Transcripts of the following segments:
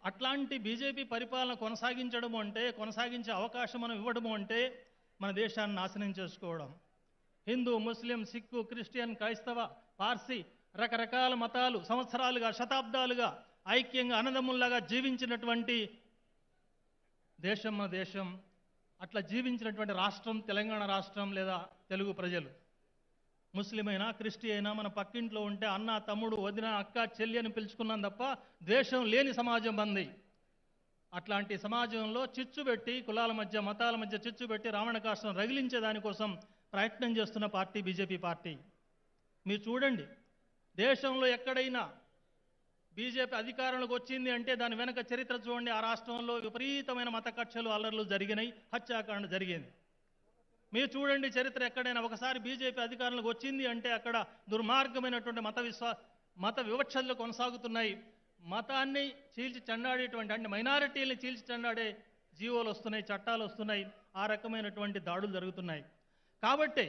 అట్లాంటి బీజేపీ పరిపాలన కొనసాగించడము అంటే, కొనసాగించే అవకాశం మనం ఇవ్వడము అంటే మన దేశాన్ని నాశనం చేసుకోవడం. హిందూ, ముస్లిం, సిక్కు, క్రిస్టియన్, క్రైస్తవ, పార్సీ రకరకాల మతాలు సంవత్సరాలుగా, శతాబ్దాలుగా ఐక్యంగా అన్నదమ్ముల్లాగా జీవించినటువంటి దేశం మన దేశం. అట్లా జీవించినటువంటి రాష్ట్రం తెలంగాణ రాష్ట్రం, లేదా తెలుగు ప్రజలు. ముస్లిం అయినా, క్రిస్టి అయినా మన పక్కింట్లో ఉంటే అన్న, తమ్ముడు, వదిన, అక్క, చెల్లి అని పిలుచుకున్నాం తప్ప ద్వేషం లేని సమాజం మంది. అట్లాంటి సమాజంలో చిచ్చు పెట్టి, కులాల మధ్య, మతాల మధ్య చిచ్చు పెట్టి రావణకాష్టం రగిలించే దానికోసం ప్రయత్నం చేస్తున్న పార్టీ బీజేపీ పార్టీ. మీరు చూడండి, దేశంలో ఎక్కడైనా బీజేపీ అధికారంలోకి వచ్చింది అంటే దాని వెనక చరిత్ర చూడండి. ఆ రాష్ట్రంలో విపరీతమైన మత కక్షలు, అల్లర్లు జరిగినాయి, హత్యాకాండ జరిగింది. మీరు చూడండి చరిత్ర ఎక్కడైనా. ఒకసారి బీజేపీ అధికారంలోకి వచ్చింది అంటే అక్కడ దుర్మార్గమైనటువంటి మత వివక్షలు కొనసాగుతున్నాయి. మతాన్ని చీల్చి చెండాడేటువంటి, అంటే మైనారిటీల్ని చీల్చి చెండాడే జీవోలు వస్తున్నాయి, చట్టాలు వస్తున్నాయి, ఆ రకమైనటువంటి దాడులు జరుగుతున్నాయి. కాబట్టి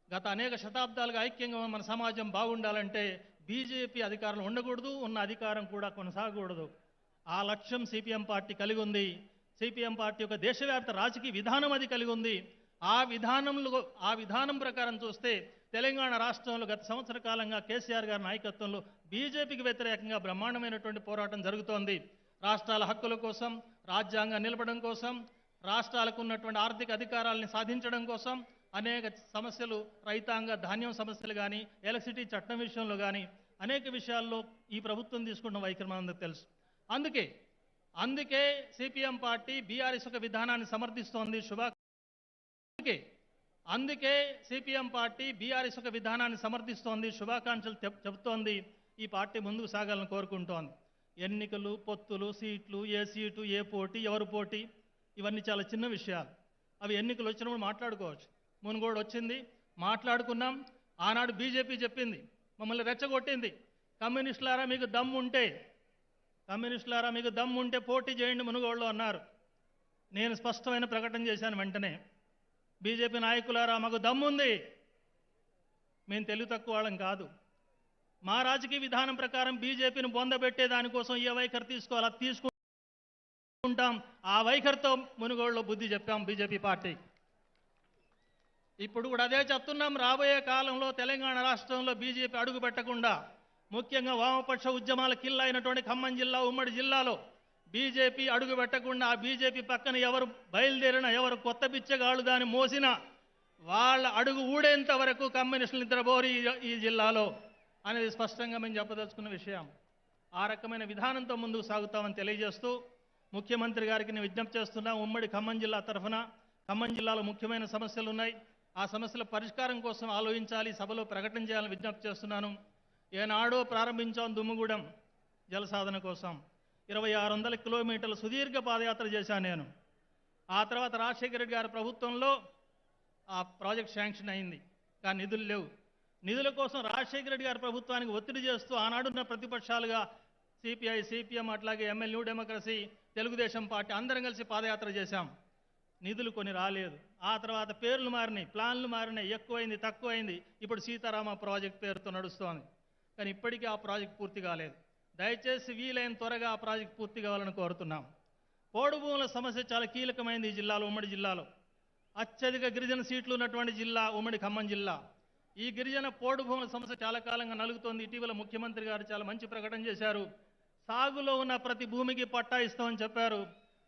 గత అనేక శతాబ్దాలుగా ఐక్యంగా మన సమాజం బాగుండాలంటే బీజేపీ అధికారంలో ఉండకూడదు, ఉన్న అధికారం కూడా కొనసాగకూడదు. ఆ లక్ష్యం సిపిఎం పార్టీ కలిగి ఉంది. సిపిఎం పార్టీ యొక్క దేశవ్యాప్త రాజకీయ విధానం అది కలిగి ఉంది. ఆ విధానం ప్రకారం చూస్తే తెలంగాణ రాష్ట్రంలో గత సంవత్సర కాలంగా కేసీఆర్ గారి నాయకత్వంలో బీజేపీకి వ్యతిరేకంగా బ్రహ్మాండమైనటువంటి పోరాటం జరుగుతోంది. రాష్ట్రాల హక్కుల కోసం, రాజ్యాంగం నిలపడం కోసం, రాష్ట్రాలకు ఉన్నటువంటి ఆర్థిక అధికారాలని సాధించడం కోసం అనేక సమస్యలు, రైతాంగ ధాన్యం సమస్యలు కానీ, ఎలక్ట్రిసిటీ చట్టం విషయంలో కానీ అనేక విషయాల్లో ఈ ప్రభుత్వం తీసుకున్న వైఖరి మనందరికీ తెలుసు. అందుకే సిపిఎం పార్టీ బీఆర్ఎస్ యొక్క విధానాన్ని సమర్థిస్తోంది. అందుకే సిపిఎం పార్టీ బీఆర్ఎస్ యొక్క విధానాన్ని సమర్థిస్తోంది, శుభాకాంక్షలు చెబుతోంది. ఈ పార్టీ ముందుకు సాగాలని కోరుకుంటోంది. ఎన్నికలు, పొత్తులు, సీట్లు, ఏ సీటు, ఏ పోటీ, ఎవరు పోటీ, ఇవన్నీ చాలా చిన్న విషయాలు. అవి ఎన్నికలు వచ్చినప్పుడు మాట్లాడుకోవచ్చు. మునుగోడు వచ్చింది, మాట్లాడుకున్నాం. ఆనాడు బీజేపీ చెప్పింది, మమ్మల్ని రెచ్చగొట్టింది, కమ్యూనిస్టులారా మీకు దమ్ముంటే పోటీ చేయండి మునుగోడులో అన్నారు. నేను స్పష్టమైన ప్రకటన చేశాను వెంటనే, బీజేపీ నాయకులారా మాకు దమ్ముంది, మేము తెలివి తక్కువ వాళ్ళం కాదు. మా రాజకీయ విధానం ప్రకారం బీజేపీని బొందబెట్టే దానికోసం ఏ వైఖరి తీసుకోవాలో అది తీసుకుంటాం. ఆ వైఖరితో మునుగోడులో బుద్ధి చెప్పాం బీజేపీ పార్టీ. ఇప్పుడు కూడా అదే చెప్తున్నాం. రాబోయే కాలంలో తెలంగాణ రాష్ట్రంలో బీజేపీ అడుగు పెట్టకుండా, ముఖ్యంగా వామపక్ష ఉద్యమాల కిల్ల అయినటువంటి ఖమ్మం జిల్లా, ఉమ్మడి జిల్లాలో బీజేపీ అడుగు పెట్టకుండా, ఆ బీజేపీ పక్కన ఎవరు బయలుదేరినా, ఎవరు కొత్త బిచ్చగాళ్ళు దాన్ని మోసినా వాళ్ళ అడుగు ఊడేంత వరకు కమ్యూనిస్టులు నిద్రపోరు ఈ జిల్లాలో అనేది స్పష్టంగా మేము చెప్పదలుచుకున్న విషయం. ఆ రకమైన విధానంతో ముందుకు సాగుతామని తెలియజేస్తూ ముఖ్యమంత్రి గారికి నేను విజ్ఞప్తి చేస్తున్నా. ఉమ్మడి ఖమ్మం జిల్లా తరఫున ఖమ్మం జిల్లాలో ముఖ్యమైన సమస్యలు ఉన్నాయి. ఆ సమస్యల పరిష్కారం కోసం ఆలోచించాలి, సభలో ప్రకటన చేయాలని విజ్ఞప్తి చేస్తున్నాను. ఏనాడో ప్రారంభించాం దుమ్ముగూడెం జలసాధన కోసం. 2600 కిలోమీటర్ల సుదీర్ఘ పాదయాత్ర చేశాను నేను. ఆ తర్వాత రాజశేఖర రెడ్డి గారి ప్రభుత్వంలో ఆ ప్రాజెక్ట్ శాంక్షన్ అయింది, కానీ నిధులు లేవు. నిధుల కోసం రాజశేఖర రెడ్డి గారి ప్రభుత్వానికి ఒత్తిడి చేస్తూ ఆనాడున్న ప్రతిపక్షాలుగా సిపిఐ, సిపిఎం, అట్లాగే ML new democracy, Telugu Desam party అందరం కలిసి పాదయాత్ర చేశాం. నిధులు కొన్ని రాలేదు. ఆ తర్వాత పేర్లు మారినాయి, ప్లాన్లు మారినాయి, ఎక్కువైంది, తక్కువైంది. ఇప్పుడు సీతారామ ప్రాజెక్ట్ పేరుతో నడుస్తోంది, కానీ ఇప్పటికీ ఆ ప్రాజెక్ట్ పూర్తి కాలేదు. దయచేసి వీలైన త్వరగా ఆ ప్రాజెక్ట్ పూర్తి కావాలని కోరుతున్నాం. పోడు భూముల సమస్య చాలా కీలకమైంది ఈ జిల్లాలో. ఉమ్మడి జిల్లాలో అత్యధిక గిరిజన సీట్లు ఉన్నటువంటి జిల్లా ఉమ్మడి ఖమ్మం జిల్లా. ఈ గిరిజన పోడు భూముల సమస్య చాలా కాలంగా నలుగుతోంది. ఇటీవల ముఖ్యమంత్రి గారు చాలా మంచి ప్రకటన చేశారు. సాగులో ఉన్న ప్రతి భూమికి పట్టా ఇస్తామని చెప్పారు.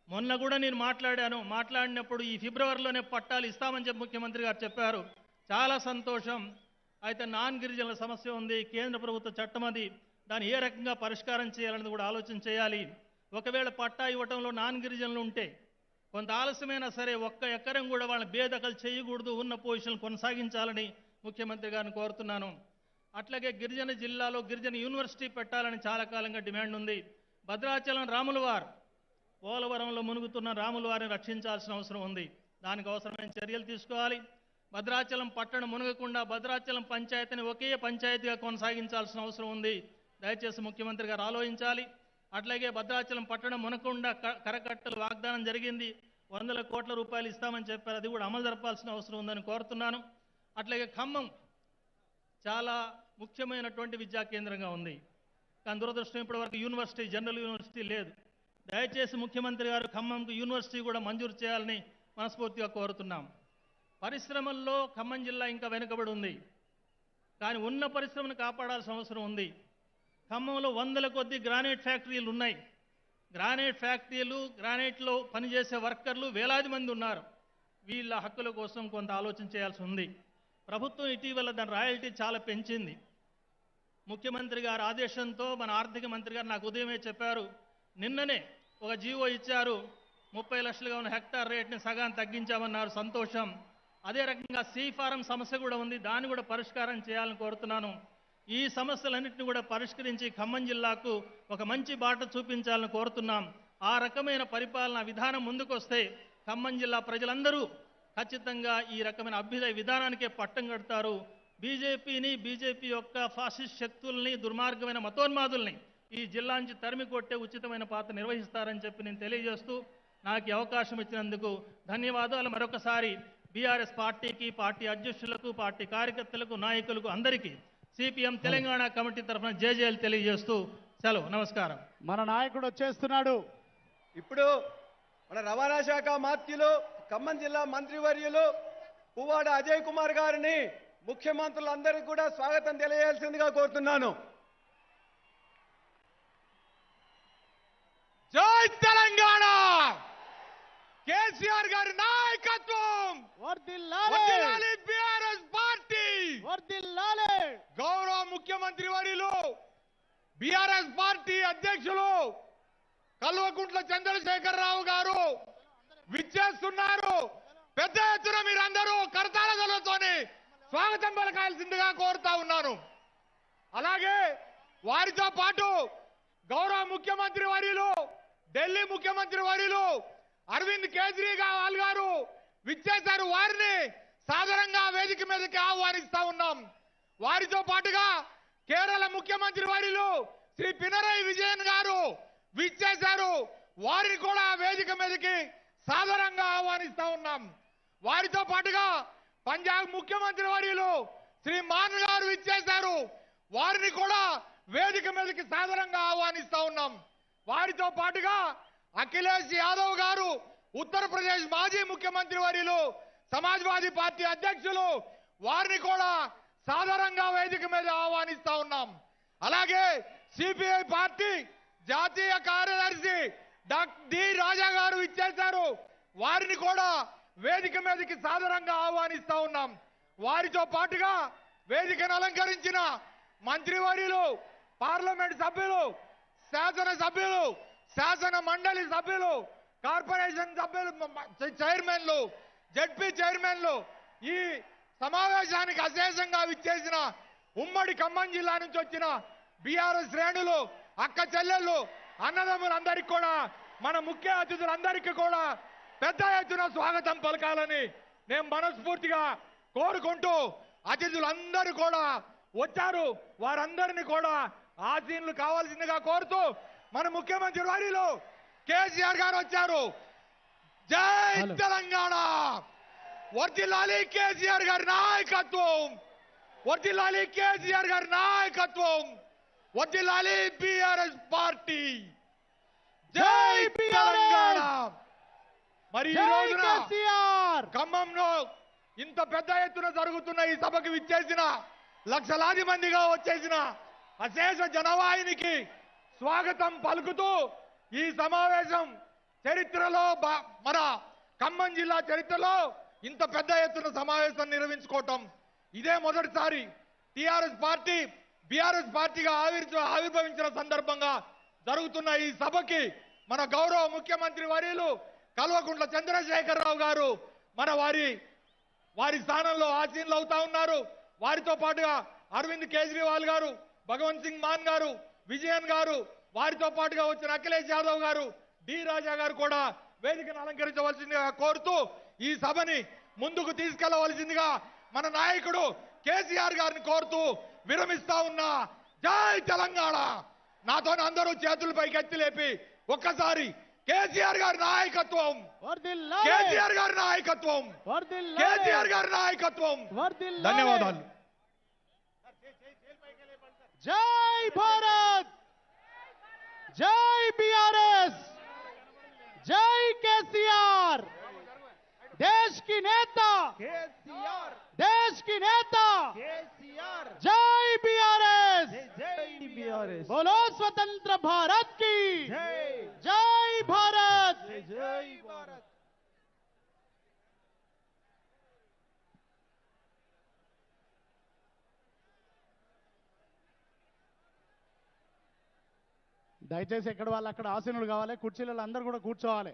మొన్న కూడా నేను మాట్లాడినప్పుడు ఈ ఫిబ్రవరిలోనే పట్టాలు ఇస్తామని చెప్పి ముఖ్యమంత్రి గారు చెప్పారు. చాలా సంతోషం. అయితే నాన్ గిరిజనుల సమస్య ఉంది, కేంద్ర ప్రభుత్వ చట్టం అది, దాన్ని ఏ రకంగా పరిష్కారం చేయాలనేది కూడా ఆలోచన చేయాలి. ఒకవేళ పట్టా ఇవ్వటంలో నాన్ గిరిజనులు ఉంటే కొంత ఆలస్యమైనా సరే 1 ఎకరం కూడా వాళ్ళని బేదఖలు చేయకూడదు, ఉన్న పొజిషన్లు కొనసాగించాలని ముఖ్యమంత్రి గారిని కోరుతున్నాను. అట్లాగే గిరిజన జిల్లాలో గిరిజన యూనివర్సిటీ పెట్టాలని చాలా కాలంగా డిమాండ్ ఉంది. భద్రాచలం రాములవారు, పోలవరంలో మునుగుతున్న రాములవారిని రక్షించాల్సిన అవసరం ఉంది. దానికి అవసరమైన చర్యలు తీసుకోవాలి. భద్రాచలం పట్టణం మునగకుండా భద్రాచలం పంచాయతీని ఒకే పంచాయతీగా కొనసాగించాల్సిన అవసరం ఉంది. దయచేసి ముఖ్యమంత్రి గారు ఆలోచించాలి. అట్లాగే భద్రాచలం పట్టణం మునగకుండా కరకట్టలు వాగ్దానం జరిగింది, 100 కోట్ల రూపాయలు ఇస్తామని చెప్పారు, అది కూడా అమలు జరపాల్సిన అవసరం ఉందని కోరుతున్నాను. అట్లాగే ఖమ్మం చాలా ముఖ్యమైనటువంటి విద్యా కేంద్రంగా ఉంది, కానీ దురదృష్టం ఇప్పటివరకు యూనివర్సిటీ, జనరల్ యూనివర్సిటీ లేదు. దయచేసి ముఖ్యమంత్రి గారు ఖమ్మంకు యూనివర్సిటీ కూడా మంజూరు చేయాలని మనస్ఫూర్తిగా కోరుతున్నాం. పరిశ్రమల్లో ఖమ్మం జిల్లా ఇంకా వెనుకబడి ఉంది. కానీ ఉన్న పరిశ్రమను కాపాడాల్సిన అవసరం ఉంది. ఖమ్మంలో వందల కొద్ది గ్రానైట్ ఫ్యాక్టరీలు ఉన్నాయి. గ్రానైట్ ఫ్యాక్టరీలు, గ్రానైట్లో పనిచేసే వర్కర్లు వేలాది మంది ఉన్నారు. వీళ్ళ హక్కుల కోసం కొంత ఆలోచన చేయాల్సి ఉంది. ప్రభుత్వం ఇటీవల దాని రాయల్టీ చాలా పెంచింది. ముఖ్యమంత్రి గారి ఆదేశంతో మన ఆర్థిక మంత్రి గారు నాకు ఉదయమే చెప్పారు, నిన్ననే ఒక జీవో ఇచ్చారు, 30 లక్షలుగా ఉన్న హెక్టార్ రేట్ని సగాన్ని తగ్గించామన్నారు. సంతోషం. అదే రకంగా సీ ఫారం సమస్య కూడా ఉంది, దాన్ని కూడా పరిష్కారం చేయాలని కోరుతున్నాను. ఈ సమస్యలన్నింటినీ కూడా పరిష్కరించి ఖమ్మం జిల్లాకు ఒక మంచి బాట చూపించాలని కోరుతున్నాం. ఆ రకమైన పరిపాలన విధానం ముందుకొస్తే ఖమ్మం జిల్లా ప్రజలందరూ ఖచ్చితంగా ఈ రకమైన అభ్యుదయ విధానానికే పట్టం కడతారు. బీజేపీ యొక్క ఫాసిస్ట్ శక్తుల్ని, దుర్మార్గమైన మతోన్మాదుల్ని ఈ జిల్లా నుంచి తరిమి కొట్టే ఉచితమైన పాత్ర నిర్వహిస్తారని చెప్పి నేను తెలియజేస్తూ నాకు ఈ అవకాశం ఇచ్చినందుకు ధన్యవాదాలు. మరొకసారి బీఆర్ఎస్ పార్టీకి, పార్టీ అధ్యక్షులకు, పార్టీ కార్యకర్తలకు, నాయకులకు అందరికీ సిపిఎం తెలంగాణ కమిటీ తరఫున జేజేలు తెలియజేస్తూ సెలవు. నమస్కారం. మన నాయకుడు వచ్చేస్తున్నాడు. ఇప్పుడు మన రవాణా శాఖ మాత్యులు, ఖమ్మం జిల్లా మంత్రివర్యులు పువ్వాడ అజయ్ కుమార్ గారిని ముఖ్యమంత్రులందరికీ కూడా స్వాగతం తెలియజేయాల్సిందిగా కోరుతున్నాను. జై తెలంగాణ! కేసీఆర్ గారి నాయకత్వం వర్ధిల్లాలి! బీఆర్ఎస్ పార్టీ వర్ధిల్లాలి! గౌరవ ముఖ్యమంత్రి వర్యులు, బీఆర్ఎస్ పార్టీ అధ్యక్షులు కల్వకుంట్ల చంద్రశేఖరరావు గారు విచ్చేస్తున్నారు. పెద్ద ఎత్తున మీరందరూ కరతాళతోని స్వాగతం పలకాల్సిందిగా కోరుతా ఉన్నాను. అలాగే వారితో పాటు గౌరవ ముఖ్యమంత్రి వర్యులు, ఢిల్లీ ముఖ్యమంత్రి వర్యులు అరవింద్ కేజ్రీవాల్ గారు విచ్చేశారు. వారిని సాధారణంగా వేదిక మీదకి ఆహ్వానిస్తా ఉన్నాం. వారితో పాటుగా కేరళ ముఖ్యమంత్రి వర్యులు శ్రీ పినరయి విజయన్ గారు విచ్చేశారు. వారిని కూడా వేదిక మీదకి సాధారణంగా ఆహ్వానిస్తా ఉన్నాం. వారితో పాటుగా పంజాబ్ ముఖ్యమంత్రి వర్యులు శ్రీ మాన్ గారు విచ్చేశారు. వారిని కూడా వేదిక మీదకి సాధారణంగా ఆహ్వానిస్తా ఉన్నాం. వారితో పాటుగా అఖిలేష్ యాదవ్ గారు, ఉత్తరప్రదేశ్ మాజీ ముఖ్యమంత్రి వర్యులు, సమాజ్వాదీ పార్టీ అధ్యక్షులు, వారిని కూడా సాధారణంగా వేదిక మీద ఆహ్వానిస్తా ఉన్నాం. అలాగే సిపిఐ పార్టీ జాతీయ కార్యదర్శి డాక్టర్ డి రాజా గారు ఇచ్చేశారు. వారిని కూడా వేదిక మీదకి సాధారణంగా ఆహ్వానిస్తా ఉన్నాం. వారితో పాటుగా వేదికను అలంకరించిన మంత్రివర్యులు, పార్లమెంట్ సభ్యులు, శాసన సభ్యులు, శాసన మండలి సభ్యులు, కార్పొరేషన్ సభ్యులు, చైర్మన్లు, జడ్పీ చైర్మన్లు, ఈ సమావేశానికి అశేషంగా విచ్చేసిన ఉమ్మడి ఖమ్మం జిల్లా నుంచి వచ్చిన బీఆర్ఎస్ శ్రేణులు, అక్క చెల్లెళ్ళు, అన్నదమ్ములందరికీ కూడా, మన ముఖ్య అతిథులందరికీ కూడా పెద్ద ఎత్తున స్వాగతం పలకాలని నేను మనస్ఫూర్తిగా కోరుకుంటూ, అతిథులందరూ కూడా వచ్చారు, వారందరినీ కూడా ఆశీనులు కావాల్సిందిగా కోరుతూ, మన ముఖ్యమంత్రి వర్యులు కేసీఆర్ గారు వచ్చారు. జై తెలంగాణ! వర్ధిల్లాలి కేసీఆర్ గారి నాయకత్వం! వర్ధిల్లాలి కేసీఆర్ గారి నాయకత్వం! వర్ధిల్లాలి బీఆర్ఎస్ పార్టీ! జై తెలంగాణ! మరి ఈ రోజున ఖమ్మంలో ఇంత పెద్ద ఎత్తున జరుగుతున్న ఈ సభకు విచ్చేసిన లక్షలాది మందిగా వచ్చేసిన అశేష జనవాహినికి స్వాగతం పలుకుతూ, ఈ సమావేశం చరిత్రలో, మన ఖమ్మం జిల్లా చరిత్రలో ఇంత పెద్ద ఎత్తున సమావేశం నిర్వహించుకోవటం ఇదే మొదటిసారి. టిఆర్ఎస్ పార్టీ బీఆర్ఎస్ పార్టీగా ఆవిర్భవించిన సందర్భంగా జరుగుతున్న ఈ సభకి మన గౌరవ ముఖ్యమంత్రి వర్యులు కల్వకుంట్ల చంద్రశేఖరరావు గారు మన వారి స్థానంలో ఆసీనులు అవుతా ఉన్నారు. వారితో పాటుగా అరవింద్ కేజ్రీవాల్ గారు, భగవంత్ సింగ్ మాన్ గారు, విజయన్ గారు, వారితో పాటుగా వచ్చిన అఖిలేష్ యాదవ్ గారు, డి రాజా గారు కూడా వేదికను అలంకరించవలసిందిగా కోరుతూ, ఈ సభని ముందుకు తీసుకెళ్లవలసిందిగా మన నాయకుడు కేసీఆర్ గారిని కోరుతూ విరమిస్తా ఉన్నా. జై తెలంగాణ! నాతో అందరూ చేతుల పైకి ఎత్తి లేపి ఒక్కసారి కేసీఆర్ గారి నాయకత్వం, కేసీఆర్ గారి నాయకత్వం, కేసీఆర్ గారి నాయకత్వం. ధన్యవాదాలు. జై భారత్! జై బీఆర్ఎస్! की नेता, కేసీఆర్ देश की नेता, కేసీఆర్ जय बीआरएस। జై బీఆర్ఎస్ बोलो स्वतंत्र भारत की జై जय भारत। జై భారత్ దయచేసి ఎక్కడ వాళ్ళు అక్కడ ఆసీనులు కావాలి, కుర్చీలలో అందరూ కూడా కూర్చోవాలి.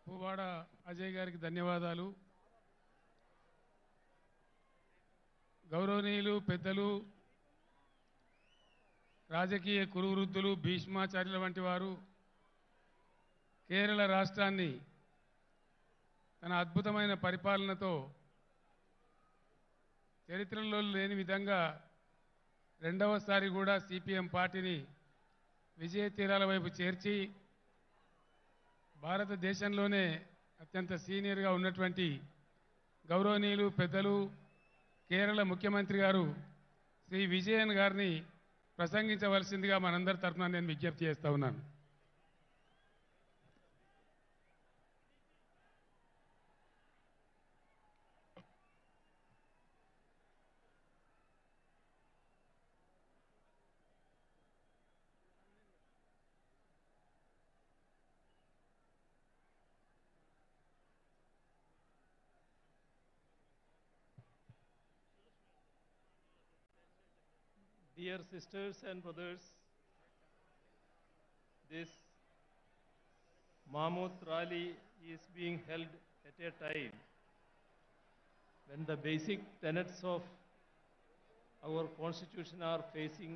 పువ్వాడ అజయ్ గారికి ధన్యవాదాలు. గౌరవనీయులు పెద్దలు, రాజకీయ కురువృద్ధులు, భీష్మాచార్యుల వంటి వారు కేరళ రాష్ట్రాన్ని తన అద్భుతమైన పరిపాలనతో చరిత్రలో లేని విధంగా రెండవసారి కూడా సిపిఎం పార్టీని విజయ తీరాల వైపు చేర్చి భారతదేశంలోనే అత్యంత సీనియర్గా ఉన్నటువంటి గౌరవనీయులు పెద్దలు కేరళ ముఖ్యమంత్రి గారు శ్రీ విజయన్ గారిని ప్రసంగించవలసిందిగా మనందరి తరఫున నేను విజ్ఞప్తి చేస్తా ఉన్నాను. Dear sisters and brothers, this Mammoth rally is being held at a time when the basic tenets of our constitution are facing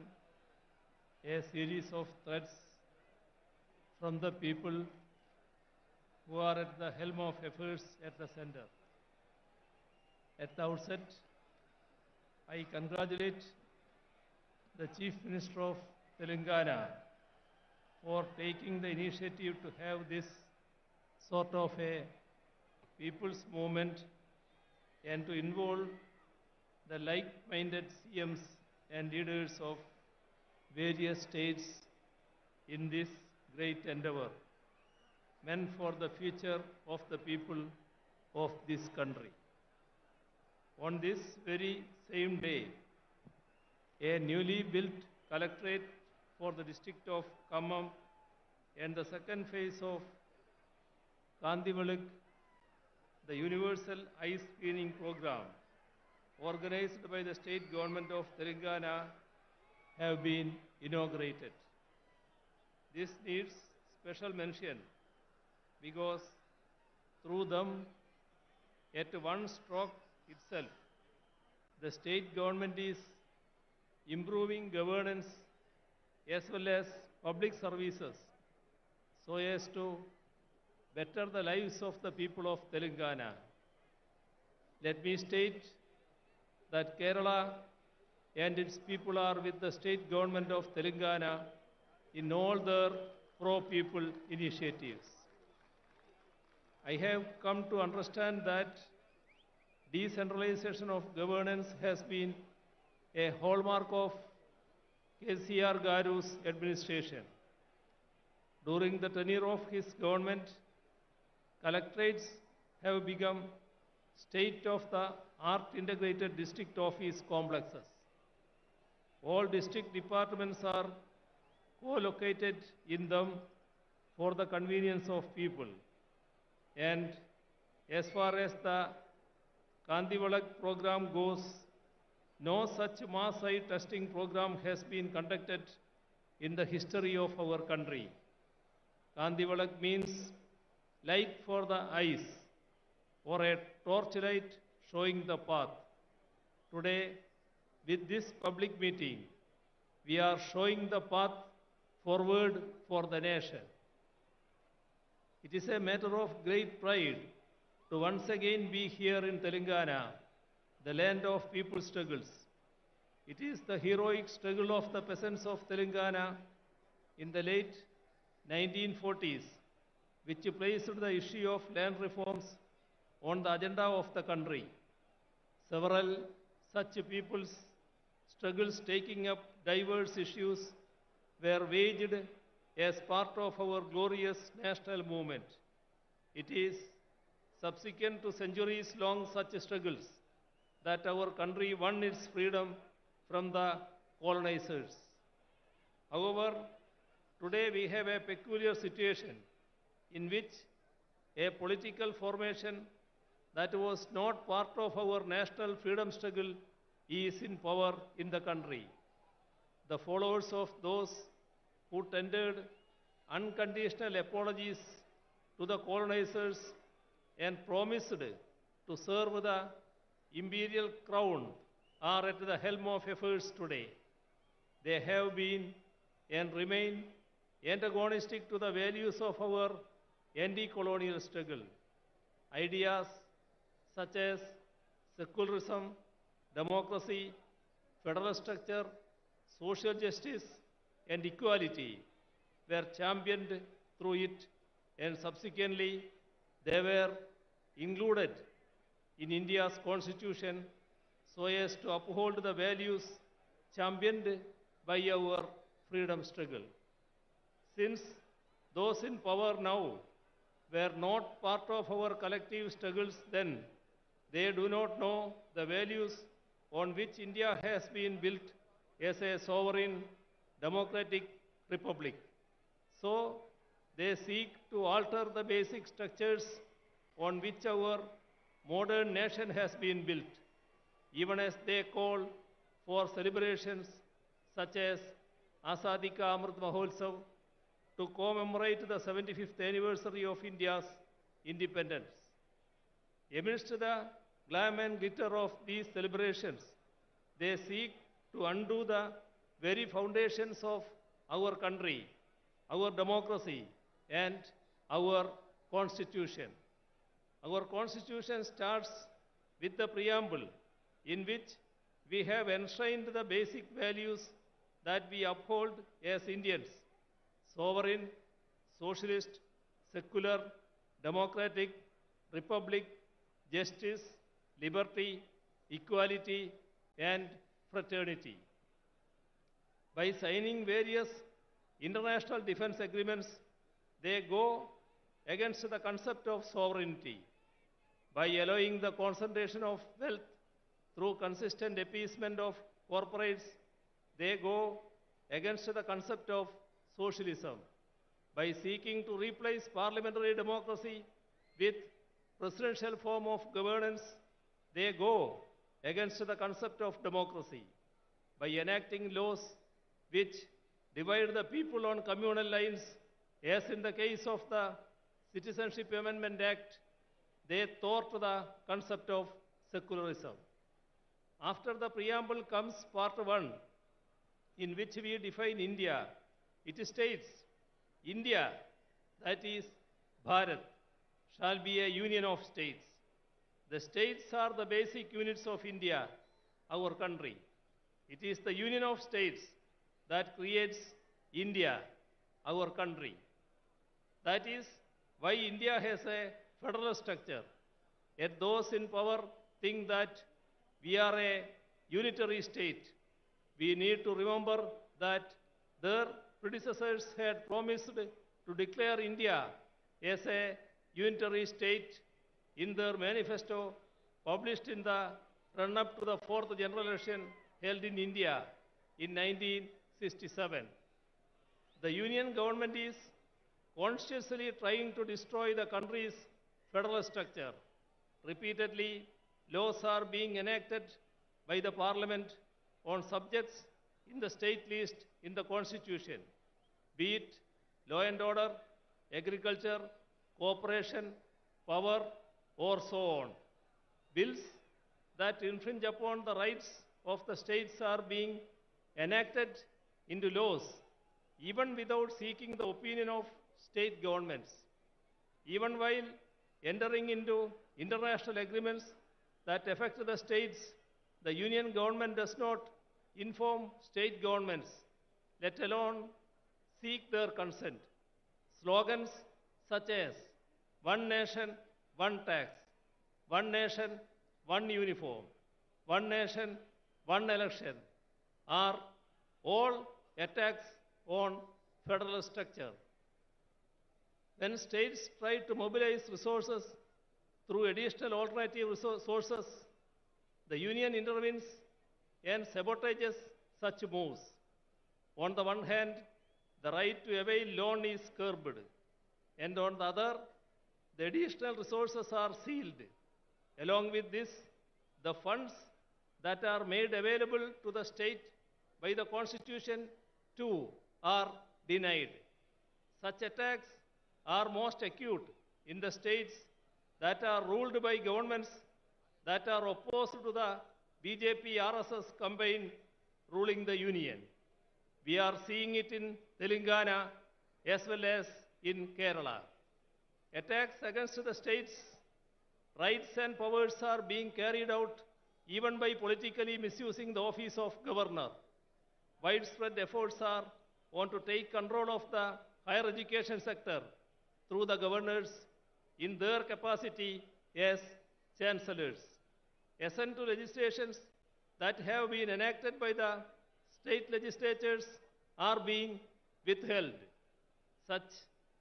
a series of threats from the people who are at the helm of affairs at the center. At the outset, I congratulate the Chief Minister of Telangana for taking the initiative to have this sort of a people's movement and to involve the like-minded CMs and leaders of various states in this great endeavor, meant for the future of the people of this country. On this very same day, a newly built collectorate for the district of Khammam and the second phase of Kandivaluk, the universal eye screening program organized by the state government of Telangana, have been inaugurated. This needs special mention because through them, at one stroke itself, the state government is improving governance as well as public services so as to better the lives of the people of Telangana. Let me state that Kerala and its people are with the state government of Telangana in all their pro-people initiatives. I have come to understand that decentralization of governance has been a hallmark of KCR Garu's administration. During the tenure of his government, collectorates have become state-of-the-art integrated district office complexes. All district departments are co-located in them for the convenience of people. And as far as the Kandivalak program goes, no such mass eye testing program has been conducted in the history of our country. Kandivalak means light for the eyes, or a torchlight showing the path. Today, with this public meeting, we are showing the path forward for the nation. It is a matter of great pride to once again be here in Telangana, the land of people's struggles. It is the heroic struggle of the peasants of Telangana in the late 1940s, which placed the issue of land reforms on the agenda of the country. Several such people's struggles taking up diverse issues were waged as part of our glorious national movement. It is subsequent to centuries-long such struggles that our country won its freedom from the colonizers. However, today we have a peculiar situation in which a political formation that was not part of our national freedom struggle is in power in the country. The followers of those who tendered unconditional apologies to the colonizers and promised to serve the imperial crown are at the helm of affairs today. They have been and remain antagonistic to the values of our anti-colonial struggle. Ideas such as secularism, democracy, federal structure, social justice, and equality were championed through it, and subsequently they were included in India's constitution so as to uphold the values championed by our freedom struggle. Since those in power now were not part of our collective struggles then, they do not know the values on which India has been built as a sovereign democratic republic. So, they seek to alter the basic structures on which our modern nation has been built, even as they call for celebrations such as Azadi Ka Amrit Mahotsav to commemorate the 75th anniversary of India's independence. Amidst the glam and glitter of these celebrations, they seek to undo the very foundations of our country, our democracy, and our constitution. Our constitution starts with the preamble in which we have enshrined the basic values that we uphold as Indians: sovereign, socialist, secular, democratic, republic, justice, liberty, equality, and fraternity. By signing various international defense agreements, they go against the concept of sovereignty. By allowing the concentration of wealth through consistent appeasement of corporates, they go against the concept of socialism. By seeking to replace parliamentary democracy with presidential form of governance, they go against the concept of democracy. By enacting laws which divide the people on communal lines, as in the case of the Citizenship Amendment Act, they thwart the concept of secularism. After the preamble comes part 1, in which we define India. It states, India, that is Bharat, shall be a union of states. The states are the basic units of India, our country. It is the union of states that creates India, our country. That is why India has a federal structure. Yet those in power think that we are a unitary state. We need to remember that their predecessors had promised to declare India as a unitary state in their manifesto published in the run-up to the 4th general election held in India in 1967. The union government is consciously trying to destroy the country's federal structure. Repeatedly, laws are being enacted by the parliament on subjects in the state list in the constitution, be it law and order, agriculture, cooperation, power, or so on. Bills that infringe upon the rights of the states are being enacted into laws, even without seeking the opinion of state governments. Even while entering into international agreements that affect the states, the union government does not inform state governments, let alone seek their consent. Slogans such as one nation, one tax, one nation, one uniform, one nation, one election are all attacks on federal structure. When states try to mobilize resources through additional alternative sources, the union intervenes and sabotages such moves. On the one hand, the right to avail loan is curbed, and on the other, the additional resources are sealed. Along with this, the funds that are made available to the state by the Constitution too are denied. Such attacks are most acute in the states that are ruled by governments that are opposed to the BJP RSS combine ruling the union. We are seeing it in Telangana as well as in Kerala. Attacks against the states' rights and powers are being carried out even by politically misusing the office of governor. Widespread efforts are on to take control of the higher education sector through the governors in their capacity as chancellors. Assent to legislations that have been enacted by the state legislatures are being withheld. Such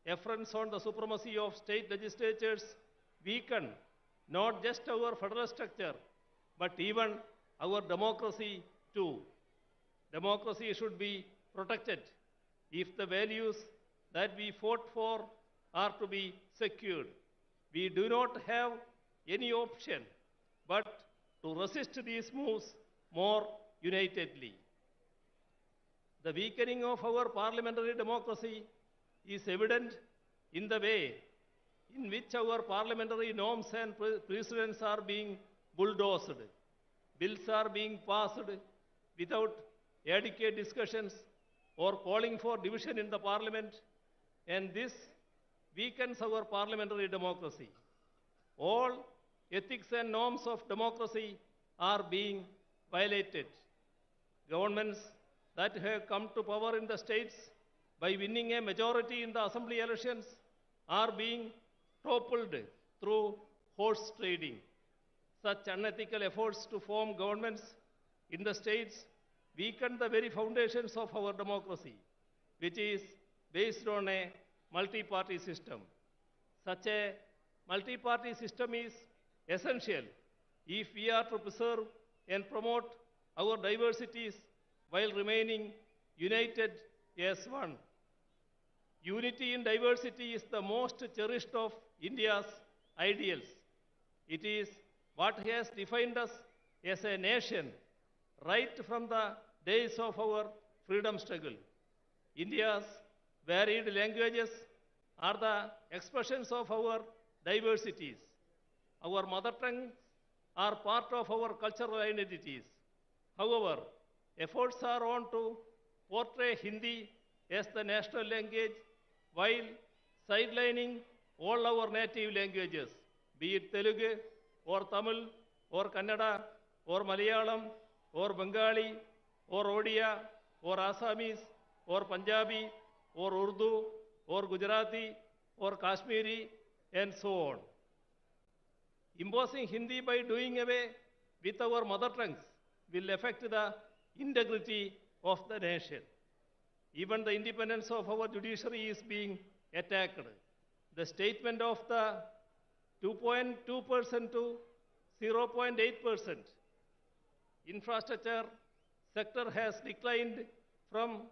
affronts on the supremacy of state legislatures weaken not just our federal structure, but even our democracy too. Democracy should be protected if the values that we fought for are to be secured. We do not have any option but to resist these moves more unitedly. The weakening of our parliamentary democracy is evident in the way in which our parliamentary norms and precedents are being bulldozed. Bills are being passed without adequate discussions or calling for division in the parliament, and this weakens our parliamentary democracy. All ethics and norms of democracy are being violated. Governments that have come to power in the states by winning a majority in the assembly elections are being toppled through horse trading. Such unethical efforts to form governments in the states weaken the very foundations of our democracy, which is based on a multi-party system. Such a multi-party system is essential if we are to preserve and promote our diversities while remaining united as one. Unity in diversity is the most cherished of India's ideals. It is what has defined us as a nation right from the days of our freedom struggle. India's varied languages are the expressions of our diversities. Our mother tongues are part of our cultural identities. However, efforts are on to portray Hindi as the national language while sidelining all our native languages, be it Telugu or Tamil or Kannada or Malayalam or Bengali or Odia or Assamese or Punjabi or Urdu or Gujarati or Kashmiri and so on. Imposing Hindi by doing away with our mother tongues will affect the integrity of the nation. Even the independence of our judiciary is being attacked. The statement of the 2.2% to 0.8% infrastructure sector has declined from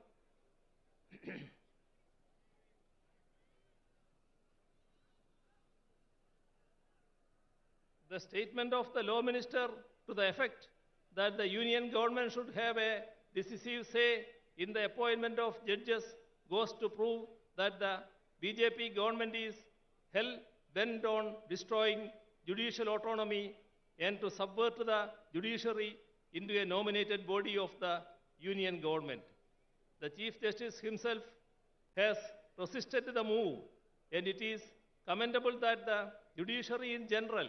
the statement of the law minister to the effect that the union government should have a decisive say in the appointment of judges goes to prove that the BJP government is hell-bent on destroying judicial autonomy and to subvert the judiciary into a nominated body of the union government. The Chief Justice himself has resisted the move, and it is commendable that the judiciary in general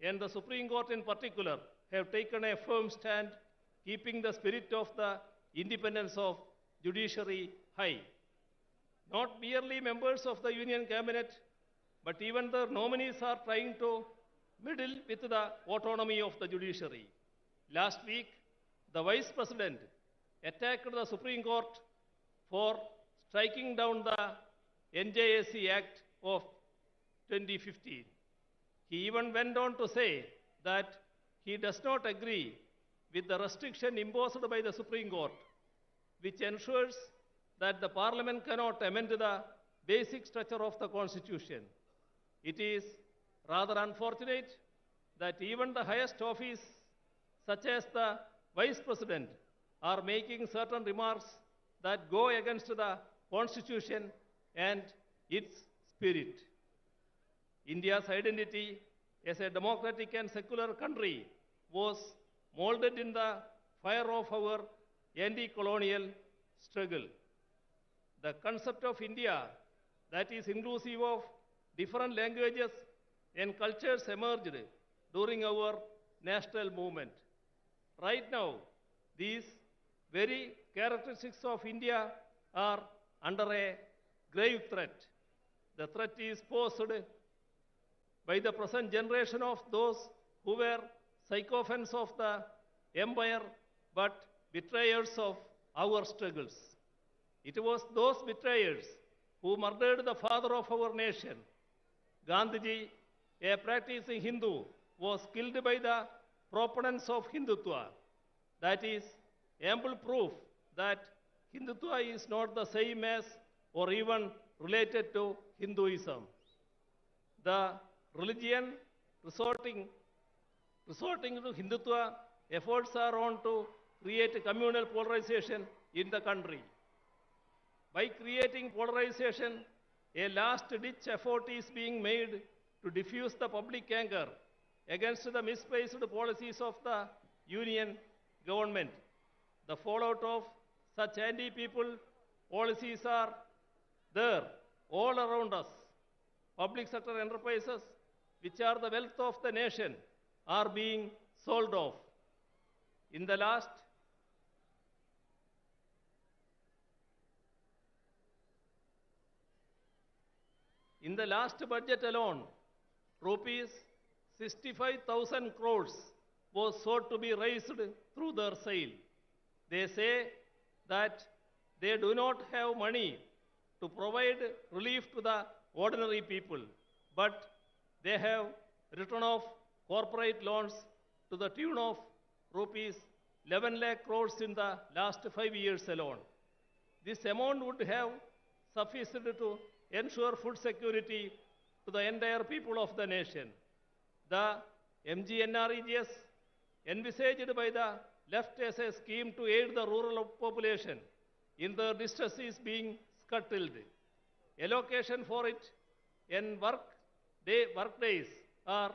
and the Supreme Court in particular have taken a firm stand, keeping the spirit of the independence of judiciary high. Not merely members of the union cabinet, but even the nominees are trying to meddle with the autonomy of the judiciary. Last week, the Vice President attacked the Supreme Court for striking down the NJAC Act of 2015. He even went on to say that he does not agree with the restriction imposed by the Supreme Court, which ensures that the Parliament cannot amend the basic structure of the Constitution. It is rather unfortunate that even the highest office, such as the Vice President, are making certain remarks that go against the Constitution and its spirit. India's identity as a democratic and secular country was molded in the fire of our anti-colonial struggle. The concept of India that is inclusive of different languages and cultures emerged during our national movement. Right now, these very characteristics of India are under a grave threat. The threat is posed by the present generation of those who were sycophants of the empire but betrayers of our struggles. It was those betrayers who murdered the father of our nation. Gandhiji, a practicing Hindu, was killed by the proponents of Hindutva. That is ample proof that Hindutva is not the same as or even related to Hinduism. The religion resorting to Hindutva efforts are on to create communal polarization in the country. By creating polarization, a last-ditch effort is being made to diffuse the public anger against the misplaced policies of the Union government. The fallout of such anti-people policies are there all around us. Public sector enterprises, which are the wealth of the nation, are being sold off. In the last budget alone, rupees 65,000 crores was sought to be raised through their sale. They say that they do not have money to provide relief to the ordinary people, but they have written off corporate loans to the tune of rupees 11 lakh crores in the last 5 years alone. This amount would have sufficed to ensure food security to the entire people of the nation. The MGNREGS envisaged by the left as a scheme to aid the rural population in their distress is being scuttled. Allocation for it and work days are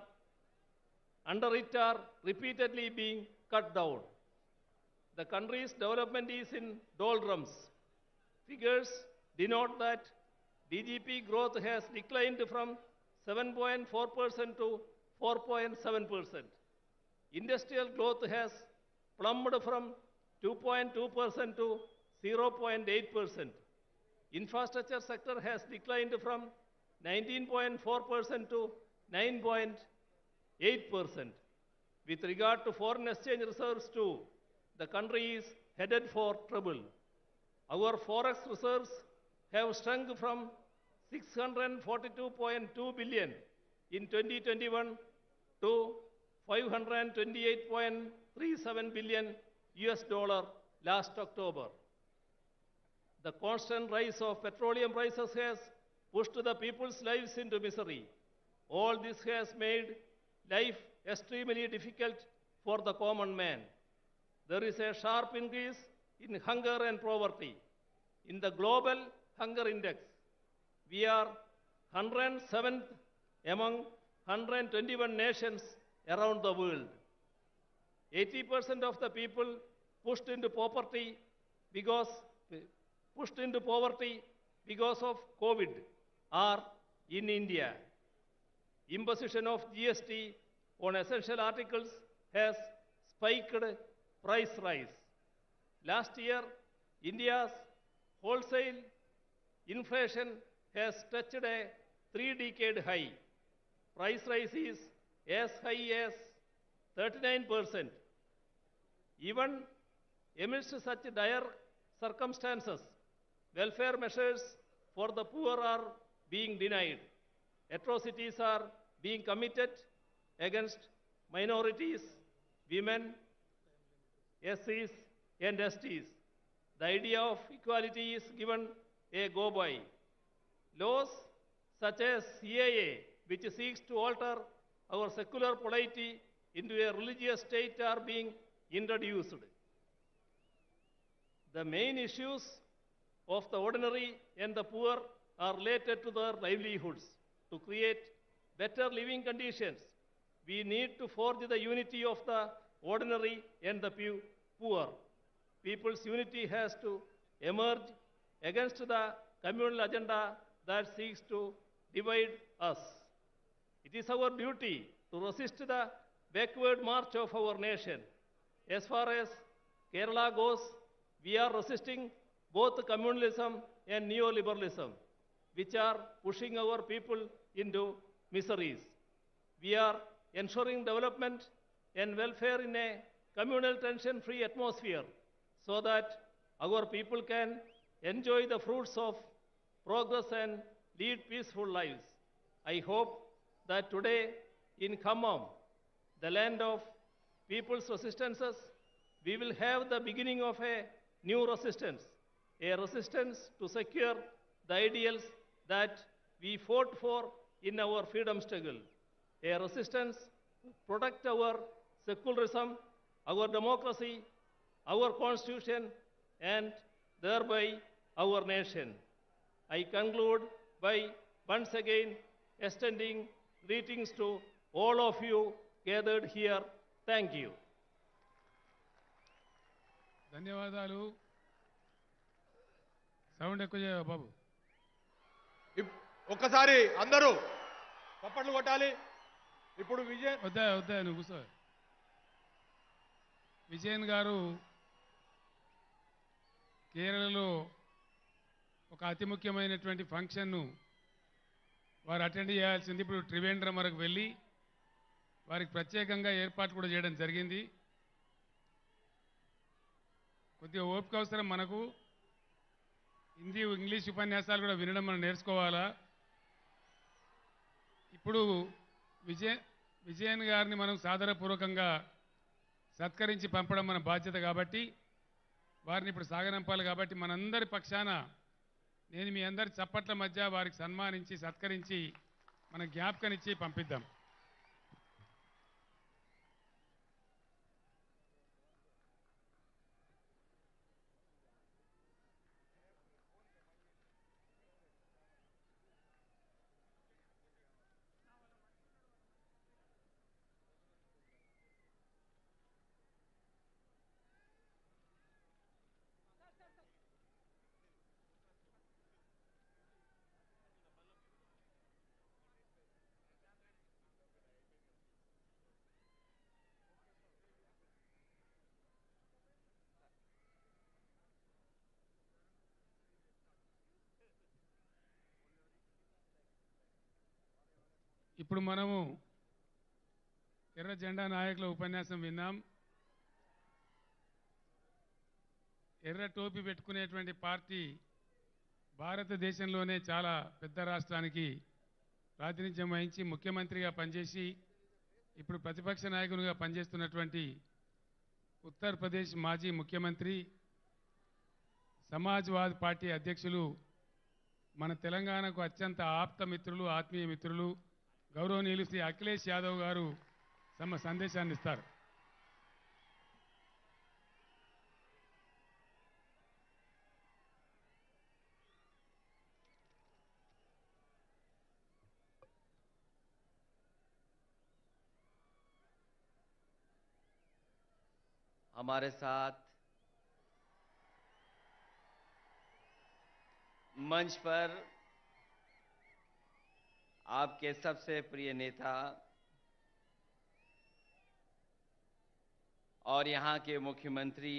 under it are repeatedly being cut down. The country's development is in doldrums. Figures denote that DGP growth has declined from 7.4% to 4.7%. Industrial growth has plummeted from 2.2% to 0.8%. Infrastructure sector has declined from 19.4% to 9.8%. With regard to foreign exchange reserves too, the country is headed for trouble. Our forex reserves have shrunk from 642.2 billion in 2021 to 528.37 billion US dollar last October. The constant rise of petroleum prices has pushed the people's lives into misery. All this has made life extremely difficult for the common man. There is a sharp increase in hunger and poverty. In the global hunger index, we are 107th among 121 nations around the world. 80% of the people pushed into poverty because of COVID are in India. Imposition of GST on essential articles has spiked price rise. Last year, India's wholesale inflation has touched a 3-decade high. Price rise is as high as 39%. Even amidst such dire circumstances, welfare measures for the poor are being denied. Atrocities are being committed against minorities, women, SCs, and STs. The idea of equality is given a go-by. Laws such as CAA, which seeks to alter our secular polity into a religious state, are being introduced. The main issues of the ordinary and the poor are related to their livelihoods. To create better living conditions, we need to forge the unity of the ordinary and the poor. People's unity has to emerge against the communal agenda that seeks to divide us. It is our duty to resist the backward march of our nation. As far as Kerala goes, we are resisting both communalism and neoliberalism, which are pushing our people into miseries. We are ensuring development and welfare in a communal tension-free atmosphere so that our people can enjoy the fruits of progress and lead peaceful lives. I hope that today in Khammam, the land of people's resistances, we will have the beginning of a new resistance, a resistance to secure the ideals that we fought for in our freedom struggle, a resistance to protect our secularism, our democracy, our constitution, and thereby our nation. I conclude by once again extending greetings to all of you gathered here. Thank you. ధన్యవాదాలు. Sound ఎక్కువ చేయవా బాబు? ఒక్కసారి అందరూ చప్పట్లు కొట్టాలి. ఇప్పుడు వద్దా నువ్వు కూర్చో. విజయన్ గారు కేరళలో ఒక అతి ముఖ్యమైనటువంటి ఫంక్షన్ను వారు అటెండ్ చేయాల్సింది. ఇప్పుడు త్రివేంద్రం వరకు వెళ్ళి వారికి ప్రత్యేకంగా ఏర్పాటు కూడా చేయడం జరిగింది. కొద్దిగా ఓపిక అవసరం మనకు. హిందీ ఇంగ్లీష్ ఉపన్యాసాలు కూడా వినడం మనం నేర్చుకోవాలా. ఇప్పుడు విజయన్ గారిని మనం సాదరపూర్వకంగా సత్కరించి పంపడం మన బాధ్యత కాబట్టి వారిని ఇప్పుడు సాగనంపాలి. కాబట్టి మనందరి పక్షాన నేను మీ అందరి చప్పట్ల మధ్య వారికి సన్మానించి సత్కరించి మన జ్ఞాపకనిచ్చి పంపిద్దాం. ఇప్పుడు మనము ఎర్ర జెండా నాయకుల ఉపన్యాసం విన్నాం. ఎర్ర టోపీ పెట్టుకునేటువంటి పార్టీ భారతదేశంలోనే చాలా పెద్ద రాష్ట్రానికి ప్రాతినిధ్యం వహించి ముఖ్యమంత్రిగా పనిచేసి ఇప్పుడు ప్రతిపక్ష నాయకునిగా పనిచేస్తున్నటువంటి ఉత్తరప్రదేశ్ మాజీ ముఖ్యమంత్రి, సమాజ్వాదీ పార్టీ అధ్యక్షులు, మన తెలంగాణకు అత్యంత ఆప్త మిత్రులు, ఆత్మీయ మిత్రులు గౌరవనీయులు శ్రీ అఖిలేష్ యాదవ్ గారు తమ సందేశాన్ని ఇస్తారు. हमारे साथ मंच पर आपके सबसे प्रिय नेता और यहाँ के मुख्यमंत्री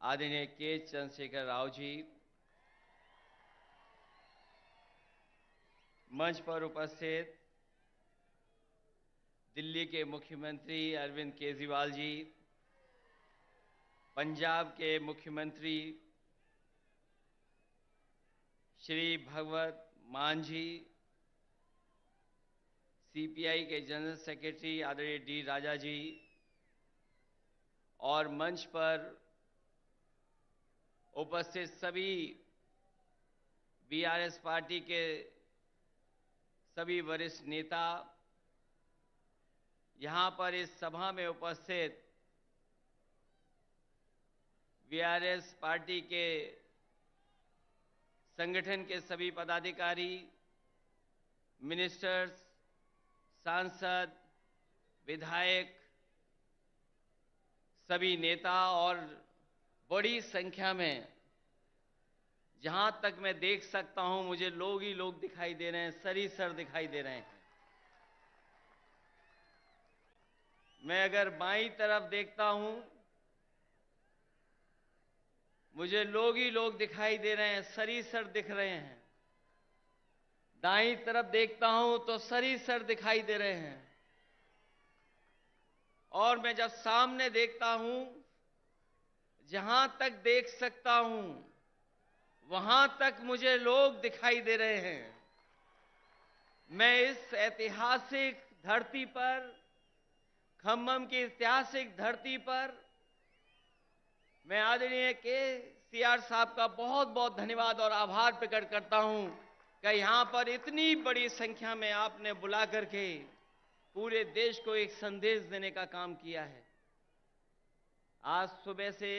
आदरणीय के चंद्रशेखर राव जी, मंच पर उपस्थित दिल्ली के मुख्यमंत्री अरविंद केजरीवाल जी, पंजाब के मुख्यमंत्री श्री भगवत मान जी, सीपीआई के जनरल सेक्रेटरी आदरणीय डी राजा जी, और मंच पर उपस्थित सभी बीआरएस पार्टी के सभी वरिष्ठ नेता, यहां पर इस सभा में उपस्थित बीआरएस पार्टी के संगठन के सभी पदाधिकारी, मिनिस्टर्स, सांसद, विधायक, सभी नेता और बड़ी संख्या में, जहां तक मैं देख सकता हूं मुझे लोग ही लोग दिखाई दे रहे हैं, सर दिखाई दे रहे हैं। मैं अगर बाईं तरफ देखता हूं, मुझे लोग ही लोग दिखाई दे रहे हैं, सर दिख रहे हैं। दाईं तरफ देखता हूं तो सर दिखाई दे रहे हैं। और मैं जब सामने देखता हूं, जहां तक देख सकता हूं वहां तक मुझे लोग दिखाई दे रहे हैं। मैं इस ऐतिहासिक धरती पर, खम्मम की ऐतिहासिक धरती पर, मैं आदरणीय के साहब का बहुत बहुत धन्यवाद और आभार प्रकट करता हूं कि यहां पर इतनी बड़ी संख्या में आपने बुला करके पूरे देश को एक संदेश देने का काम किया है। आज सुबह से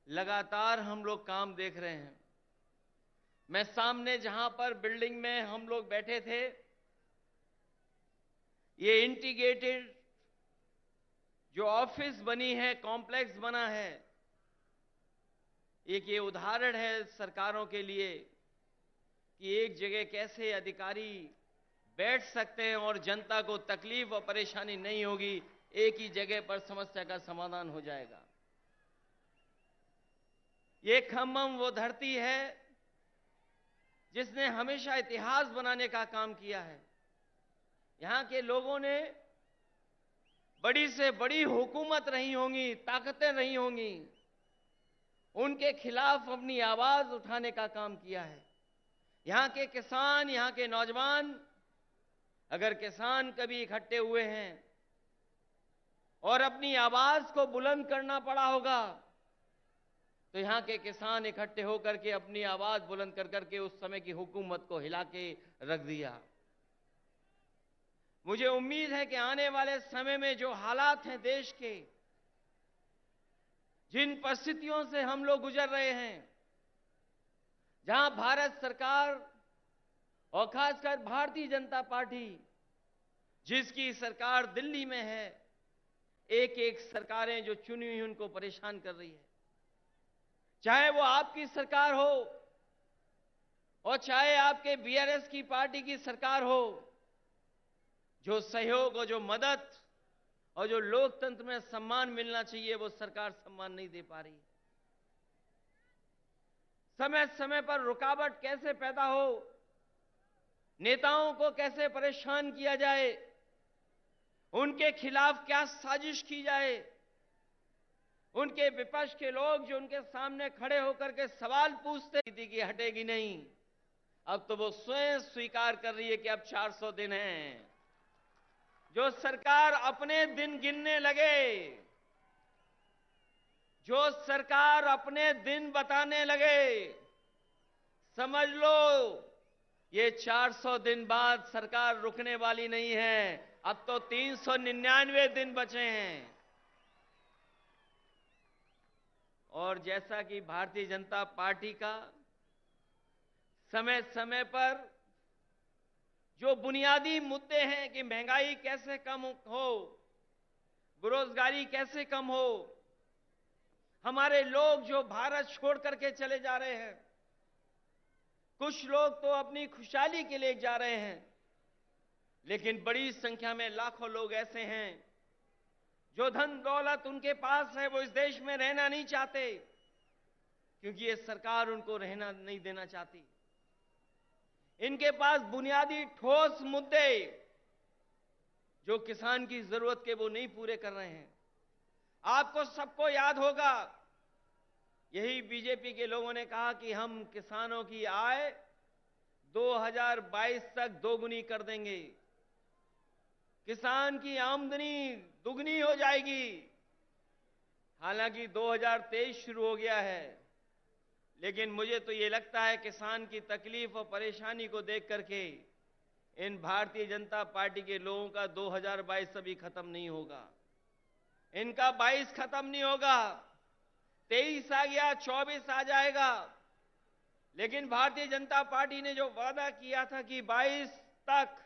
लगातार हम लोग काम देख रहे हैं। मैं सामने जहां पर बिल्डिंग में हम लोग बैठे थे, ये इंटीग्रेटेड जो ऑफिस बनी है, कॉम्प्लेक्स बना है, एक ये उदाहरण है सरकारों के लिए कि एक जगह कैसे अधिकारी बैठ सकते हैं और जनता को तकलीफ और परेशानी नहीं होगी, एक ही जगह पर समस्या का समाधान हो जाएगा। ये खम्मम वो धरती है जिसने हमेशा इतिहास बनाने का काम किया है। यहां के लोगों ने बड़ी से बड़ी हुकूमत रही होंगी, ताकतें रही होंगी, उनके खिलाफ अपनी आवाज उठाने का काम किया है। यहां के किसान, यहां के नौजवान, अगर किसान कभी इकट्ठे हुए हैं और अपनी आवाज को बुलंद करना पड़ा होगा, तो यहां के किसान इकट्ठे होकर के अपनी आवाज बुलंद कर करके उस समय की हुकूमत को हिला के रख दिया। मुझे उम्मीद है कि आने वाले समय में जो हालात हैं देश के, जिन परिस्थितियों से हम लोग गुजर रहे हैं, जहां भारत सरकार और खासकर भारतीय जनता पार्टी, जिसकी सरकार दिल्ली में है, एक एक सरकारें जो चुनी हुई उनको परेशान कर रही है। चाहे वो आपकी सरकार हो और चाहे आपके बीआरएस की पार्टी की सरकार हो, जो सहयोग और जो मदद और जो लोकतंत्र में सम्मान मिलना चाहिए वो सरकार सम्मान नहीं दे पा रही। समय समय पर रुकावट कैसे पैदा हो, नेताओं को कैसे परेशान किया जाए, उनके खिलाफ क्या साजिश की जाए, उनके विपक्ष के लोग जो उनके सामने खड़े होकर के सवाल पूछते थी कि हटेगी नहीं, अब तो वो स्वयं स्वीकार कर रही है कि अब 400 दिन हैं। जो सरकार अपने दिन गिनने लगे, जो सरकार अपने दिन बताने लगे, समझ लो ये 400 दिन बाद सरकार रुकने वाली नहीं है। अब तो 399 दिन बचे हैं। और जैसा कि भारतीय जनता पार्टी का समय समय पर जो बुनियादी मुद्दे हैं कि महंगाई कैसे कम हो, बेरोजगारी कैसे कम हो, हमारे लोग जो भारत छोड़ करके चले जा रहे हैं, कुछ लोग तो अपनी खुशहाली के लिए जा रहे हैं, लेकिन बड़ी संख्या में लाखों लोग ऐसे हैं जो धन दौलत उनके पास है, वो इस देश में रहना नहीं चाहते, क्योंकि ये सरकार उनको रहना नहीं देना चाहती। इनके पास बुनियादी ठोस मुद्दे जो किसान की जरूरत के वो नहीं पूरे कर रहे हैं। आपको सबको याद होगा यही बीजेपी के लोगों ने कहा कि हम किसानों की आय 2022 तक दोगुनी कर देंगे, किसान की आमदनी दुगनी हो जाएगी। हालांकि 2023 शुरू हो गया है, लेकिन मुझे तो ये लगता है किसान की तकलीफ और परेशानी को देख करके इन भारतीय जनता पार्टी के लोगों का 2022 अभी खत्म नहीं होगा, इनका 22 खत्म नहीं होगा, 23 आ गया, 24 आ जाएगा। लेकिन भारतीय जनता पार्टी ने जो वादा किया था कि 22 तक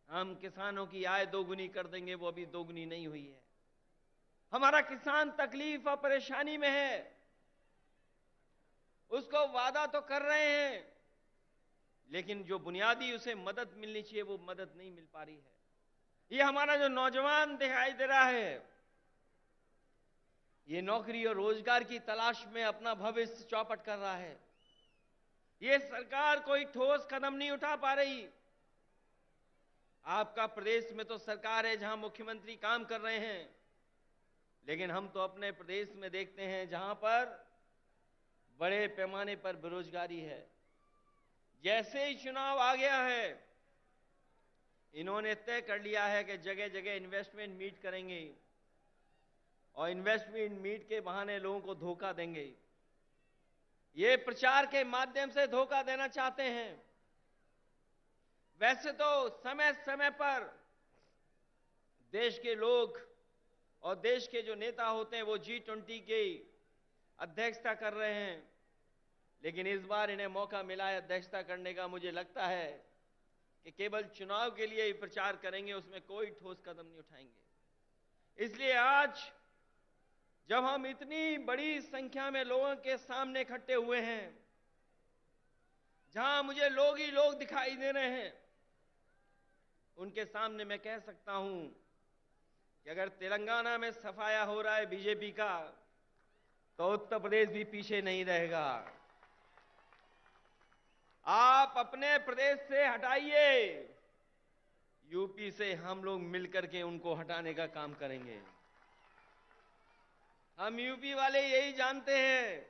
हम किसानों की आय दोगुनी कर देंगे, वो अभी दोगुनी नहीं हुई है। हमारा किसान तकलीफ और परेशानी में है, उसको वादा तो कर रहे हैं, लेकिन जो बुनियादी उसे मदद मिलनी चाहिए वो मदद नहीं मिल पा रही है। ये हमारा जो नौजवान दिखाई दे रहा है, ये नौकरी और रोजगार की तलाश में अपना भविष्य चौपट कर रहा है। ये सरकार कोई ठोस कदम नहीं उठा पा रही। आपका प्रदेश में तो सरकार है जहां मुख्यमंत्री काम कर रहे हैं, लेकिन हम तो अपने प्रदेश में देखते हैं जहां पर बड़े पैमाने पर बेरोजगारी है। जैसे ही चुनाव आ गया है, इन्होंने तय कर लिया है कि जगह जगह इन्वेस्टमेंट मीट करेंगे और इन्वेस्टमेंट मीट के बहाने लोगों को धोखा देंगे। ये प्रचार के माध्यम से धोखा देना चाहते हैं। वैसे तो समय समय पर देश के लोग और देश के जो नेता होते हैं वो G20 की अध्यक्षता कर रहे हैं, लेकिन इस बार इन्हें मौका मिला है अध्यक्षता करने का। मुझे लगता है कि केवल चुनाव के लिए ही प्रचार करेंगे, उसमें कोई ठोस कदम नहीं उठाएंगे। इसलिए आज जब हम इतनी बड़ी संख्या में लोगों के सामने इकट्ठे हुए हैं, जहां मुझे लोग ही लोग दिखाई दे रहे हैं, उनके सामने मैं कह सकता हूं कि अगर तेलंगाना में सफाया हो रहा है बीजेपी का, तो उत्तर प्रदेश भी पीछे नहीं रहेगा। आप अपने प्रदेश से हटाइए, यूपी से हम लोग मिलकर के उनको हटाने का काम करेंगे। हम यूपी वाले यही जानते हैं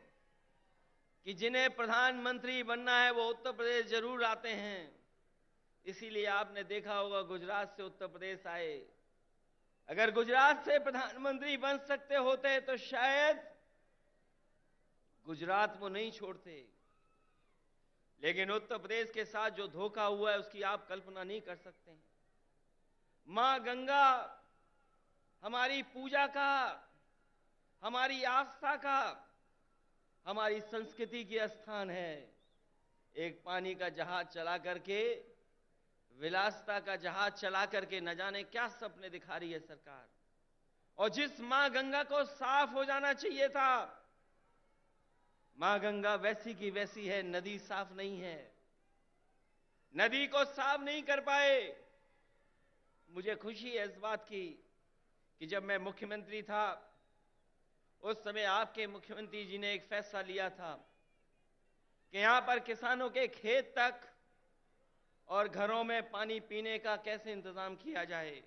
कि जिन्हें प्रधानमंत्री बनना है वो उत्तर प्रदेश जरूर आते हैं। इसीलिए आपने देखा होगा गुजरात से उत्तर प्रदेश आए। अगर गुजरात से प्रधानमंत्री बन सकते होते तो शायद गुजरात वो नहीं छोड़ते, लेकिन उत्तर प्रदेश के साथ जो धोखा हुआ है उसकी आप कल्पना नहीं कर सकते हैं। मां गंगा हमारी पूजा का, हमारी आस्था का, हमारी संस्कृति की स्थान है। एक पानी का जहाज चला करके, विलासिता का जहाज चला करके न जाने क्या सपने दिखा रही है सरकार। और जिस मां गंगा को साफ हो जाना चाहिए था, मां गंगा वैसी की वैसी है, नदी साफ नहीं है, नदी को साफ नहीं कर पाए। मुझे खुशी है इस बात की कि जब मैं मुख्यमंत्री था उस समय आपके मुख्यमंत्री जी ने एक फैसला लिया था कि यहां पर किसानों के खेत तक और घरों में पानी पीने का कैसे इंतजाम किया जाए।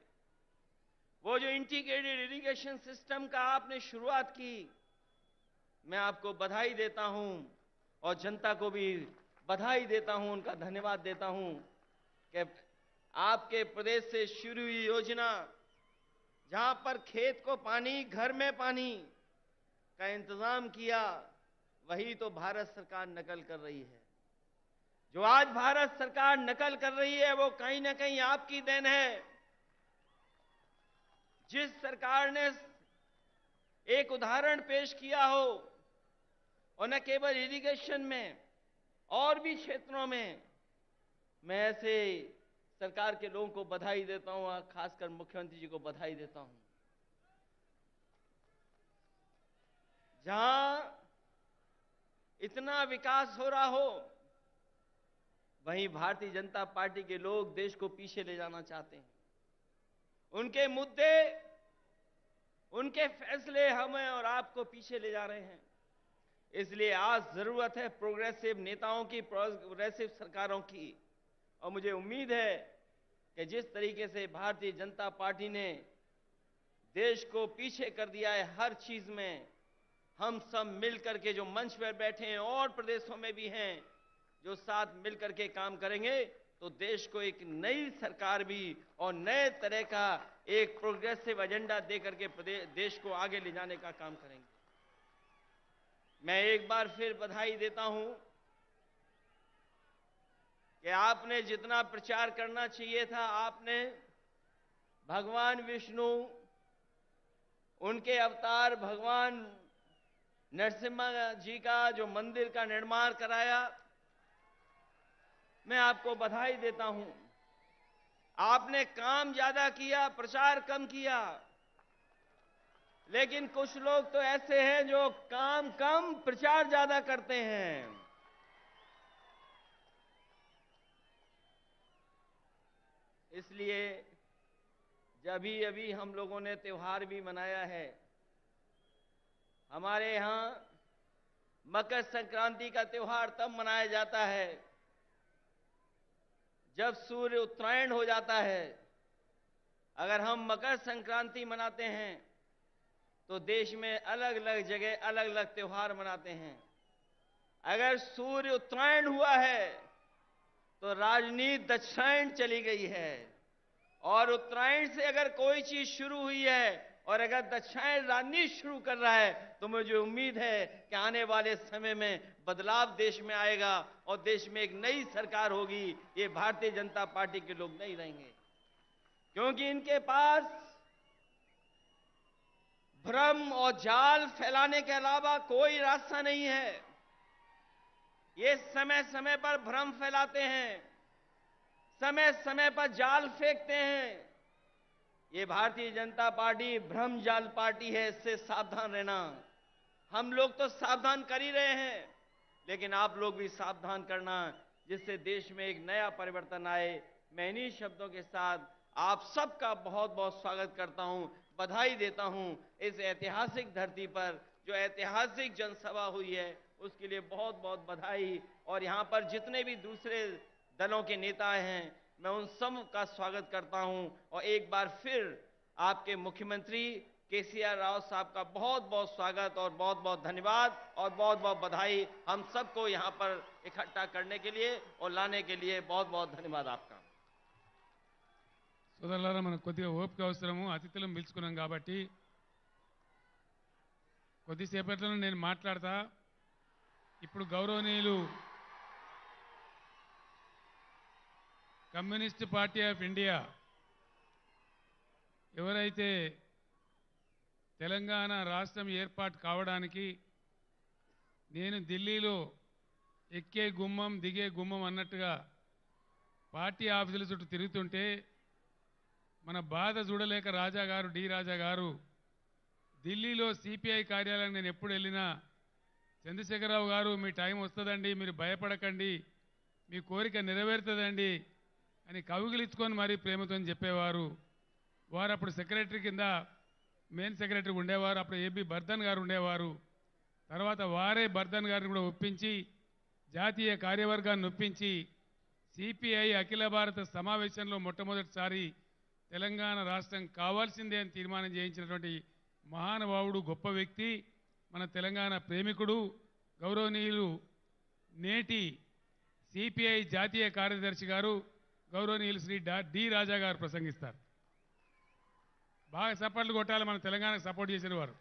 वो जो इंटीग्रेटेड इरिगेशन सिस्टम का आपने शुरुआत की, मैं आपको बधाई देता हूं और जनता को भी बधाई देता हूं, उनका धन्यवाद देता हूं कि आपके प्रदेश से शुरू हुई योजना जहां पर खेत को पानी, घर में पानी का इंतजाम किया, वही तो भारत सरकार नकल कर रही है। जो आज भारत सरकार नकल कर रही है वो कहीं ना कहीं आपकी देन है। जिस सरकार ने एक उदाहरण पेश किया हो, और न केवल इरिगेशन में और भी क्षेत्रों में, मैं ऐसे सरकार के लोगों को बधाई देता हूं और खासकर मुख्यमंत्री जी को बधाई देता हूं। जहां इतना विकास हो रहा हो, वहीं भारतीय जनता पार्टी के लोग देश को पीछे ले जाना चाहते हैं। उनके मुद्दे, उनके फैसले हमें और आपको पीछे ले जा रहे हैं। इसलिए आज जरूरत है प्रोग्रेसिव नेताओं की, प्रोग्रेसिव सरकारों की। और मुझे उम्मीद है कि जिस तरीके से भारतीय जनता पार्टी ने देश को पीछे कर दिया है हर चीज में, हम सब मिलकर के जो मंच पर बैठे हैं और प्रदेशों में भी हैं, जो साथ मिलकर के काम करेंगे तो देश को एक नई सरकार भी और नए तरह का एक प्रोग्रेसिव एजेंडा देकर के देश को आगे ले जाने का काम करेंगे। मैं एक बार फिर बधाई देता हूं कि आपने जितना प्रचार करना चाहिए था, आपने भगवान विष्णु, उनके अवतार भगवान नरसिम्हा जी का जो मंदिर का निर्माण कराया, मैं आपको बधाई देता हूं। आपने काम ज्यादा किया, प्रचार कम किया, लेकिन कुछ लोग तो ऐसे हैं जो काम कम प्रचार ज्यादा करते हैं। इसलिए जब अभी हम लोगों ने त्योहार भी मनाया है, हमारे यहां मकर संक्रांति का त्योहार तब मनाया जाता है जब सूर्य उत्तरायण हो जाता है। अगर हम मकर संक्रांति मनाते हैं तो देश में अलग अलग जगह अलग अलग त्योहार मनाते हैं। अगर सूर्य उत्तरायण हुआ है तो राजनीति दक्षिणायन चली गई है, और उत्तरायण से अगर कोई चीज शुरू हुई है और अगर दक्षिणायन राजनीति शुरू कर रहा है तो मुझे उम्मीद है कि आने वाले समय में बदलाव देश में आएगा और देश में एक नई सरकार होगी। ये भारतीय जनता पार्टी के लोग नहीं रहेंगे, क्योंकि इनके पास भ्रम और जाल फैलाने के अलावा कोई रास्ता नहीं है। ये समय समय पर भ्रम फैलाते हैं, समय समय पर जाल फेंकते हैं। ये भारतीय जनता पार्टी भ्रम जाल पार्टी है, इससे सावधान रहना। हम लोग तो सावधान कर ही रहे हैं, लेकिन आप लोग भी सावधान करना, जिससे देश में एक नया परिवर्तन आए। मैं इन्हीं शब्दों के साथ आप सबका बहुत बहुत स्वागत करता हूं, बधाई देता हूं। इस ऐतिहासिक धरती पर जो ऐतिहासिक जनसभा हुई है उसके लिए बहुत बहुत बधाई। और यहां पर जितने भी दूसरे दलों के नेता हैं, मैं उन सब का स्वागत करता हूं। और एक बार फिर आपके मुख्यमंत्री केसीआर राव साहब का बहुत बहुत स्वागत और बहुत बहुत धन्यवाद और बहुत बहुत बधाई। हम सबको यहां पर इकट्ठा करने के लिए और लाने के लिए बहुत बहुत धन्यवाद आपका। సోదరులారా, మనకు కొద్దిగా ఓపిక అవసరము. అతిథులను పిలుచుకున్నాం కాబట్టి కొద్దిసేపట్లో నేను మాట్లాడతా. ఇప్పుడు గౌరవనీయులు కమ్యూనిస్ట్ పార్టీ ఆఫ్ ఇండియా ఎవరైతే తెలంగాణ రాష్ట్రం ఏర్పాటు కావడానికి నేను ఢిల్లీలో ఎక్కే గుమ్మం దిగే గుమ్మం అన్నట్టుగా పార్టీ ఆఫీసుల చుట్టూ తిరుగుతుంటే మన బాధ చూడలేక రాజా గారు, డి రాజా గారు, ఢిల్లీలో సిపిఐ కార్యాలయానికి నేను ఎప్పుడు వెళ్ళినా చంద్రశేఖరరావు గారు మీ టైం వస్తుందండి, మీరు భయపడకండి, మీ కోరిక నెరవేరుతుందండి అని కౌగిలించుకొని మరీ ప్రేమతో చెప్పేవారు. వారు అప్పుడు సెక్రటరీ కింద మెయిన్ సెక్రటరీ ఉండేవారు. అప్పుడు ఏబి బర్ధన్ గారు ఉండేవారు. తర్వాత వారే బర్ధన్ గారిని కూడా ఒప్పించి జాతీయ కార్యవర్గాన్ని ఒప్పించి సిపిఐ అఖిల భారత సమావేశంలో మొట్టమొదటిసారి తెలంగాణ రాష్ట్రం కావాల్సిందే అని తీర్మానం చేయించినటువంటి మహానుభావుడు, గొప్ప వ్యక్తి, మన తెలంగాణ ప్రేమికుడు, గౌరవనీయులు నేటి సిపిఐ జాతీయ కార్యదర్శి గారు గౌరవనీయులు శ్రీ డి రాజా గారు ప్రసంగిస్తారు. బాగా సపోర్ట్లు కొట్టాలి, మన తెలంగాణకు సపోర్ట్ చేసిన వారు.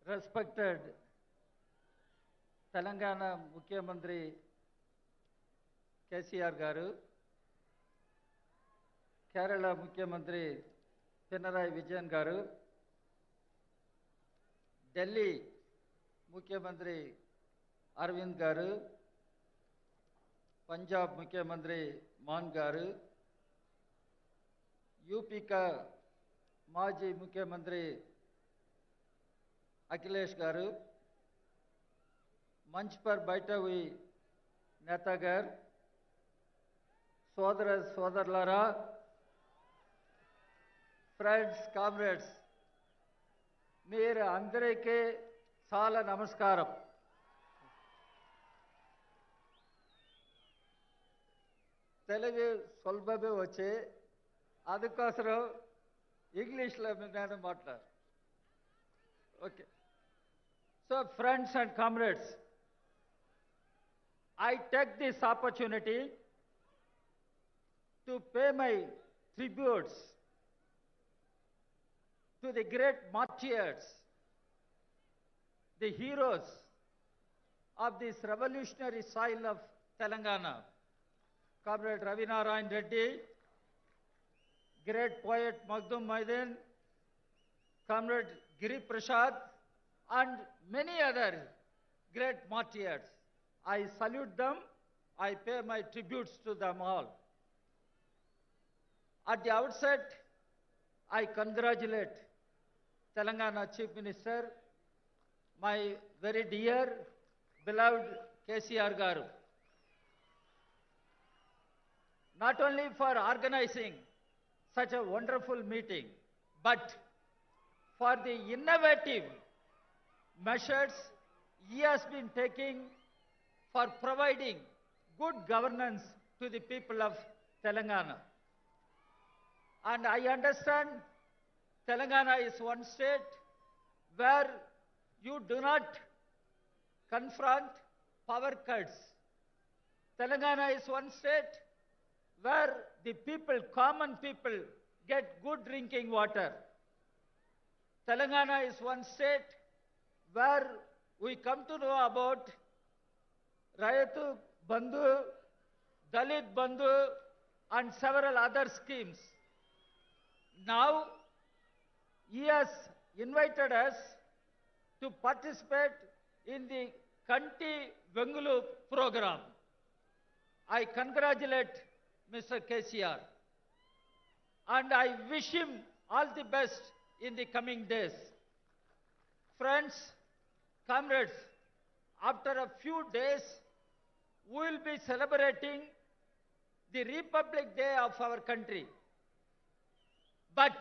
Respected Telangana Mukhyamantri KCR Garu, Kerala Mukhyamantri Pinarayi Vijayan Garu, Delhi Mukhyamantri Arvind Garu, Punjab Mukhyamantri Man Garu, UP का माजी मुख्यमंत्री अखिलेश गारू, मंच पर बैठे हुई नेतागर, सोदर सोदरलारा, ఫ్రెండ్స్, కామ్రేడ్స్, మీరు అందరికీ చాలా నమస్కారం. తెలుగు సులభమే వచ్చి అందుకోసం ఇంగ్లీష్లో నేను మాట్లాడు. Okay. So, friends and comrades, I take this opportunity to pay my tributes to the great martyrs, the heroes of this revolutionary soil of Telangana. Comrade Ravi Narayan Reddy, great poet Magdum Maidin, Comrade Giri Prasad, and many other great martyrs. I salute them. I pay my tributes to them all. At the outset, I congratulate Telangana Chief Minister, my very dear, beloved KCR Garu, not only for organizing such a wonderful meeting, but for the innovative measures he has been taking for providing good governance to the people of Telangana. And I understand Telangana is one state where you do not confront power cuts. Telangana is one state where the people, common people, get good drinking water. Telangana is one state where we come to know about Rayatu Bandhu, Dalit Bandhu, and several other schemes. Now, he has invited us to participate in the Kanti Vengulu program. I congratulate Mr. KCR, and I wish him all the best in the coming days. Friends, comrades, after a few days, we will be celebrating the Republic Day of our country. But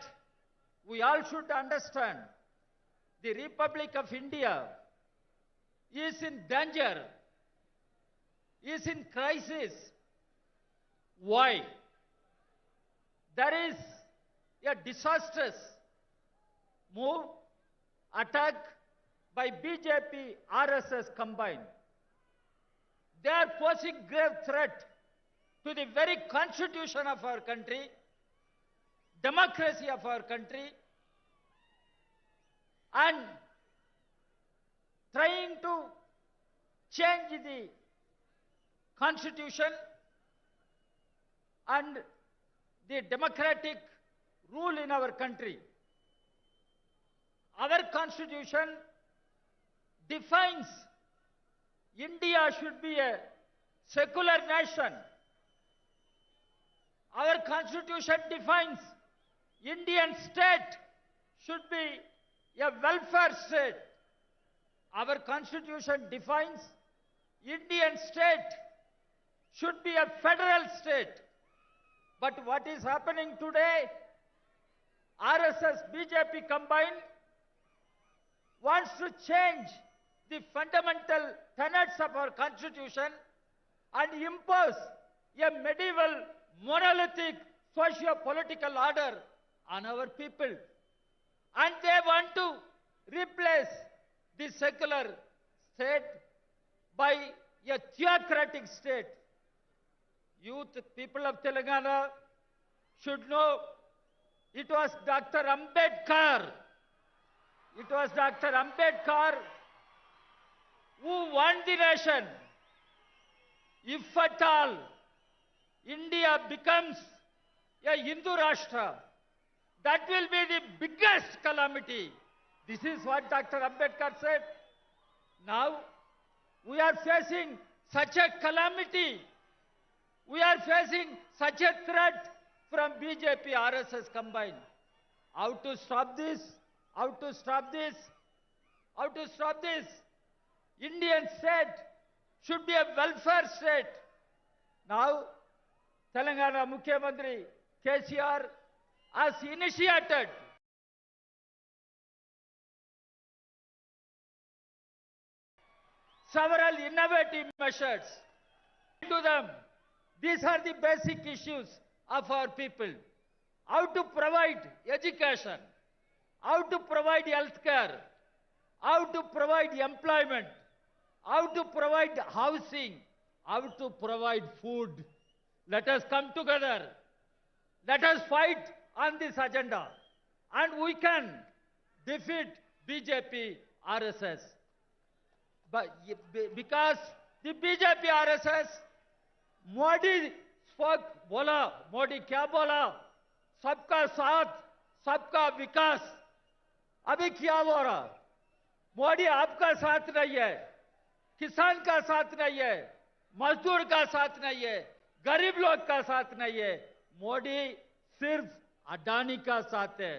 we all should understand the Republic of India is in danger, is in crisis. Why? There is a disastrous move, attack by BJP, RSS combined. They are posing grave threat to the very constitution of our country, democracy of our country, and trying to change the constitution and the democratic rule in our country. Our constitution defines India should be a secular nation. Our constitution defines Indian state should be a welfare state. Our constitution defines Indian state should be a federal state. But what is happening today? RSS, BJP combined wants to change the fundamental tenets of our constitution and impose a medieval monolithic socio-political order on our people. And they want to replace the secular state by a theocratic state. Youth, people of Telangana should know it was Dr. Ambedkar. It was Dr. Ambedkar who won the nation. If at all India becomes a Hindu Rashtra, that will be the biggest calamity. This is what Dr. Ambedkar said. Now, we are facing such a calamity. We are facing such a threat from BJP, RSS combined. How to stop this? How to stop this? How to stop this? Indian state should be a welfare state. Now, Telangana Mukhyamantri KCR has initiated several innovative measures. To them, these are the basic issues of our people. How to provide education, how to provide health care, how to provide employment, how to provide housing, how to provide food. Let us come together. Let us fight on this agenda. And we can defeat BJP RSS. But because the BJP RSS, Modi spoke, bola, Modi kya bola? सबका साथ, सबका विकास. अभी क्या हो रहा? मोदी आपका साथ नहीं है, किसान का साथ नहीं है, मजदूर का साथ नहीं है, गरीब लोग का साथ नहीं है. मोदी सिर्फ अडानी का साथ है,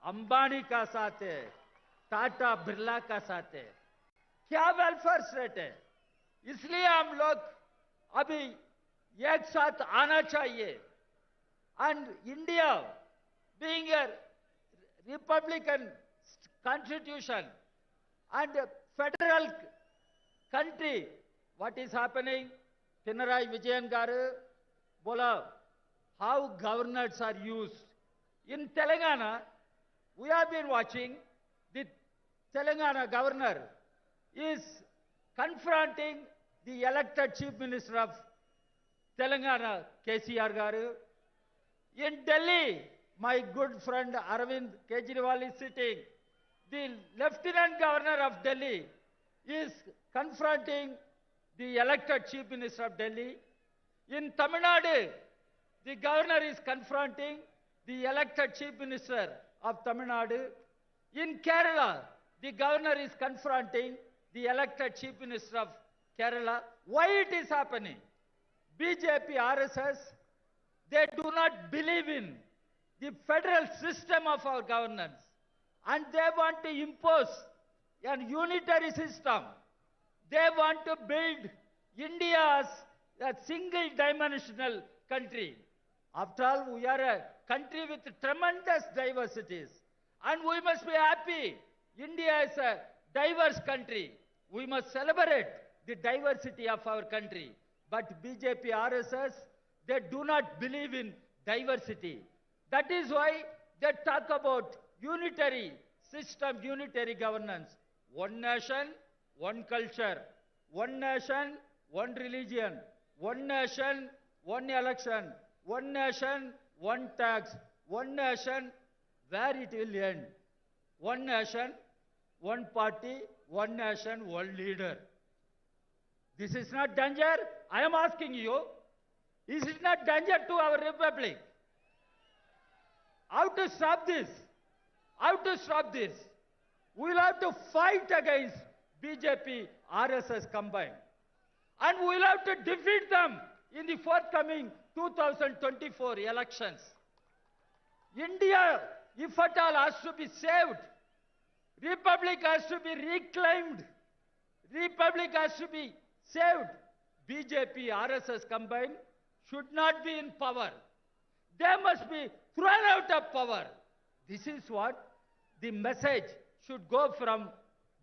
अंबानी का साथ है, टाटा बिरला का साथ है. क्या वेलफेयर स्टेट है? इसलिए हम लोग अभी एक साथ आना चाहिए. And India, being a republican constitution and a federal country, what is happening? Pinarayi Vijayan garu bola, how governors are used. In Telangana, we have been watching the Telangana governor is confronting the elected chief minister of Telangana, KCR garu. In Delhi, my good friend Arvind Kejriwal is sitting. The Lieutenant Governor of Delhi is confronting the elected Chief Minister of Delhi. In Tamil Nadu, the Governor is confronting the elected Chief Minister of Tamil Nadu. In Kerala, the Governor is confronting the elected Chief Minister of Kerala. Why it is happening? BJP, RSS, they do not believe in the federal system of our governance, and they want to impose a unitary system. They want to build India as a single-dimensional country. After all, we are a country with tremendous diversities, and we must be happy. India is a diverse country. We must celebrate the diversity of our country. But BJP, RSS, they do not believe in diversity. That is why they talk about unitary system, unitary governance. One nation, one culture. One nation, one religion. One nation, one election. One nation, one tax. One nation, where it will end. One nation, one party, one nation, one leader. This is not danger. I am asking you, is it not danger to our republic? How to stop this? How to stop this? We will have to fight against BJP, RSS combined. And we will have to defeat them in the forthcoming 2024 elections. India, if at all, has to be saved. Republic has to be reclaimed. Republic has to be saved. BJP, RSS combined should not be in power. They must be thrown out of power. This is what the message should go from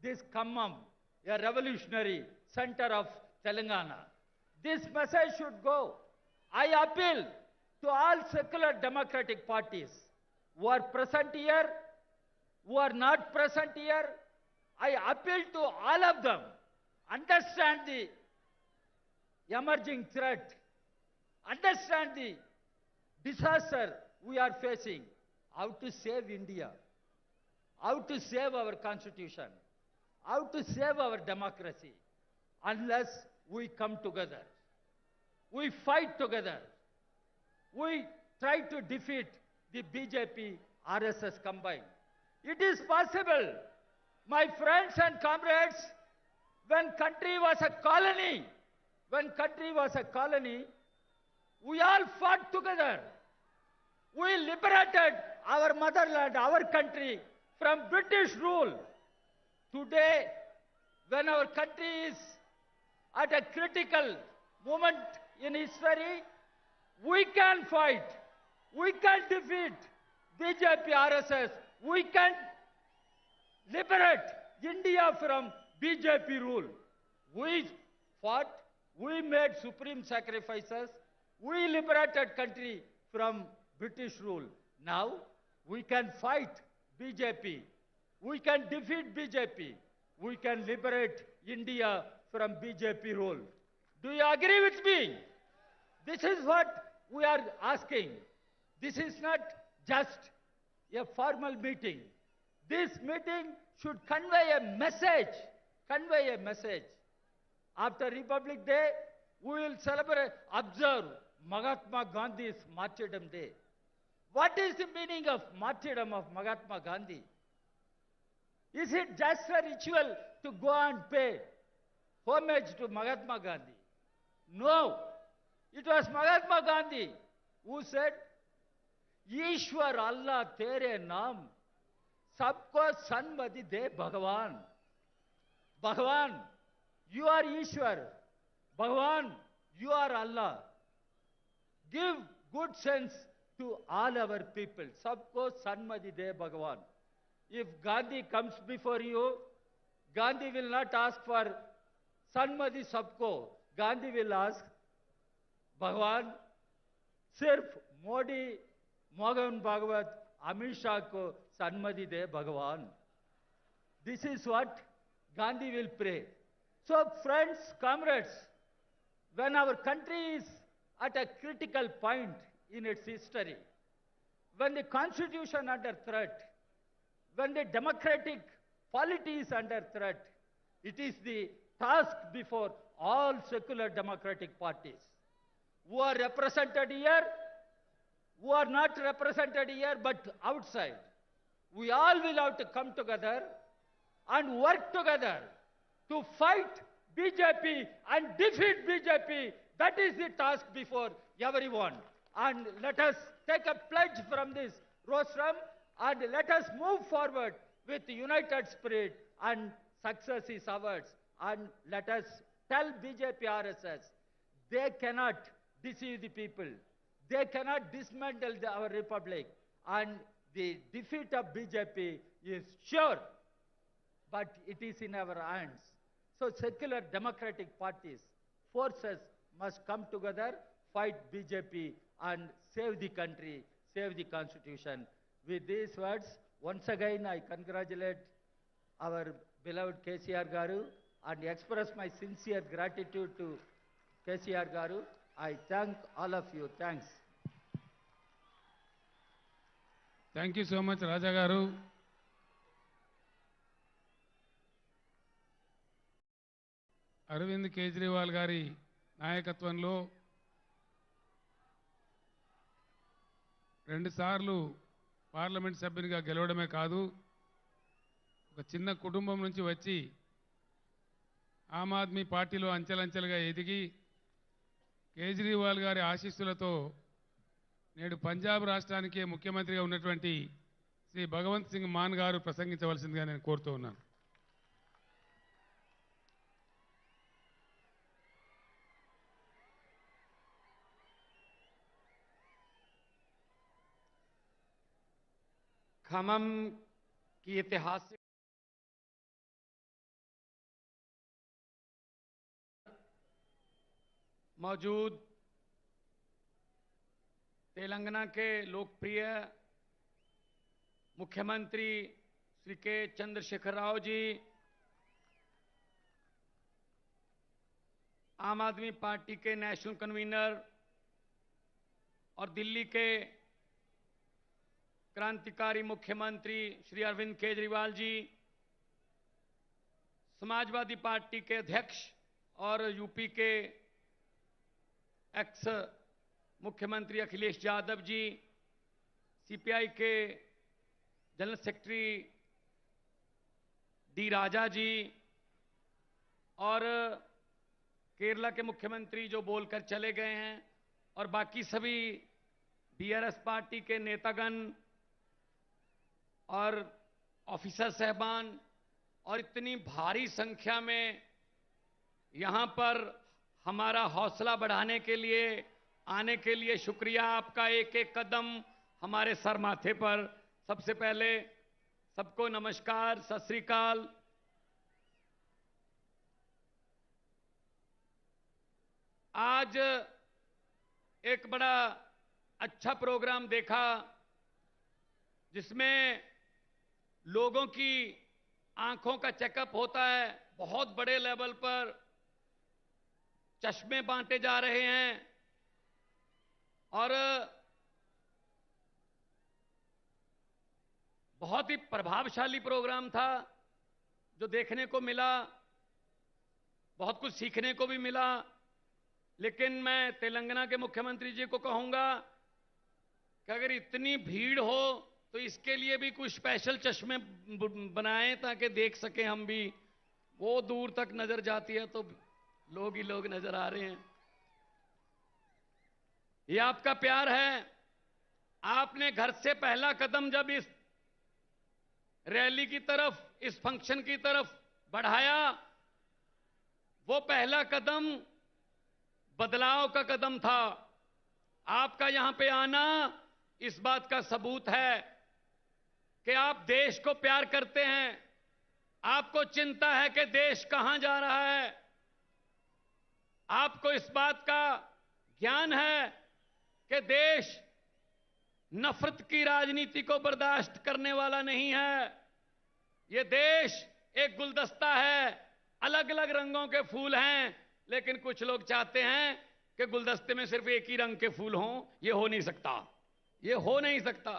this Khammam, a revolutionary center of Telangana. This message should go. I appeal to all secular democratic parties who are present here, who are not present here. I appeal to all of them. Understand the emerging threat. Understand the disaster we are facing. How to save India. How to save our constitution. How to save our democracy. Unless we come together. We fight together. We try to defeat the BJP, RSS combined. It is possible, my friends and comrades, when country was a colony, we all fought together. We liberated our motherland, our country from British rule. Today, when our country is at a critical moment in history, we can fight, we can defeat BJP, RSS, we can liberate India from BJP rule. We fought, we made supreme sacrifices, we liberated country from British rule. Now we can fight BJP, we can defeat BJP, we can liberate India from BJP rule. Do you agree with me? This is what we are asking. This is not just a formal meeting. This meeting should convey a message. Convey a message. After Republic Day, we will celebrate, observe Mahatma Gandhi's Martyrdom Day. What is the meaning of martyrdom of Mahatma Gandhi? Is it just a ritual to go and pay homage to Mahatma Gandhi? No. It was Mahatma Gandhi who said, Ishwar Allah tere naam, sabko sanmati de Bhagavan. Bhagavan, you are Ishwar. Bhagavan, you are Allah. Give good sense to all our people. Sabko sanmati de Bhagavan. If Gandhi comes before you, Gandhi will not ask for sanmati sabko. Gandhi will ask, भगवान सिर्फ मोदी मोहन भागवत अमित शाह को सन्मति दे भगवान. This is what Gandhi will pray. So friends, comrades, when our country is at a critical point in its history, when the constitution under threat, when the democratic polity is under threat, it is the task before all secular democratic parties who are represented here, who are not represented here but outside. We all will have to come together and work together to fight BJP and defeat BJP. That is the task before everyone. And let us take a pledge from this rostrum and let us move forward with united spirit, and success is ours. And let us tell BJP RSS, they cannot deceive the people. They cannot dismantle our republic. And the defeat of BJP is sure, but it is in our hands. So secular democratic parties, forces must come together, fight BJP and save the country, save the constitution. With these words, once again I congratulate our beloved KCR Garu and express my sincere gratitude to KCR Garu. I thank all of you. Thanks. Thank you so much, Raja Garu. Arvind Kejriwal గారి నాయకత్వంలో 2 సార్లు parliament సభ్యునిగా గెలవడమే కాదు, ఒక చిన్న కుటుంబం నుంచి వచ్చి ఆమ్ ఆద్మీ పార్టీలో అంచెలంచెలుగా ఎదిగి కేజ్రీవాల్ గారి ఆశీస్సులతో నేడు పంజాబ్ రాష్ట్రానికి ముఖ్యమంత్రిగా ఉన్నటువంటి శ్రీ భగవంత్ సింగ్ మాన్ గారు ప్రసంగించవలసిందిగా నేను కోరుతూ ఉన్నాను. खमम की ऐतिहासिक मौजूद तेलंगाना के लोकप्रिय मुख्यमंत्री श्री के चंद्रशेखर राव जी, आम आदमी पार्टी के नेशनल कन्वीनर और दिल्ली के क्रांतिकारी मुख्यमंत्री श्री अरविंद केजरीवाल जी, समाजवादी पार्टी के अध्यक्ष और यूपी के एक्स मुख्यमंत्री अखिलेश यादव जी, सीपीआई के जनरल सेक्रेटरी डी राजा जी और केरला के मुख्यमंत्री जो बोलकर चले गए हैं, और बाकी सभी बीआरएस पार्टी के नेतागण और ऑफिसर साहबान और इतनी भारी संख्या में यहाँ पर हमारा हौसला बढ़ाने के लिए आने के लिए शुक्रिया। आपका एक एक कदम हमारे सर माथे पर। सबसे पहले सबको नमस्कार, सत श्री अकाल। आज एक बड़ा अच्छा प्रोग्राम देखा जिसमें लोगों की आंखों का चेकअप होता है। बहुत बड़े लेवल पर चश्मे बांटे जा रहे हैं और बहुत ही प्रभावशाली प्रोग्राम था जो देखने को मिला। बहुत कुछ सीखने को भी मिला। लेकिन मैं तेलंगाना के मुख्यमंत्री जी को कहूंगा कि अगर इतनी भीड़ हो तो इसके लिए भी कुछ स्पेशल चश्मे बनाएं ताकि देख सकें हम भी। वो दूर तक नजर जाती है तो लोग ही लोग नजर आ रहे हैं। ये आपका प्यार है। आपने घर से पहला कदम जब इस रैली की तरफ, इस फंक्शन की तरफ बढ़ाया, वो पहला कदम बदलाव का कदम था। आपका यहां पे आना इस बात का सबूत है कि आप देश को प्यार करते हैं। आपको चिंता है कि देश कहां जा रहा है। आपको इस बात का ज्ञान है कि देश नफरत की राजनीति को बर्दाश्त करने वाला नहीं है। ये देश एक गुलदस्ता है, अलग अलग रंगों के फूल हैं, लेकिन कुछ लोग चाहते हैं कि गुलदस्ते में सिर्फ एक ही रंग के फूल हों। ये हो नहीं सकता। ये हो नहीं सकता।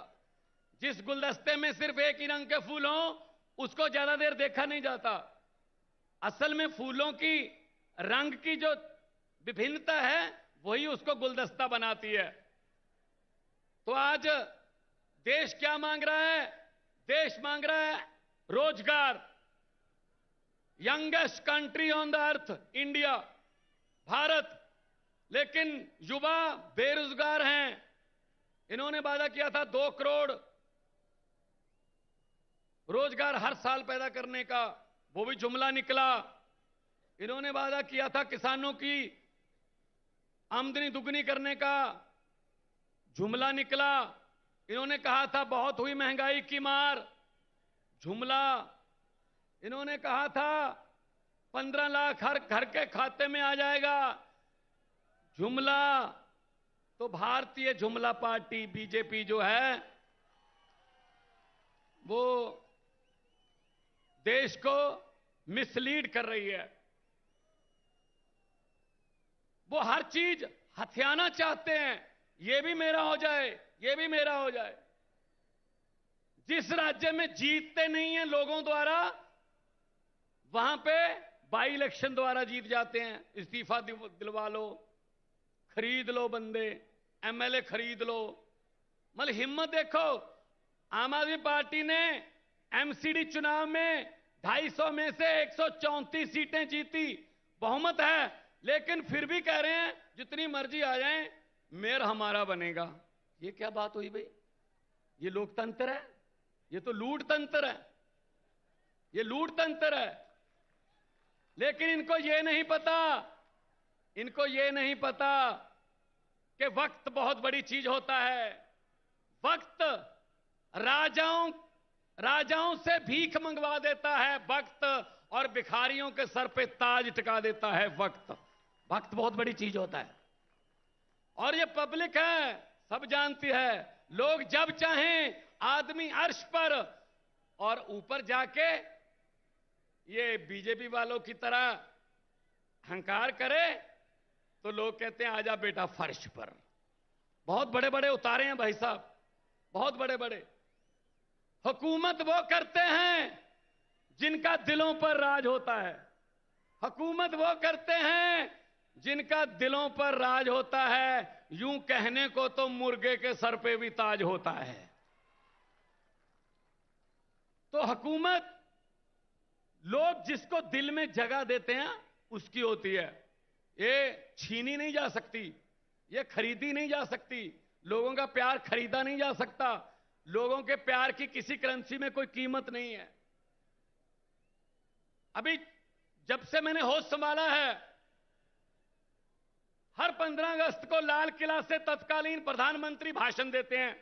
जिस गुलदस्ते में सिर्फ एक ही रंग के फूल हों उसको ज्यादा देर देखा नहीं जाता। असल में फूलों की रंग की जो विभिन्नता है वही उसको गुलदस्ता बनाती है। तो आज देश क्या मांग रहा है? देश मांग रहा है रोजगार। Youngest country on the earth India, Bharat, लेकिन युवा बेरोजगार हैं। इन्होंने वादा किया था 2 करोड़ रोजगार हर साल पैदा करने का, वो भी जुमला निकला। इन्होंने वादा किया था किसानों की आमदनी दुगनी करने का, जुमला निकला। इन्होंने कहा था बहुत हुई महंगाई की मार, जुमला। इन्होंने कहा था 15 लाख हर घर के खाते में आ जाएगा, जुमला। तो भारतीय जुमला पार्टी बीजेपी जो है वो देश को मिसलीड कर रही है। वो हर चीज हथियाना चाहते हैं। ये भी मेरा हो जाए, ये भी मेरा हो जाए। जिस राज्य में जीतते नहीं हैं लोगों द्वारा, वहां पे बाई इलेक्शन द्वारा जीत जाते हैं। इस्तीफा दिलवा लो, खरीद लो बंदे, एमएलए खरीद लो। मतलब हिम्मत देखो। आम आदमी पार्टी ने एमसीडी चुनाव में 250 में से 134 सीटें जीती, बहुमत है, लेकिन फिर भी कह रहे हैं जितनी मर्जी आ जाए मेयर हमारा बनेगा। ये क्या बात हुई भाई? ये लोकतंत्र है? ये तो लूट तंत्र है। ये लूट तंत्र है। लेकिन इनको ये नहीं पता, इनको ये नहीं पता कि वक्त बहुत बड़ी चीज होता है। वक्त राजाओं से भीख मंगवा देता है वक्त, और भिखारियों के सर पे ताज टिका देता है वक्त। वक्त बहुत बड़ी चीज होता है। और ये पब्लिक है, सब जानती है। लोग जब चाहें आदमी अर्श पर और ऊपर जाके ये बीजेपी वालों की तरह अहंकार करे तो लोग कहते हैं आजा बेटा फर्श पर। बहुत बड़े बड़े उतारे हैं भाई साहब, बहुत बड़े बड़े। हुकूमत वो करते हैं जिनका दिलों पर राज होता है। हुकूमत वो करते हैं जिनका दिलों पर राज होता है। यूं कहने को तो मुर्गे के सर पे भी ताज होता है। तो हुकूमत लोग जिसको दिल में जगह देते हैं उसकी होती है। ये छीनी नहीं जा सकती, ये खरीदी नहीं जा सकती। लोगों का प्यार खरीदा नहीं जा सकता। लोगों के प्यार की किसी करेंसी में कोई कीमत नहीं है। अभी जब से मैंने होश संभाला है, हर 15 अगस्त को लाल किला से तत्कालीन प्रधानमंत्री भाषण देते हैं।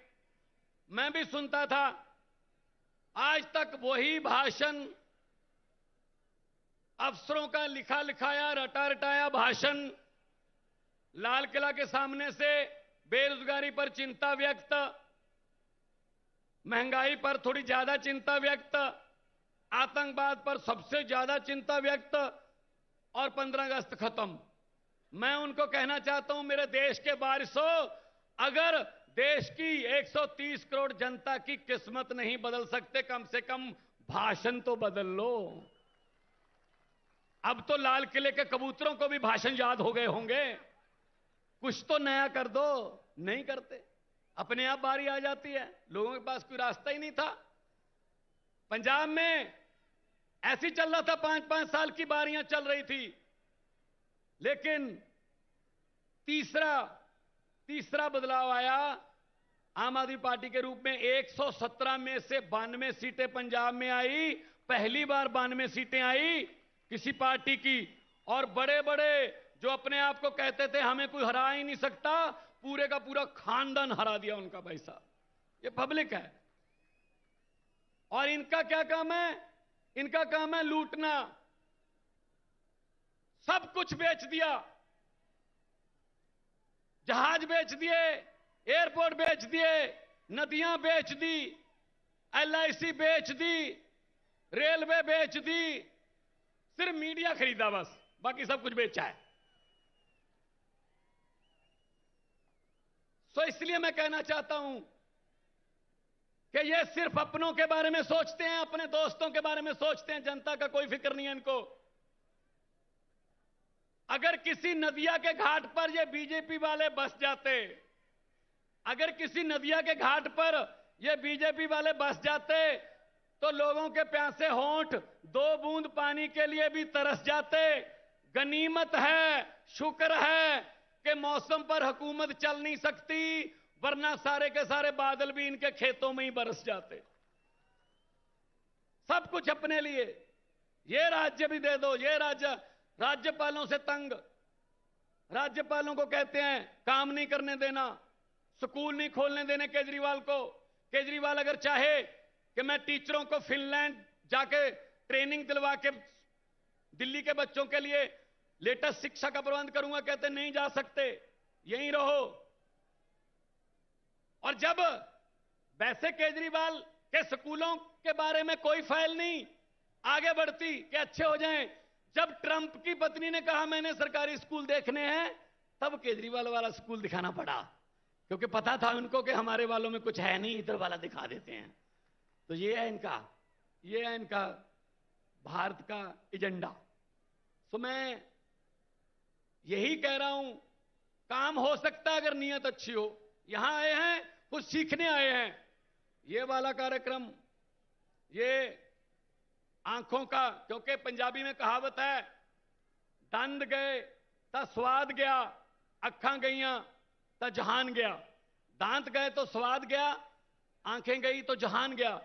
मैं भी सुनता था। आज तक वही भाषण, अफसरों का लिखा लिखाया, रटा रटाया भाषण, लाल किला के सामने से बेरोजगारी पर चिंता व्यक्त, महंगाई पर थोड़ी ज्यादा चिंता व्यक्त, आतंकवाद पर सबसे ज्यादा चिंता व्यक्त, और 15 अगस्त खत्म। मैं उनको कहना चाहता हूं, मेरे देश के वारिसों, अगर देश की 130 करोड़ जनता की किस्मत नहीं बदल सकते, कम से कम भाषण तो बदल लो। अब तो लाल किले के कबूतरों को भी भाषण याद हो गए होंगे। कुछ तो नया कर दो, नहीं करते। अपने आप बारी आ जाती है, लोगों के पास कोई रास्ता ही नहीं था। पंजाब में ऐसी चल रहा था, 5-5 साल की बारियां चल रही थी, लेकिन तीसरा बदलाव आया आम आदमी पार्टी के रूप में। 117 में से 92 सीटें पंजाब में आई, पहली बार 92 सीटें आई किसी पार्टी की। और बड़े बड़े जो अपने आप को कहते थे हमें कोई हरा ही नहीं सकता, पूरे का पूरा खानदान हरा दिया उनका। भाई साहब, ये पब्लिक है। और इनका क्या काम है? इनका काम है लूटना। सब कुछ बेच दिया, जहाज बेच दिए, एयरपोर्ट बेच दिए, नदियां बेच दी, LIC बेच दी, रेलवे बेच दी, सिर्फ मीडिया खरीदा बस, बाकी सब कुछ बेचा है। तो इसलिए मैं कहना चाहता हूं कि ये सिर्फ अपनों के बारे में सोचते हैं, अपने दोस्तों के बारे में सोचते हैं, जनता का कोई फिक्र नहीं है इनको। अगर किसी नदिया के घाट पर ये बीजेपी वाले बस जाते, अगर किसी नदिया के घाट पर ये बीजेपी वाले बस जाते, तो लोगों के प्यासे होंठ 2 बूंद पानी के लिए भी तरस जाते। गनीमत है, शुक्र है कि मौसम पर हुकूमत चल नहीं सकती, वरना सारे के सारे बादल भी इनके खेतों में ही बरस जाते। सब कुछ अपने लिए। ये राज्य भी दे दो, ये राज्यपालों से तंग। राज्यपालों को कहते हैं काम नहीं करने देना, स्कूल नहीं खोलने देने केजरीवाल को। केजरीवाल अगर चाहे कि मैं टीचरों को फिनलैंड जाके ट्रेनिंग दिलवा के दिल्ली के बच्चों के लिए लेटेस्ट शिक्षा का प्रबंध करूंगा, कहते नहीं जा सकते, यहीं रहो। और जब वैसे केजरीवाल के स्कूलों के बारे में कोई फाइल नहीं आगे बढ़ती कि अच्छे हो जाएं, जब ट्रंप की पत्नी ने कहा मैंने सरकारी स्कूल देखने हैं, तब केजरीवाल वाला स्कूल दिखाना पड़ा, क्योंकि पता था उनको कि हमारे वालों में कुछ है नहीं, इधर वाला दिखा देते हैं। तो ये है इनका भारत का एजेंडा। तो मैं यही कह रहा हूं, काम हो सकता है अगर नीयत अच्छी हो। यहां आए हैं, कुछ सीखने आए हैं। ये वाला कार्यक्रम, ये आंखों का, क्योंकि पंजाबी में कहावत है, दंद गए ता स्वाद गया, अखां गईयां ता जहान गया। दांत गए तो स्वाद गया, आंखें गई तो जहान गया।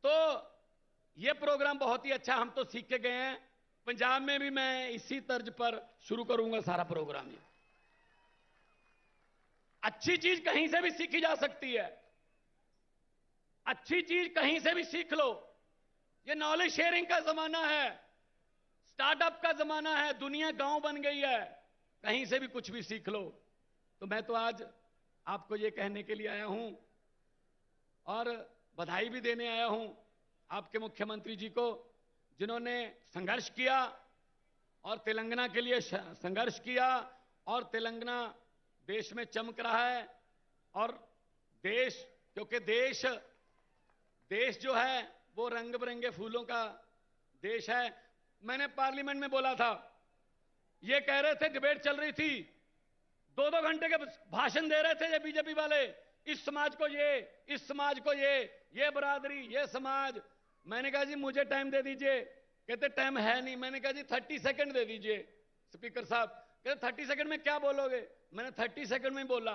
तो ये प्रोग्राम बहुत ही अच्छा, हम तो सीख के गए हैं। पंजाब में भी मैं इसी तर्ज पर शुरू करूंगा सारा प्रोग्राम। ये अच्छी चीज कहीं से भी सीखी जा सकती है, अच्छी चीज कहीं से भी सीख लो। ये नॉलेज शेयरिंग का जमाना है, स्टार्टअप का जमाना है, दुनिया गांव बन गई है, कहीं से भी कुछ भी सीख लो। तो मैं तो आज आपको ये कहने के लिए आया हूं और बधाई भी देने आया हूं आपके मुख्यमंत्री जी को, जिन्होंने संघर्ष किया और तेलंगाना के लिए संघर्ष किया, और तेलंगाना देश में चमक रहा है। और देश, क्योंकि देश जो है वो रंग बिरंगे फूलों का देश है। मैंने पार्लियामेंट में बोला था, ये कह रहे थे, डिबेट चल रही थी, 2-2 घंटे के भाषण दे रहे थे ये बीजेपी वाले, इस समाज को ये, इस समाज को ये बरादरी, ये समाज। मैंने कहा जी मुझे टाइम दे दीजिए, कहते टाइम है नहीं। मैंने कहा जी 30 सेकंड दे दीजिए स्पीकर साहब। कहते 30 सेकंड में क्या बोलोगे? मैंने 30 सेकंड में बोला।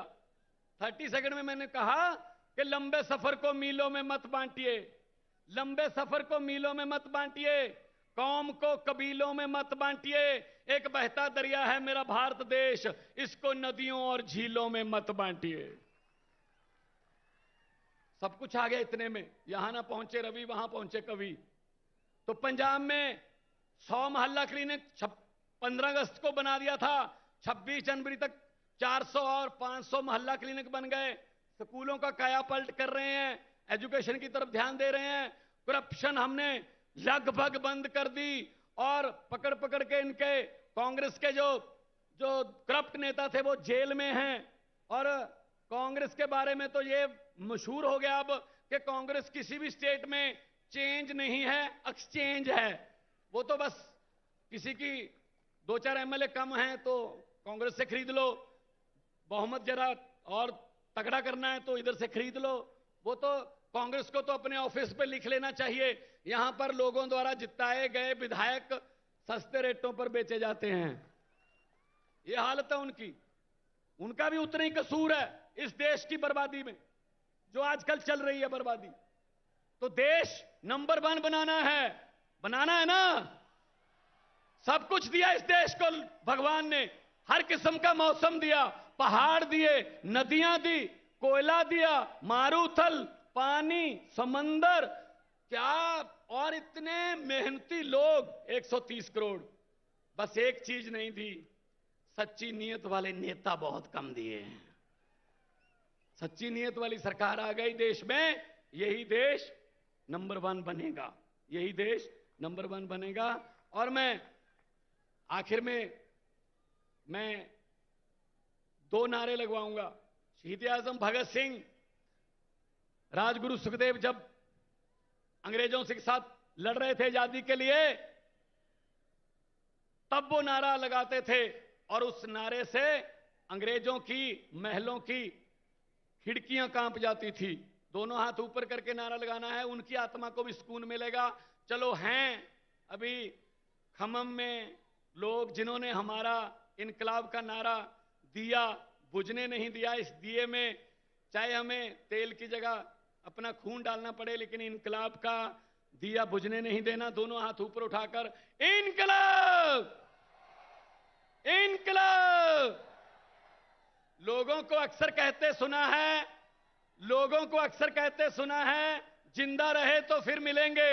30 सेकंड में मैंने कहा कि लंबे सफर को मीलों में मत बांटिए, लंबे सफर को मीलों में मत बांटिए, कौम को कबीलों में मत बांटिए। एक बहता दरिया है मेरा भारत देश, इसको नदियों और झीलों में मत बांटिए। सब कुछ आ गया इतने में, यहां ना पहुंचे रवि वहां पहुंचे कवि। तो पंजाब में 100 मोहल्ला क्लिनिक 15 अगस्त को बना दिया था, 26 जनवरी तक 400 और 500 मोहल्ला क्लिनिक बन गए। स्कूलों का कायापलट कर रहे हैं, एजुकेशन की तरफ ध्यान दे रहे हैं। करप्शन हमने लगभग बंद कर दी और पकड़ पकड़ के इनके कांग्रेस के जो करप्ट नेता थे वो जेल में हैं। और कांग्रेस के बारे में तो ये मशहूर हो गया अब कि कांग्रेस किसी भी स्टेट में चेंज नहीं है, एक्सचेंज है। वो तो बस किसी की 2-4 एमएलए कम हैं तो कांग्रेस से खरीद लो, बहुमत जरा और तगड़ा करना है तो इधर से खरीद लो। वो तो कांग्रेस को तो अपने ऑफिस पे लिख लेना चाहिए, यहां पर लोगों द्वारा जिताए गए विधायक सस्ते रेटों पर बेचे जाते हैं। ये हालत है उनकी। उनका भी उतना ही कसूर है इस देश की बर्बादी में, जो आजकल चल रही है बर्बादी। तो देश नंबर 1 बनाना है ना। सब कुछ दिया इस देश को भगवान ने, हर किस्म का मौसम दिया, पहाड़ दिए, नदियां दी, कोयला दिया, मारूथल, पानी, समंदर, क्या और इतने मेहनती लोग 130 करोड़। बस एक चीज नहीं दी, सच्ची नीयत वाले नेता बहुत कम दिए हैं। सच्ची नीयत वाली सरकार आ गई देश में, यही देश नंबर 1 बनेगा, यही देश नंबर 1 बनेगा। और मैं आखिर में 2 नारे लगवाऊंगा। शहीद आजम भगत सिंह, राजगुरु सुखदेव जब अंग्रेजों के साथ लड़ रहे थे आजादी के लिए, तब वो नारा लगाते थे और उस नारे से अंग्रेजों की महलों की खिड़कियां कांप जाती थी। दोनों हाथ ऊपर करके नारा लगाना है, उनकी आत्मा को भी सुकून मिलेगा। चलो हैं अभी खम्मम में लोग जिन्होंने हमारा इनकलाब का नारा दिया बुझने नहीं दिया। इस दिए में चाहे हमें तेल की जगह अपना खून डालना पड़े, लेकिन इनकलाब का दिया बुझने नहीं देना। दोनों हाथ ऊपर उठाकर इनकलाब इनकलाब। लोगों को अक्सर कहते सुना है जिंदा रहे तो फिर मिलेंगे।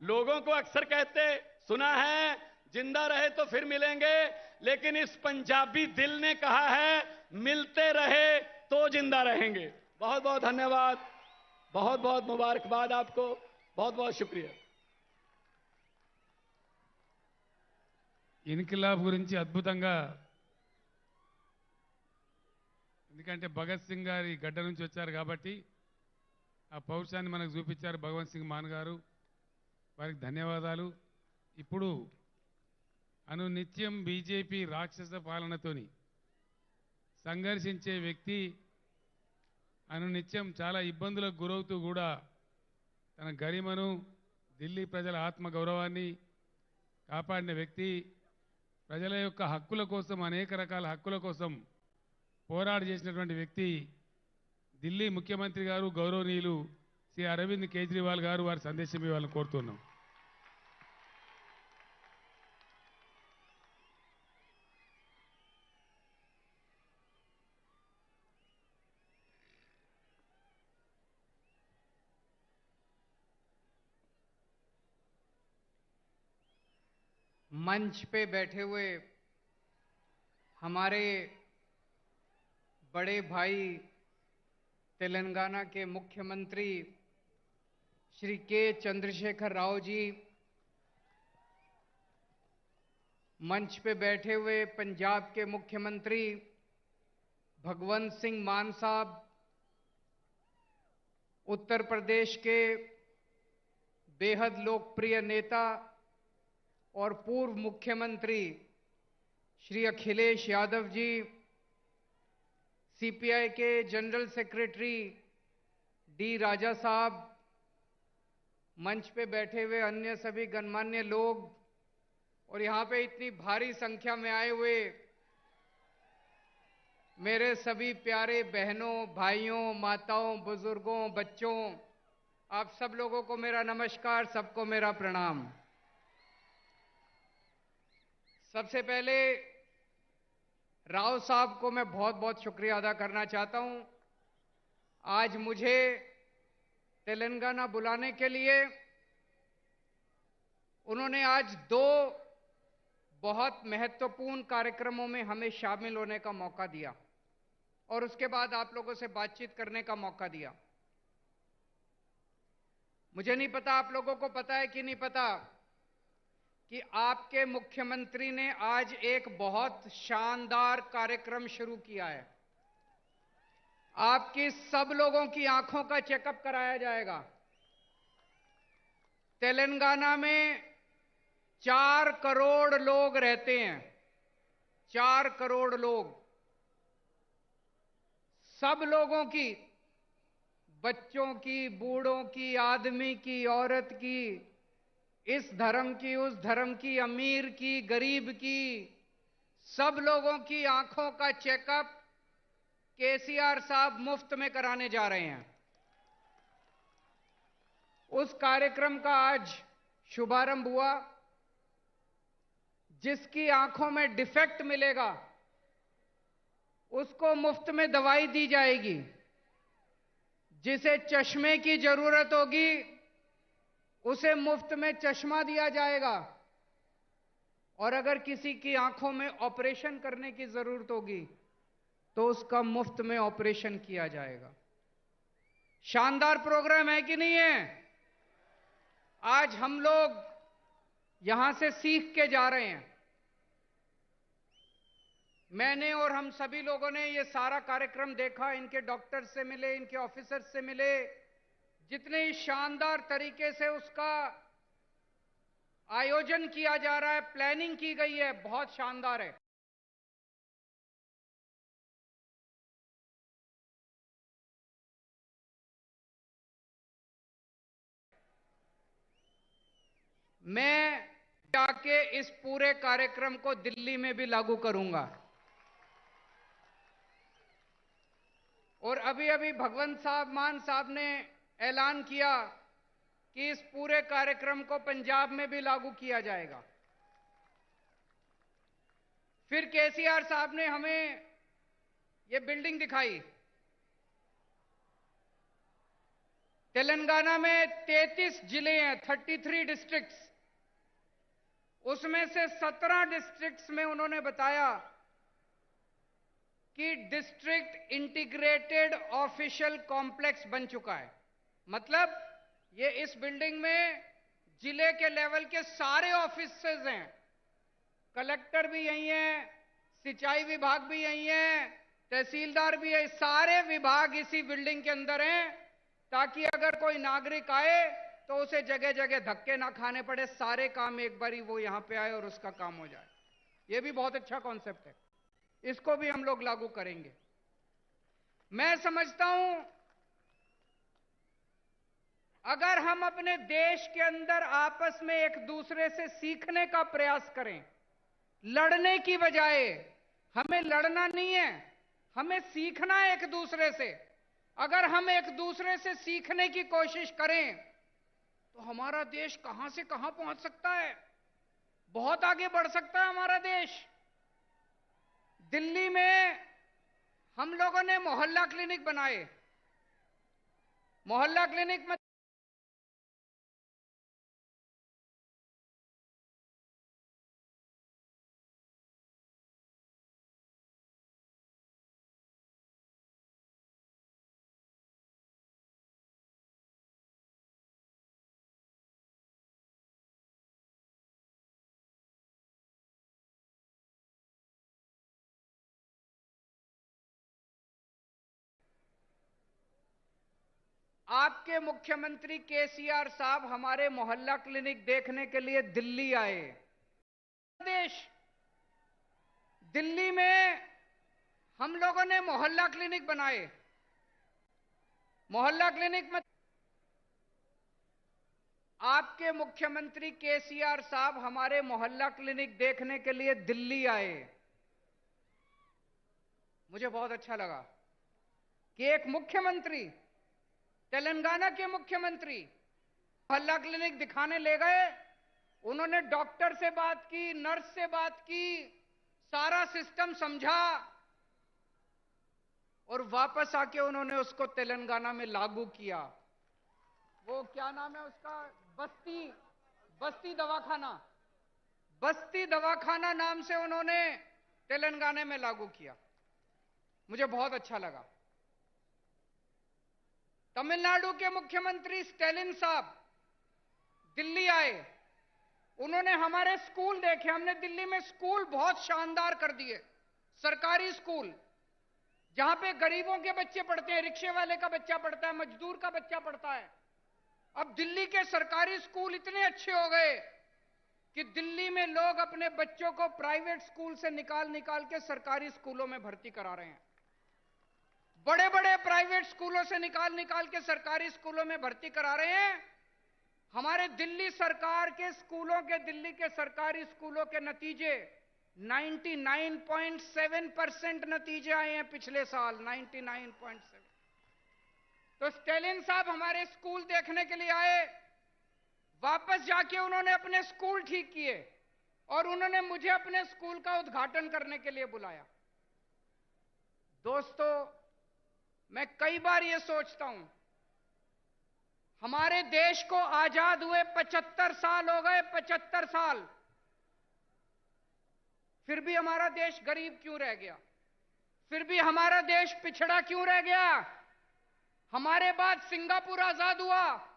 लोगों को अक्सर कहते सुना है जिंदा रहे तो फिर मिलेंगे, लेकिन इस पंजाबी दिल ने कहा है मिलते रहे तो जिंदा रहेंगे। बहुत बहुत धन्यवाद, बहुत बहुत मुबारकबाद आपको, बहुत बहुत शुक्रिया। ఇన్కిలాబ్ గురించి అద్భుతంగా, ఎందుకంటే భగత్ సింగ్ గారి గడ్డ నుంచి వచ్చారు కాబట్టి ఆ పౌరుషాన్ని మనకు చూపించారు భగవంత్ సింగ్ మాన్ గారు, వారికి ధన్యవాదాలు. ఇప్పుడు అనునిత్యం బీజేపీ రాక్షస పాలనతోని సంఘర్షించే వ్యక్తి, అనునిత్యం చాలా ఇబ్బందులకు గురవుతూ కూడా తన గరిమను, ఢిల్లీ ప్రజల ఆత్మగౌరవాన్ని కాపాడిన వ్యక్తి, ప్రజల యొక్క హక్కుల కోసం, అనేక రకాల హక్కుల కోసం పోరాడి చేసినటువంటి వ్యక్తి ఢిల్లీ ముఖ్యమంత్రి గారు గౌరవనీయులు శ్రీ అరవింద్ కేజ్రీవాల్ గారు. వారి సందేశం ఇవ్వాలని కోరుతున్నాం. मंच पे बैठे हुए हमारे बड़े भाई तेलंगाना के मुख्यमंत्री श्री के चंद्रशेखर राव जी, मंच पे बैठे हुए पंजाब के मुख्यमंत्री भगवंत सिंह मान साहब, उत्तर प्रदेश के बेहद लोकप्रिय नेता और पूर्व मुख्यमंत्री श्री अखिलेश यादव जी, सीपीआई के जनरल सेक्रेटरी डी राजा साहब, मंच पे बैठे हुए अन्य सभी गणमान्य लोग और यहाँ पे इतनी भारी संख्या में आए हुए मेरे सभी प्यारे बहनों, भाइयों, माताओं, बुजुर्गों, बच्चों, आप सब लोगों को मेरा नमस्कार, सबको मेरा प्रणाम। सबसे पहले राव साहब को मैं बहुत बहुत शुक्रिया अदा करना चाहता हूं। आज मुझे तेलंगाना बुलाने के लिए उन्होंने आज 2 बहुत महत्वपूर्ण कार्यक्रमों में हमें शामिल होने का मौका दिया और उसके बाद आप लोगों से बातचीत करने का मौका दिया। मुझे नहीं पता आप लोगों को पता है कि नहीं पता कि आपके मुख्यमंत्री ने आज एक बहुत शानदार कार्यक्रम शुरू किया है। आपकी सब लोगों की आंखों का चेकअप कराया जाएगा। तेलंगाना में 4 करोड़ लोग रहते हैं, 4 करोड़ लोग। सब लोगों की, बच्चों की, बूढ़ों की, आदमी की, औरत की, इस धर्म की, उस धर्म की, अमीर की, गरीब की, सब लोगों की आंखों का चेकअप केसीआर साहब मुफ्त में कराने जा रहे हैं। उस कार्यक्रम का आज शुभारंभ हुआ। जिसकी आंखों में डिफेक्ट मिलेगा उसको मुफ्त में दवाई दी जाएगी। जिसे चश्मे की जरूरत होगी उसे मुफ्त में चश्मा दिया जाएगा और अगर किसी की आंखों में ऑपरेशन करने की जरूरत होगी तो उसका मुफ्त में ऑपरेशन किया जाएगा। शानदार प्रोग्राम है कि नहीं है? आज हम लोग यहां से सीख के जा रहे हैं। मैंने और हम सभी लोगों ने ये सारा कार्यक्रम देखा, इनके डॉक्टर से मिले, इनके ऑफिसर से मिले। जितने शानदार तरीके से उसका आयोजन किया जा रहा है, प्लानिंग की गई है, बहुत शानदार है। मैं जाके इस पूरे कार्यक्रम को दिल्ली में भी लागू करूंगा। और अभी अभी भगवंत साहब मान साहब ने ऐलान किया कि इस पूरे कार्यक्रम को पंजाब में भी लागू किया जाएगा। फिर केसीआर साहब ने हमें ये बिल्डिंग दिखाई। तेलंगाना में 33 जिले हैं, 33 डिस्ट्रिक्ट्स। उसमें से 17 डिस्ट्रिक्ट्स में उन्होंने बताया कि डिस्ट्रिक्ट इंटीग्रेटेड ऑफिशियल कॉम्प्लेक्स बन चुका है। मतलब ये इस बिल्डिंग में जिले के लेवल के सारे ऑफिसेज हैं। कलेक्टर भी यही है, सिंचाई विभाग भी यही है, तहसीलदार भी है। सारे विभाग इसी बिल्डिंग के अंदर हैं ताकि अगर कोई नागरिक आए तो उसे जगह जगह धक्के ना खाने पड़े। सारे काम एक बारी वो यहां पे आए और उसका काम हो जाए। ये भी बहुत अच्छा कॉन्सेप्ट है, इसको भी हम लोग लागू करेंगे। मैं समझता हूं अगर हम अपने देश के अंदर आपस में एक दूसरे से सीखने का प्रयास करें, लड़ने की बजाय, हमें लड़ना नहीं है, हमें सीखना है एक दूसरे से। अगर हम एक दूसरे से सीखने की कोशिश करें तो हमारा देश कहां से कहां पहुंच सकता है, बहुत आगे बढ़ सकता है हमारा देश। दिल्ली में हम लोगों ने मोहल्ला क्लिनिक बनाए। मोहल्ला क्लिनिक में आपके मुख्यमंत्री केसीआर साहब हमारे मोहल्ला क्लिनिक देखने के लिए दिल्ली आए। देश दिल्ली में हम लोगों ने मोहल्ला क्लिनिक बनाए। मोहल्ला क्लिनिक में आपके मुख्यमंत्री केसीआर साहब हमारे मोहल्ला क्लिनिक देखने के लिए दिल्ली आए। मुझे बहुत अच्छा लगा कि एक मुख्यमंत्री, तेलंगाना के मुख्यमंत्री मोहल्ला क्लिनिक दिखाने ले गए। उन्होंने डॉक्टर से बात की, नर्स से बात की, सारा सिस्टम समझा और वापस आके उन्होंने उसको तेलंगाना में लागू किया। वो क्या नाम है उसका, बस्ती दवाखाना, बस्ती दवाखाना नाम से उन्होंने तेलंगाना में लागू किया। मुझे बहुत अच्छा लगा। तमिलनाडु के मुख्यमंत्री स्टैलिन साहब दिल्ली आए, उन्होंने हमारे स्कूल देखे। हमने दिल्ली में स्कूल बहुत शानदार कर दिए, सरकारी स्कूल जहां पे गरीबों के बच्चे पढ़ते हैं, रिक्शे वाले का बच्चा पढ़ता है, मजदूर का बच्चा पढ़ता है। अब दिल्ली के सरकारी स्कूल इतने अच्छे हो गए कि दिल्ली में लोग अपने बच्चों को प्राइवेट स्कूल से निकाल निकाल के सरकारी स्कूलों में भर्ती करा रहे हैं। बड़े बड़े प्राइवेट स्कूलों से निकाल निकाल के सरकारी स्कूलों में भर्ती करा रहे हैं। हमारे दिल्ली सरकार के स्कूलों के, दिल्ली के सरकारी स्कूलों के नतीजे 99.7% नतीजे आए हैं पिछले साल, 99.7। तो स्टैलिन साहब हमारे स्कूल देखने के लिए आए, वापस जाके उन्होंने अपने स्कूल ठीक किए और उन्होंने मुझे अपने स्कूल का उद्घाटन करने के लिए बुलाया। दोस्तों, मैं कई बार यह सोचता हूं, हमारे देश को आजाद हुए 75 साल हो गए, 75 साल, फिर भी हमारा देश गरीब क्यों रह गया? फिर भी हमारा देश पिछड़ा क्यों रह गया? हमारे बाद सिंगापुर आजाद हुआ,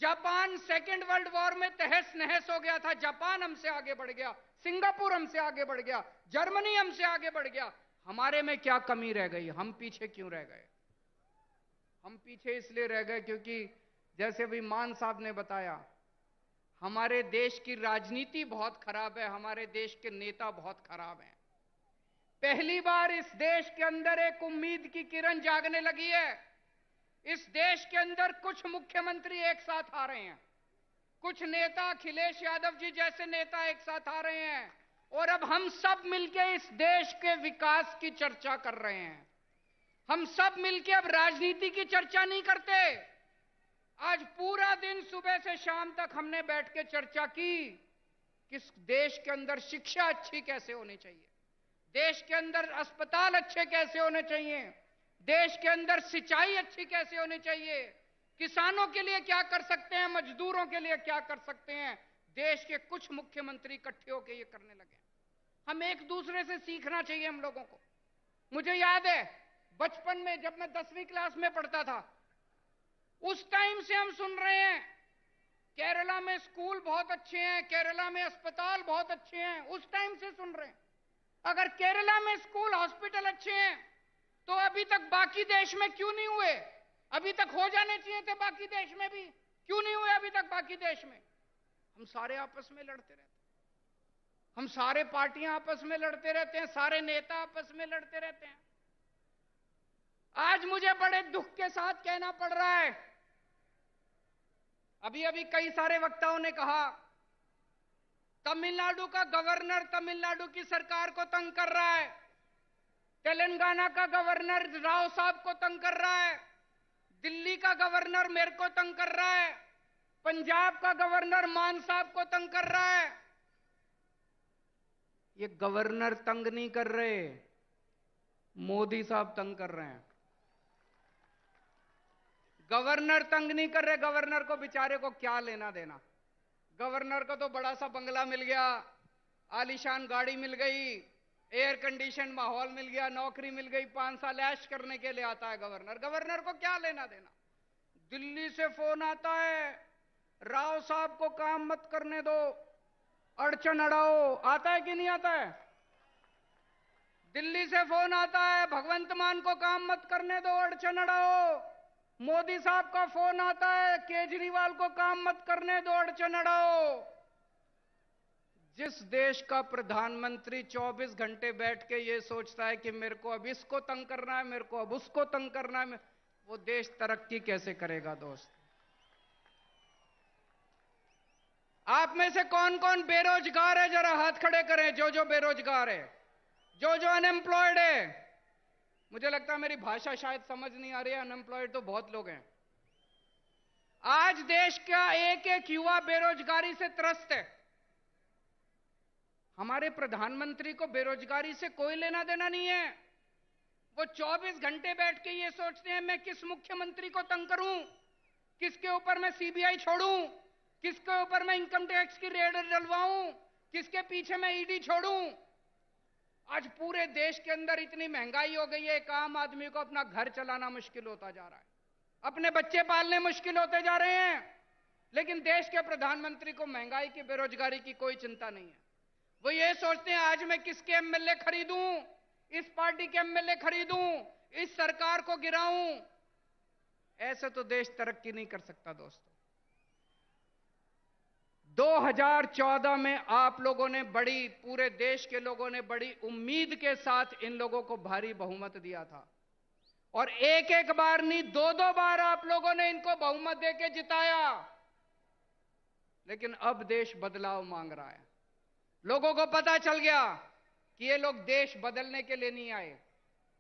जापान सेकेंड वर्ल्ड वॉर में तहस नहस हो गया था, जापान हमसे आगे बढ़ गया, सिंगापुर हमसे आगे बढ़ गया, जर्मनी हमसे आगे बढ़ गया। हमारे में क्या कमी रह गई? हम पीछे क्यों रह गए? हम पीछे इसलिए रह गए क्योंकि जैसे भी मान साहब ने बताया, हमारे देश की राजनीति बहुत खराब है, हमारे देश के नेता बहुत खराब हैं। पहली बार इस देश के अंदर एक उम्मीद की किरण जागने लगी है। इस देश के अंदर कुछ मुख्यमंत्री एक साथ आ रहे हैं, कुछ नेता, अखिलेश यादव जी जैसे नेता एक साथ आ रहे हैं और अब हम सब मिलकर इस देश के विकास की चर्चा कर रहे हैं। हम सब मिलकर अब राजनीति की चर्चा नहीं करते। आज पूरा दिन सुबह से शाम तक हमने बैठ के चर्चा की कि देश के अंदर शिक्षा अच्छी कैसे होनी चाहिए, देश के अंदर अस्पताल अच्छे कैसे होने चाहिए, देश के अंदर सिंचाई अच्छी कैसे होनी चाहिए, किसानों के लिए क्या कर सकते हैं, मजदूरों के लिए क्या कर सकते हैं। देश के कुछ मुख्यमंत्री इकट्ठे होकर ये करने लगे। हम एक दूसरे से सीखना चाहिए हम लोगों को। मुझे याद है बचपन में जब मैं 10वीं क्लास में पढ़ता था, उस टाइम से हम सुन रहे हैं केरला में स्कूल बहुत अच्छे हैं, केरला में अस्पताल बहुत अच्छे हैं, उस टाइम से सुन रहे हैं। अगर केरला में स्कूल, हॉस्पिटल अच्छे हैं तो अभी तक बाकी देश में क्यों नहीं हुए? अभी तक हो जाने चाहिए थे बाकी देश में भी, क्यों नहीं हुए अभी तक बाकी देश में? हम सारे आपस में लड़ते रहते हैं, हम सारे पार्टियां आपस में लड़ते रहते हैं, सारे नेता आपस में लड़ते रहते हैं। आज मुझे बड़े दुख के साथ कहना पड़ रहा है, अभी अभी कई सारे वक्ताओं ने कहा तमिलनाडु का गवर्नर तमिलनाडु की सरकार को तंग कर रहा है, तेलंगाना का गवर्नर राव साहब को तंग कर रहा है, दिल्ली का गवर्नर मेरे को तंग कर रहा है, पंजाब का गवर्नर मान साहब को तंग कर रहा है। ये गवर्नर तंग नहीं कर रहे, मोदी साहब तंग कर रहे हैं। गवर्नर तंग नहीं कर रहे, गवर्नर को बेचारे को क्या लेना देना। गवर्नर को तो बड़ा सा बंगला मिल गया, आलीशान गाड़ी मिल गई, एयर कंडीशन माहौल मिल गया, नौकरी मिल गई, 5 साल ऐश करने के लिए आता है गवर्नर। गवर्नर को क्या लेना देना? दिल्ली से फोन आता है, राव साहब को काम मत करने दो, अड़चन अड़ाओ। आता है कि नहीं आता है? दिल्ली से फोन आता है, भगवंत मान को काम मत करने दो, अड़चन अड़ाओ। मोदी साहब का फोन आता है, केजरीवाल को काम मत करने दो, अड़चन अड़ाओ। जिस देश का प्रधानमंत्री 24 घंटे बैठ के ये सोचता है कि मेरे को अब इसको तंग करना है, मेरे को अब उसको तंग करना है, वो देश तरक्की कैसे करेगा? दोस्त, आप में से कौन कौन बेरोजगार है? जरा हाथ खड़े करें, जो जो बेरोजगार है, जो जो अनएम्प्लॉयड है। मुझे लगता है मेरी भाषा शायद समझ नहीं आ रही है, अनएम्प्लॉयड तो बहुत लोग हैं। आज देश का एक एक युवा बेरोजगारी से त्रस्त है। हमारे प्रधानमंत्री को बेरोजगारी से कोई लेना देना नहीं है। वो 24 घंटे बैठ के ये सोचते हैं मैं किस मुख्यमंत्री को तंग करूं, किसके ऊपर मैं सीबीआई छोड़ूं, किसके ऊपर मैं इनकम टैक्स की रेड डलवाऊं, किसके पीछे मैं ईडी छोड़ूं। आज पूरे देश के अंदर इतनी महंगाई हो गई है, एक आम आदमी को अपना घर चलाना मुश्किल होता जा रहा है, अपने बच्चे पालने मुश्किल होते जा रहे हैं। लेकिन देश के प्रधानमंत्री को महंगाई की, बेरोजगारी की कोई चिंता नहीं है। वो ये सोचते हैं आज मैं किसके एमएलए खरीदूं, इस पार्टी के एमएलए खरीदूं, इस सरकार को गिराऊं। ऐसे तो देश तरक्की नहीं कर सकता दोस्तों। 2014 में आप लोगों ने बड़ी, पूरे देश के लोगों ने बड़ी उम्मीद के साथ इन लोगों को भारी बहुमत दिया था, और एक एक बार नहीं, दो दो बार आप लोगों ने इनको बहुमत देके जिताया। लेकिन अब देश बदलाव मांग रहा है। लोगों को पता चल गया कि ये लोग देश बदलने के लिए नहीं आए,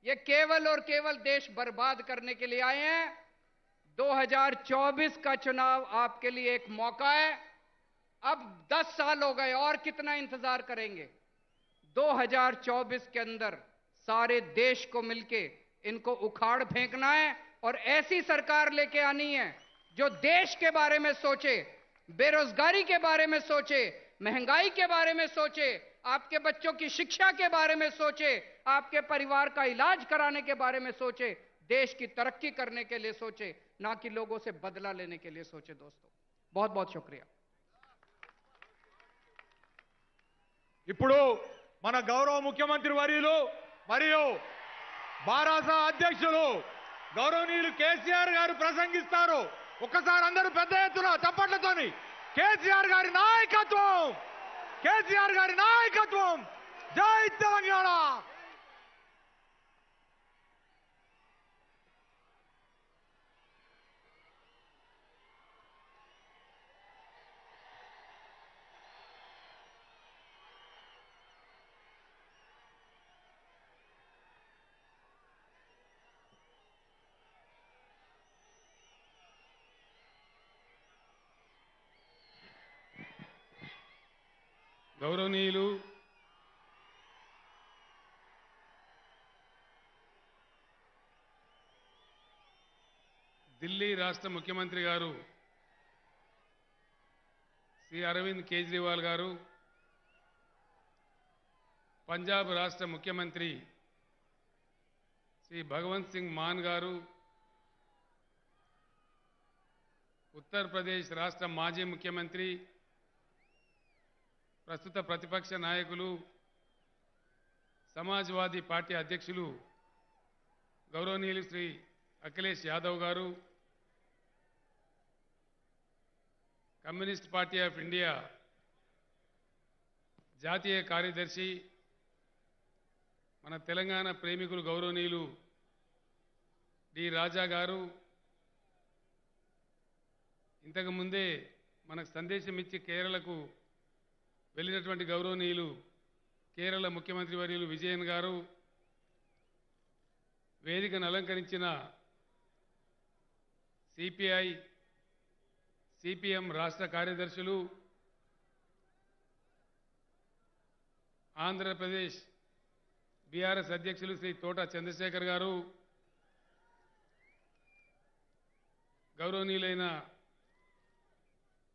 ये केवल और केवल देश बर्बाद करने के लिए आए हैं। 2024 का चुनाव आपके लिए एक मौका है। अब 10 साल हो गए, और कितना इंतजार करेंगे। 2024 के अंदर सारे देश को मिलके इनको उखाड़ फेंकना है, और ऐसी सरकार लेके आनी है जो देश के बारे में सोचे, बेरोजगारी के बारे में सोचे, महंगाई के बारे में सोचे, आपके बच्चों की शिक्षा के बारे में सोचे, आपके परिवार का इलाज कराने के बारे में सोचे, देश की तरक्की करने के लिए सोचे, ना कि लोगों से बदला लेने के लिए सोचे। दोस्तों बहुत बहुत शुक्रिया। ఇప్పుడు మన గౌరవ ముఖ్యమంత్రి వర్యులు మరియు భారత అధ్యక్షులు గౌరవనీయులు కేసీఆర్ గారు ప్రసంగిస్తారు. ఒక్కసారి అందరూ పెద్ద ఎత్తున చప్పట్లతోని కేసీఆర్ గారి నాయకత్వం, కేసీఆర్ గారి నాయకత్వం, జై తెలంగాణ. గౌరవనీయులు ఢిల్లీ రాష్ట్ర ముఖ్యమంత్రి గారు శ్రీ అరవింద్ కేజ్రీవాల్ గారు, పంజాబ్ రాష్ట్ర ముఖ్యమంత్రి శ్రీ భగవంత్ సింగ్ మాన్ గారు, ఉత్తరప్రదేశ్ రాష్ట్ర మాజీ ముఖ్యమంత్రి, ప్రస్తుత ప్రతిపక్ష నాయకులు, సమాజ్వాదీ పార్టీ అధ్యక్షులు గౌరవనీయులు శ్రీ అఖిలేష్ యాదవ్ గారు, కమ్యూనిస్ట్ పార్టీ ఆఫ్ ఇండియా జాతీయ కార్యదర్శి, మన తెలంగాణ ప్రేమికులు గౌరవనీయులు డి రాజా గారు, ఇంతకుముందే మనకు సందేశం ఇచ్చి కేరళకు వెళ్ళినటువంటి గౌరవనీయులు కేరళ ముఖ్యమంత్రి వర్యులు విజయన్ గారు, వేదికను అలంకరించిన సిపిఐ సిపిఎం రాష్ట్ర కార్యదర్శులు, ఆంధ్రప్రదేశ్ బీఆర్ఎస్ అధ్యక్షులు శ్రీ తోట చంద్రశేఖర్ గారు, గౌరవనీయులైన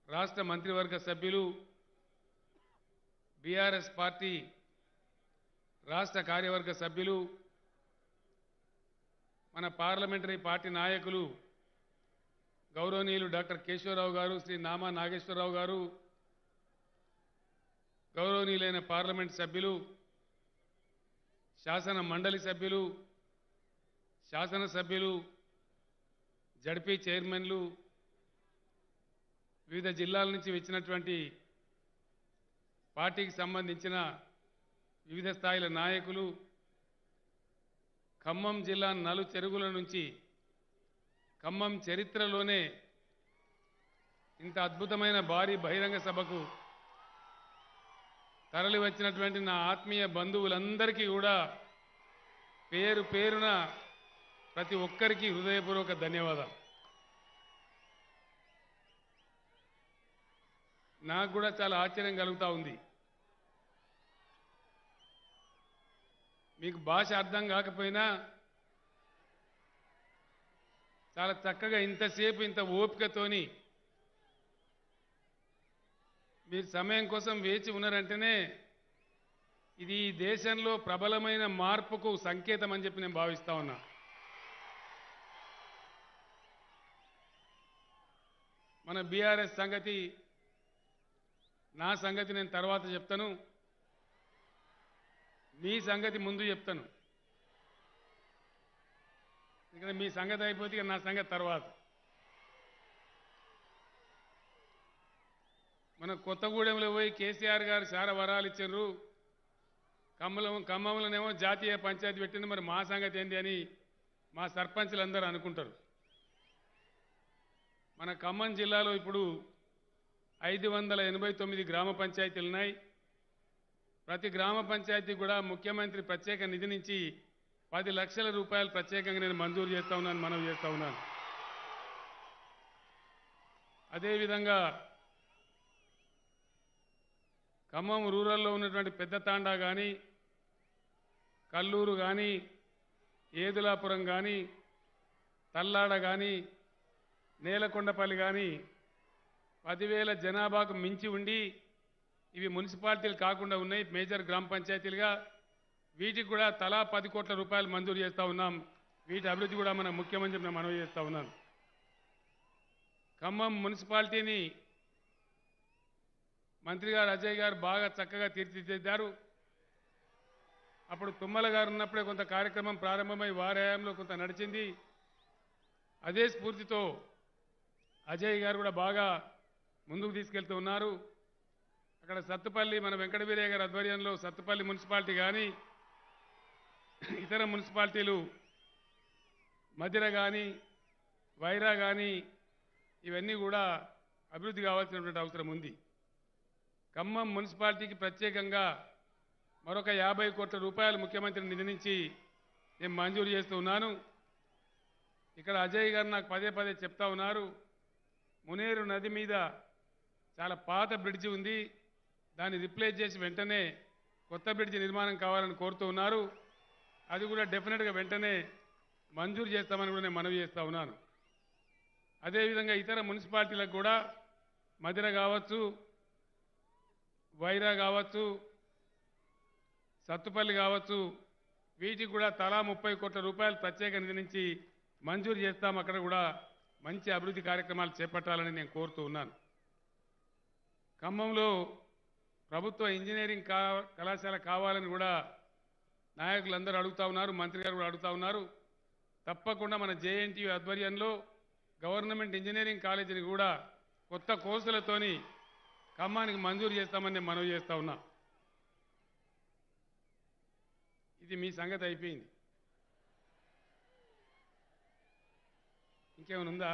రాష్ట్ర మంత్రివర్గ సభ్యులు, బీఆర్ఎస్ పార్టీ రాష్ట్ర కార్యవర్గ సభ్యులు, మన పార్లమెంటరీ పార్టీ నాయకులు గౌరవనీయులు డాక్టర్ కేశవరావు గారు, శ్రీ నామా నాగేశ్వరరావు గారు, గౌరవనీయులైన పార్లమెంట్ సభ్యులు, శాసన మండలి సభ్యులు, శాసనసభ్యులు, జడ్పీ చైర్మన్లు, వివిధ జిల్లాల నుంచి వచ్చినటువంటి పార్టీకి సంబంధించిన వివిధ స్థాయిల నాయకులు, ఖమ్మం జిల్లా నలుచెరుగుల నుంచి ఖమ్మం చరిత్రలోనే ఇంత అద్భుతమైన భారీ బహిరంగ సభకు తరలి వచ్చినటువంటి నా ఆత్మీయ బంధువులందరికీ కూడా పేరు పేరున ప్రతి ఒక్కరికి హృదయపూర్వక ధన్యవాదాలు. నాకు కూడా చాలా ఆశ్చర్యం కలుగుతూ ఉంది. మీకు భాష అర్థం కాకపోయినా చాలా చక్కగా ఇంతసేపు ఇంత ఓపికతోని మీరు సమయం కోసం వేచి ఉన్నారంటేనే ఇది ఈ దేశంలో ప్రబలమైన మార్పుకు సంకేతం అని చెప్పి నేను భావిస్తా ఉన్నా. మన బీఆర్ఎస్ సంగతి, నా సంగతి నేను తర్వాత చెప్తాను, మీ సంగతి ముందు చెప్తాను. ఇక్కడ మీ సంగతి అయిపోతే ఇక నా సంగతి తర్వాత. మన కొత్తగూడెంలో పోయి కేసీఆర్ గారు చాలా వరాలు ఇచ్చారు. ఖమ్మంలోనేమో జాతీయ పంచాయతీ పెట్టింది, మరి మా సంగతి ఏంటి అని మా సర్పంచులందరూ అనుకుంటారు. మన ఖమ్మం జిల్లాలో ఇప్పుడు 589 గ్రామ పంచాయతీలు ఉన్నాయి. ప్రతి గ్రామ పంచాయతీ కూడా ముఖ్యమంత్రి ప్రత్యేక నిధి నుంచి 10 లక్షల రూపాయలు ప్రత్యేకంగా నేను మంజూరు చేస్తా ఉన్నాను, మనవి చేస్తా ఉన్నాను. అదేవిధంగా ఖమ్మం రూరల్లో ఉన్నటువంటి పెద్ద తాండా కానీ, కల్లూరు కానీ, ఏదులాపురం కానీ, తల్లాడ కానీ, నేలకొండపల్లి కానీ 10,000 జనాభాకు మించి ఉండి ఇవి మున్సిపాలిటీలు కాకుండా ఉన్నాయి, మేజర్ గ్రామ పంచాయతీలుగా. వీటికి కూడా తలా 10 కోట్ల రూపాయలు మంజూరు చేస్తూ ఉన్నాం. వీటి అభివృద్ధి కూడా మన ముఖ్యమంత్రి నేను మనవి చేస్తూ ఉన్నాను. ఖమ్మం మున్సిపాలిటీని మంత్రి గారు అజయ్ గారు బాగా చక్కగా తీర్చిదిద్దారు. అప్పుడు తుమ్మల గారు ఉన్నప్పుడే కొంత కార్యక్రమం ప్రారంభమై వారి హయాంలో కొంత నడిచింది. అదే స్ఫూర్తితో అజయ్ గారు కూడా బాగా ముందుకు తీసుకెళ్తూ ఉన్నారు. అక్కడ సత్తుపల్లి, మన వెంకట వీరయ్య గారి ఆధ్వర్యంలో సత్తుపల్లి మున్సిపాలిటీ కానీ, ఇతర మున్సిపాలిటీలు మధిర కానీ, వైరా కానీ, ఇవన్నీ కూడా అభివృద్ధి కావాల్సినటువంటి అవసరం ఉంది. ఖమ్మం మున్సిపాలిటీకి ప్రత్యేకంగా మరొక 50 కోట్ల రూపాయలు ముఖ్యమంత్రి నిధి నుంచి నేను మంజూరు చేస్తూ ఉన్నాను. ఇక్కడ అజయ్ గారు నాకు పదే పదే చెప్తా ఉన్నారు, మునేరు నది మీద చాలా పాత బ్రిడ్జి ఉంది, దాన్ని రిప్లేస్ చేసి వెంటనే కొత్త బ్రిడ్జి నిర్మాణం కావాలని కోరుతూ ఉన్నారు. అది కూడా డెఫినెట్గా వెంటనే మంజూరు చేస్తామని కూడా నేను మనవి చేస్తూ ఉన్నాను. అదేవిధంగా ఇతర మున్సిపాలిటీలకు కూడా మధిర కావచ్చు, వైరా కావచ్చు, సత్తుపల్లి కావచ్చు, వీటికి కూడా తలా 30 కోట్ల రూపాయలు ప్రత్యేక నిధి నుంచి మంజూరు చేస్తాం. అక్కడ కూడా మంచి అభివృద్ధి కార్యక్రమాలు చేపట్టాలని నేను కోరుతూ ఉన్నాను. ఖమ్మంలో ప్రభుత్వ ఇంజనీరింగ్ కళాశాల కావాలని కూడా నాయకులందరూ అడుగుతూ ఉన్నారు, మంత్రి గారు కూడా అడుగుతూ ఉన్నారు. తప్పకుండా మన జేఎన్టీయూ ఆధ్వర్యంలో గవర్నమెంట్ ఇంజనీరింగ్ కాలేజీని కూడా కొత్త కోర్సులతోని ఖమ్మానికి మంజూరు చేస్తామని నేను మనవి చేస్తూ ఉన్నా. ఇది మీ సంగతి అయిపోయింది. ఇంకేమైనా ఉందా?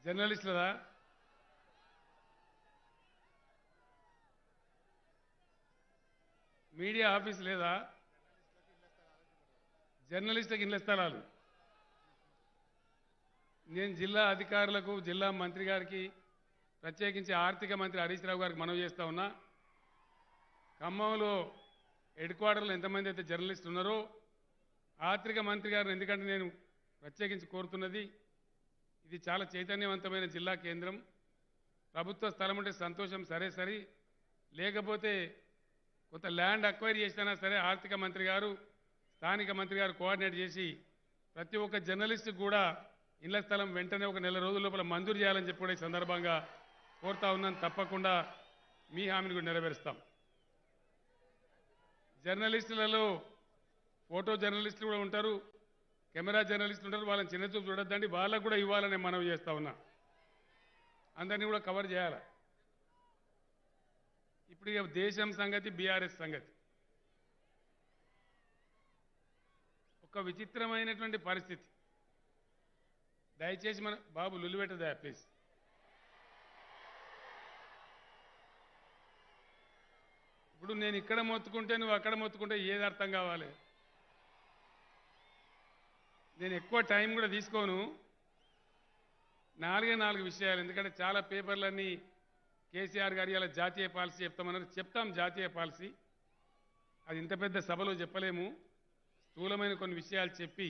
జర్నలిస్టులదా? మీడియా ఆఫీస్ లేదా? జర్నలిస్టులకు ఇళ్ల స్థలాలు. నేను జిల్లా అధికారులకు, జిల్లా మంత్రి గారికి, ప్రత్యేకించి ఆర్థిక మంత్రి హరీష్ రావు గారికి మనవి చేస్తూ ఉన్నా, ఖమ్మంలో హెడ్ క్వార్టర్లో ఎంతమంది అయితే జర్నలిస్టులు ఉన్నారో ఆర్థిక మంత్రి గారిని, ఎందుకంటే నేను ప్రత్యేకించి కోరుతున్నది, ఇది చాలా చైతన్యవంతమైన జిల్లా కేంద్రం, ప్రభుత్వ స్థలం ఉంటే సంతోషం సరే సరి, లేకపోతే కొంత ల్యాండ్ అక్వైర్ చేసినా సరే ఆర్థిక మంత్రి గారు, స్థానిక మంత్రి గారు కోఆర్డినేట్ చేసి ప్రతి ఒక్క జర్నలిస్టుకు కూడా ఇళ్ల స్థలం వెంటనే ఒక నెల రోజుల లోపల మంజూరు చేయాలని చెప్పి కూడా ఈ సందర్భంగా కోరుతా ఉన్నాను. తప్పకుండా మీ హామీని కూడా నెరవేరుస్తాం. జర్నలిస్టులలో ఫోటో జర్నలిస్టులు కూడా ఉంటారు, కెమెరా జర్నలిస్టులు ఉంటారు, వాళ్ళని చిన్న చూపు చూడొద్దండి, వాళ్ళకు కూడా ఇవ్వాలని మనవి చేస్తా ఉన్నా. అందరినీ కూడా కవర్ చేయాలి. ఇప్పుడు ఇక దేశం సంగతి, బీఆర్ఎస్ సంగతి. ఒక విచిత్రమైనటువంటి పరిస్థితి. దయచేసి మన బాబు లులిపెట్టదా ప్లీజ్. ఇప్పుడు నేను ఇక్కడ మొత్తుకుంటే నువ్వు అక్కడ మొత్తుకుంటే ఏది అర్థం కావాలి? నేను ఎక్కువ టైం కూడా తీసుకోను, 4 విషయాలు. ఎందుకంటే చాలా పేపర్లన్నీ కేసీఆర్ గారు ఇలా జాతీయ పాలసీ చెప్తామన్నారు. చెప్తాం జాతీయ పాలసీ. అది ఇంత పెద్ద సభలో చెప్పలేము. స్థూలమైన కొన్ని విషయాలు చెప్పి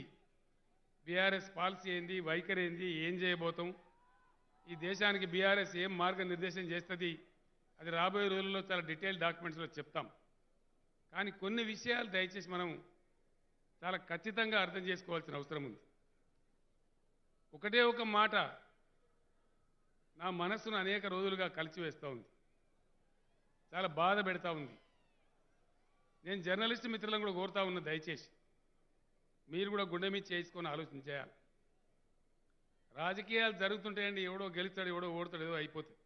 బీఆర్ఎస్ పాలసీ ఏంది, వైఖరి ఏంది, ఏం చేయబోతాం, ఈ దేశానికి బీఆర్ఎస్ ఏం మార్గనిర్దేశం చేస్తుంది, అది రాబోయే రోజుల్లో చాలా డీటెయిల్ డాక్యుమెంట్స్లో చెప్తాం. కానీ కొన్ని విషయాలు దయచేసి మనం చాలా ఖచ్చితంగా అర్థం చేసుకోవాల్సిన అవసరం ఉంది. ఒకటే ఒక మాట నా మనస్సును అనేక రోజులుగా కలిచివేస్తూ ఉంది, చాలా బాధ పెడతా ఉంది. నేను జర్నలిస్ట్ మిత్రులను కూడా కోరుతా ఉన్నా, దయచేసి మీరు కూడా గుండె మీద చేసుకొని ఆలోచన చేయాలి. రాజకీయాలు జరుగుతుంటాయండి, ఎవడో గెలుస్తాడు, ఎవడో ఓడతాడు, ఏదో అయిపోతుంది.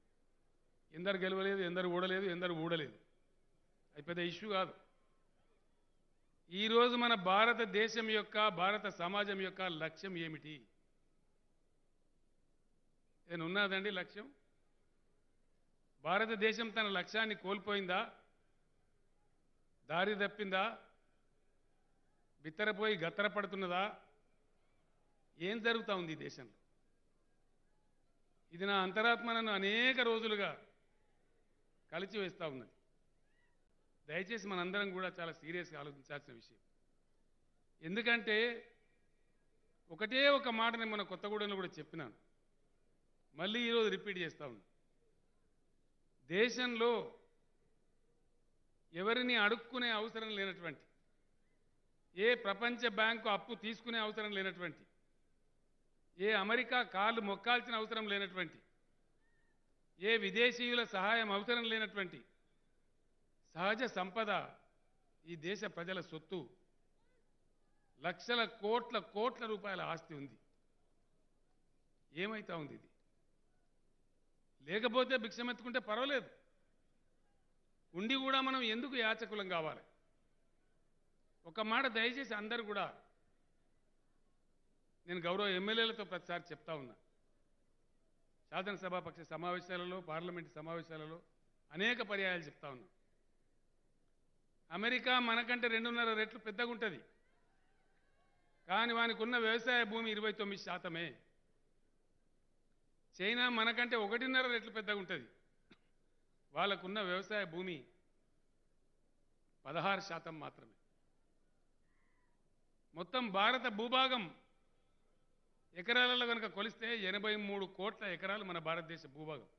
ఎందరు గెలవలేదు, ఎందరు ఓడలేదు, ఎందరు ఊడలేదు, అది పెద్ద ఇష్యూ కాదు. ఈరోజు మన భారతదేశం యొక్క, భారత సమాజం యొక్క లక్ష్యం ఏమిటి? ఏదైనా ఉన్నదండి లక్ష్యం? భారతదేశం తన లక్ష్యాన్ని కోల్పోయిందా, దారి తప్పిందా, బిత్తరపోయి గత్తరపడుతున్నదా? ఏం జరుగుతూ ఉంది ఈ దేశంలో? ఇది నా అంతరాత్మ నన్ను అనేక రోజులుగా కలిచివేస్తూ ఉన్నది. దయచేసి మనందరం కూడా చాలా సీరియస్గా ఆలోచించాల్సిన విషయం. ఎందుకంటే ఒకటే ఒక మాట నేను మన కొత్తగూడెంలో కూడా చెప్పినాను, మళ్ళీ ఈరోజు రిపీట్ చేస్తూ ఉన్నా. దేశంలో ఎవరిని అడుక్కునే అవసరం లేనటువంటి, ఏ ప్రపంచ బ్యాంకు అప్పు తీసుకునే అవసరం లేనటువంటి, ఏ అమెరికా కాళ్ళు మొక్కాల్సిన అవసరం లేనటువంటి, ఏ విదేశీయుల సహాయం అవసరం లేనటువంటి సహజ సంపద ఈ దేశ ప్రజల సొత్తు. లక్షల కోట్ల రూపాయల ఆస్తి ఉంది. ఏమైతా ఉంది ఇది? లేకపోతే భిక్షమెత్తుకుంటే పర్వాలేదు, ఉండి కూడా మనం ఎందుకు యాచకులం కావాలి? ఒక మాట దయచేసి అందరూ కూడా, నేను గౌరవ ఎమ్మెల్యేలతో ప్రతిసారి చెప్తా ఉన్నా, శాసనసభాపక్ష సమావేశాలలో, పార్లమెంటు సమావేశాలలో అనేక పర్యాయాలు చెప్తా ఉన్నా. అమెరికా మనకంటే 2.5 రెట్లు పెద్దగా ఉంటుంది, కానీ వానికి ఉన్న వ్యవసాయ భూమి 29%. చైనా మనకంటే 1.5 రెట్లు పెద్దగా ఉంటుంది, వాళ్ళకున్న వ్యవసాయ భూమి 16% మాత్రమే. మొత్తం భారత భూభాగం ఎకరాలలో కనుక కొలిస్తే 83 కోట్ల ఎకరాలు మన భారతదేశ భూభాగం.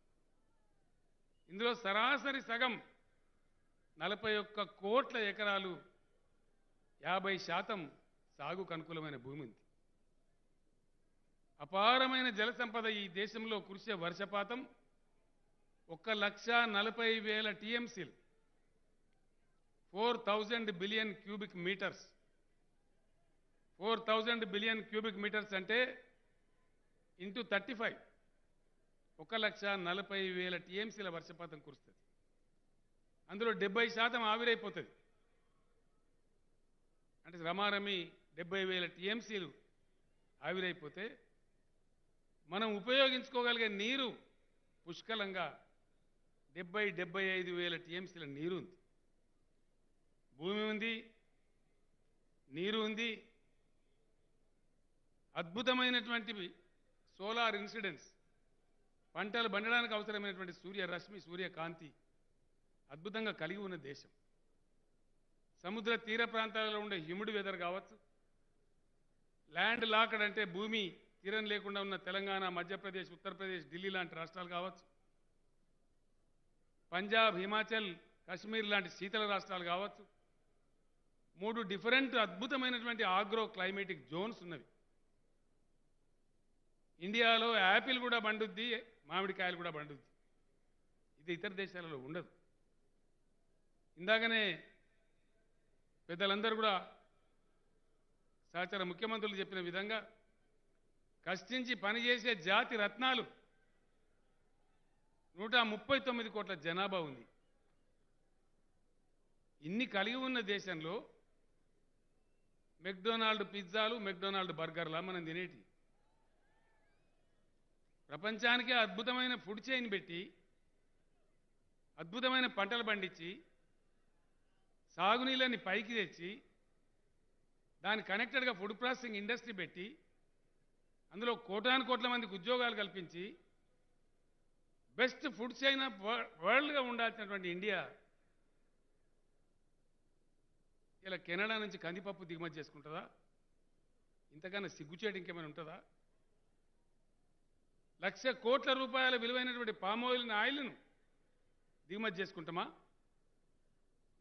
ఇందులో సరాసరి సగం 41 కోట్ల ఎకరాలు, 50% సాగుకు అనుకూలమైన భూమి ఉంది. అపారమైన జల సంపద ఈ దేశంలో కురిసే వర్షపాతం 1,40,000 టీఎంసీలు, 4,000 billion cubic metres. 4,000 billion cubic metres అంటే ఇంటూ 35, 1,40,000 టీఎంసీల వర్షపాతం కురుస్తుంది. అందులో 70% ఆవిరైపోతుంది. అంటే రమారమి 70,000 టీఎంసీలు ఆవిరైపోతే మనం ఉపయోగించుకోగలిగే నీరు పుష్కలంగా 70,000-75,000 టీఎంసీల నీరు ఉంది. భూమి ఉంది, నీరు ఉంది, అద్భుతమైనటువంటి సోలార్ ఇన్సిడెన్స్, పంటలు పండడానికి అవసరమైనటువంటి సూర్యరశ్మి, సూర్యకాంతి అద్భుతంగా కలిగి ఉన్న దేశం. సముద్ర తీర ప్రాంతాలలో ఉండే హ్యూమిడ్ వెదర్ కావచ్చు, ల్యాండ్ లాక్డ్ అంటే భూమి తీరం లేకుండా ఉన్న తెలంగాణ, మధ్యప్రదేశ్, ఉత్తరప్రదేశ్, ఢిల్లీ లాంటి రాష్ట్రాలు కావచ్చు, పంజాబ్, హిమాచల్, కాశ్మీర్ లాంటి శీతల రాష్ట్రాలు కావచ్చు, 3 డిఫరెంట్ అద్భుతమైనటువంటి ఆగ్రో క్లైమేటిక్ జోన్స్ ఉన్నవి. ఇండియాలో యాపిల్ కూడా పండుద్ది, మామిడికాయలు కూడా పండుద్ది. ఇది ఇతర దేశాలలో ఉండదు. ఇందాకనే పెద్దలందరూ కూడా సహచర ముఖ్యమంత్రులు చెప్పిన విధంగా కష్టించి పనిచేసే జాతి రత్నాలు 139 కోట్ల జనాభా ఉంది. ఇన్ని కలిగి ఉన్న దేశంలో మెక్డొనాల్డ్ పిజ్జాలు, మెక్డొనాల్డ్ బర్గర్లా మనం తినేటి? ప్రపంచానికే అద్భుతమైన ఫుడ్ చైన్ పెట్టి, అద్భుతమైన పంటలు పండించి, సాగునీళ్ళని పైకి తెచ్చి, దాని కనెక్టెడ్గా ఫుడ్ ప్రాసెసింగ్ ఇండస్ట్రీ పెట్టి, అందులో కోట్ల మందికి ఉద్యోగాలు కల్పించి, బెస్ట్ ఫుడ్ చైన్ ఆఫ్ వరల్డ్గా ఉండాల్సినటువంటి ఇండియా ఇలా కెనడా నుంచి కందిపప్పు దిగుమతి చేసుకుంటుందా? ఇంతకన్నా సిగ్గుచేటు ఇంకేమైనా ఉంటుందా? 1,00,000 కోట్ల రూపాయల విలువైనటువంటి ఆయిల్ను దిగుమతి చేసుకుంటామా?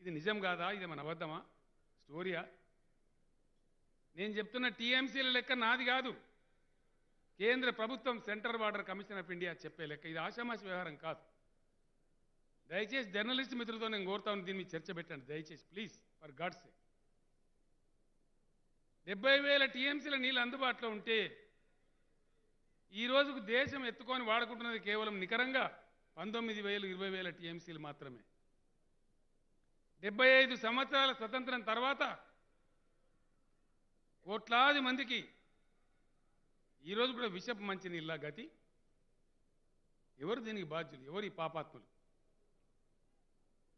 ఇది నిజం కాదా? ఇది మన అబద్ధమా? స్టోరీయా? నేను చెప్తున్న టీఎంసీల లెక్క నాది కాదు, కేంద్ర ప్రభుత్వం central border commission of India చెప్పే లెక్క. ఇది ఆషామాషి వ్యవహారం కాదు. దయచేసి జర్నలిస్ట్ మిత్రులతో నేను కోరుతాను, దీన్ని చర్చ పెట్టండి దయచేసి, ప్లీజ్, ఫర్ గాడ్స్ సేక్. 70,000 టీఎంసీల నీళ్ళు అందుబాటులో ఉంటే ఈ రోజుకు దేశం ఎత్తుకొని వాడుకుంటున్నది కేవలం నికరంగా 19,000, 20,000 టీఎంసీలు మాత్రమే. 75 సంవత్సరాల స్వతంత్రం తర్వాత కోట్లాది మందికి ఈరోజు కూడా విషపు మంచినీళ్ళ గతి. ఎవరు దీనికి బాధ్యులు? ఎవరు ఈ పాపాత్ములు?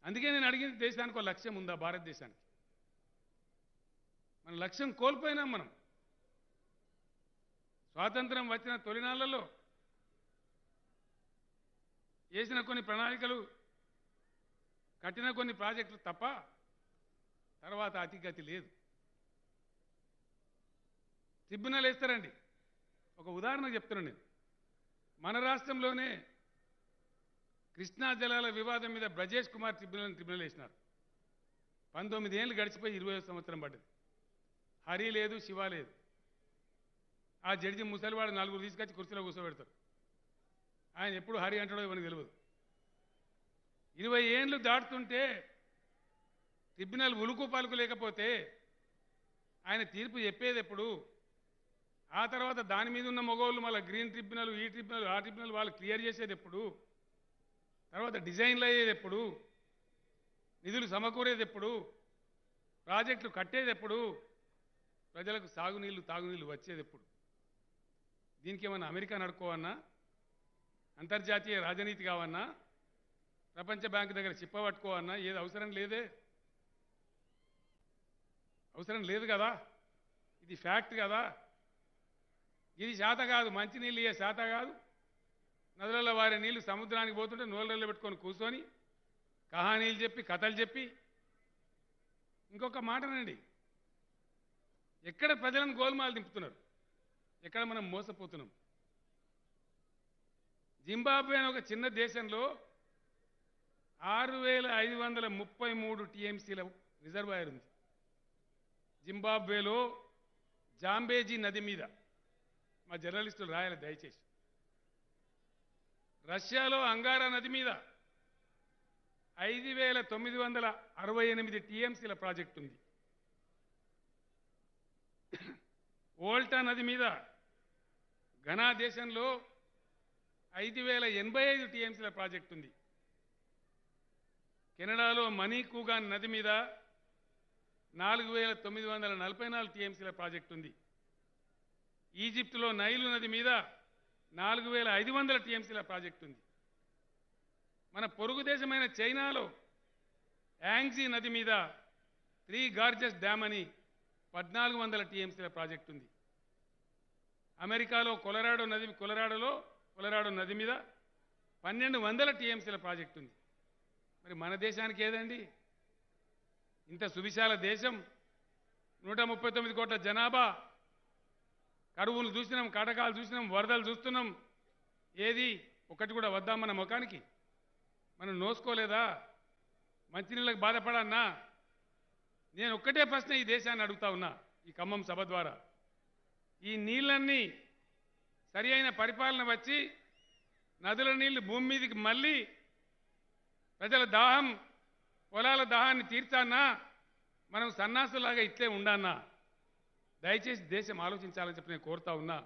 అందుకే నేను అడిగింది, దేశానికి ఒక లక్ష్యం ఉందా? భారతదేశానికి మన లక్ష్యం కోల్పోయినాం. మనం స్వాతంత్రం వచ్చిన తొలినాళ్లలో వేసిన కొన్ని ప్రణాళికలు, కట్టిన కొన్ని ప్రాజెక్టులు తప్ప తర్వాత అతిగతి లేదు. ట్రిబ్యునల్ వేస్తారండి. ఒక ఉదాహరణ చెప్తున్నాను నేను. మన రాష్ట్రంలోనే కృష్ణా జలాల వివాదం మీద బ్రజేష్ కుమార్ ట్రిబ్యునల్ వేసినారు. 19 ఏళ్ళు గడిచిపోయి 20వ సంవత్సరం పడ్డది. హరి లేదు, శివ లేదు. ఆ జడ్జి ముసలివాడు 4 తీసుకొచ్చి కుర్చీలో కూర్చోబెడతారు. ఆయన ఎప్పుడు హరి అంటాడో ఇవన్నీ తెలియదు. 20 ఏళ్ళు దాటుతుంటే ట్రిబ్యునల్ ఉలుకు పలుకు లేకపోతే ఆయన తీర్పు చెప్పేది ఎప్పుడు? ఆ తర్వాత దాని మీద ఉన్న మగవాళ్ళు మళ్ళీ గ్రీన్ ట్రిబ్యునల్, ఈ ట్రిబ్యునల్, ఆ ట్రిబ్యునల్ వాళ్ళు క్లియర్ చేసేది ఎప్పుడు? తర్వాత డిజైన్లు అయ్యేది ఎప్పుడు? నిధులు సమకూరేది ఎప్పుడు? ప్రాజెక్టులు కట్టేది ఎప్పుడు? ప్రజలకు సాగునీళ్ళు, తాగునీళ్ళు వచ్చేది ఎప్పుడు? దీనికి ఏమన్నా అమెరికా నడుకోవన్నా? అంతర్జాతీయ రాజనీతి కావన్నా? ప్రపంచ బ్యాంకు దగ్గర చిప్పబట్టుకోవన్నా? ఏది అవసరం లేదే. అవసరం లేదు కదా. ఇది ఫ్యాక్ట్ కదా. ఇది శాత కాదు, మంచినీళ్ళు ఇయ్యే శాత కాదు. నదులలో వారే నీళ్లు సముద్రానికి పోతుంటే నోళ్ళల్లో పెట్టుకొని కూర్చొని కహానీలు చెప్పి, కథలు చెప్పి. ఇంకొక మాటనండి, ఎక్కడ ప్రజలను గోల్మాలు దింపుతున్నారు, ఎక్కడ మనం మోసపోతున్నాం. జింబాబ్వే అనే ఒక చిన్న దేశంలో 6,533 టీఎంసీల రిజర్వాయర్ ఉంది. జింబాబ్వేలో జాంబేజీ నది మీద, మా జర్నలిస్టులు రాయాలి దయచేసి. రష్యాలో అంగారా నది మీద 5,968 టీఎంసీల ప్రాజెక్టు ఉంది. వోల్టా నది మీద ఘనా దేశంలో 5,085 టీఎంసీల ప్రాజెక్టు ఉంది. కెనడాలో మణికూగాన్ నది మీద 4,944 టీఎంసీల ప్రాజెక్టు ఉంది. ఈజిప్టులో నైలు నది మీద 4,500 టీఎంసీల ప్రాజెక్టు ఉంది. మన పొరుగు దేశమైన చైనాలో యాంగ్జీ నది మీద 3 గార్జెస్ డ్యామ్ అని 1,400 టీఎంసీల ప్రాజెక్టు ఉంది. అమెరికాలో కొలరాడో నది మీద 1,200 టీఎంసీల ప్రాజెక్టు ఉంది. మరి మన దేశానికి ఏదండి? ఇంత సువిశాల దేశం, 139 కోట్ల జనాభా, కరువులు చూసినాం, కాటకాలు చూసినాం, వరదలు చూస్తున్నాం. ఏది ఒకటి కూడా వద్దాం మన ముఖానికి? మనం నోసుకోలేదా? మంచినీళ్ళకి బాధపడన్నా? నేను ఒక్కటే ప్రశ్న ఈ దేశాన్ని అడుగుతా ఉన్నా ఈ ఖమ్మం సభ ద్వారా. ఈ నీళ్ళన్నీ సరి అయిన పరిపాలన వచ్చి నదుల నీళ్లు భూమి మీదకి మళ్ళీ ప్రజల దాహం, పొలాల దాహాన్ని తీర్చానా? మనం సన్నాసులాగా ఇట్లే ఉండానా? దయచేసి దేశం ఆలోచించాలని చెప్పి నేను కోరుతా ఉన్నా.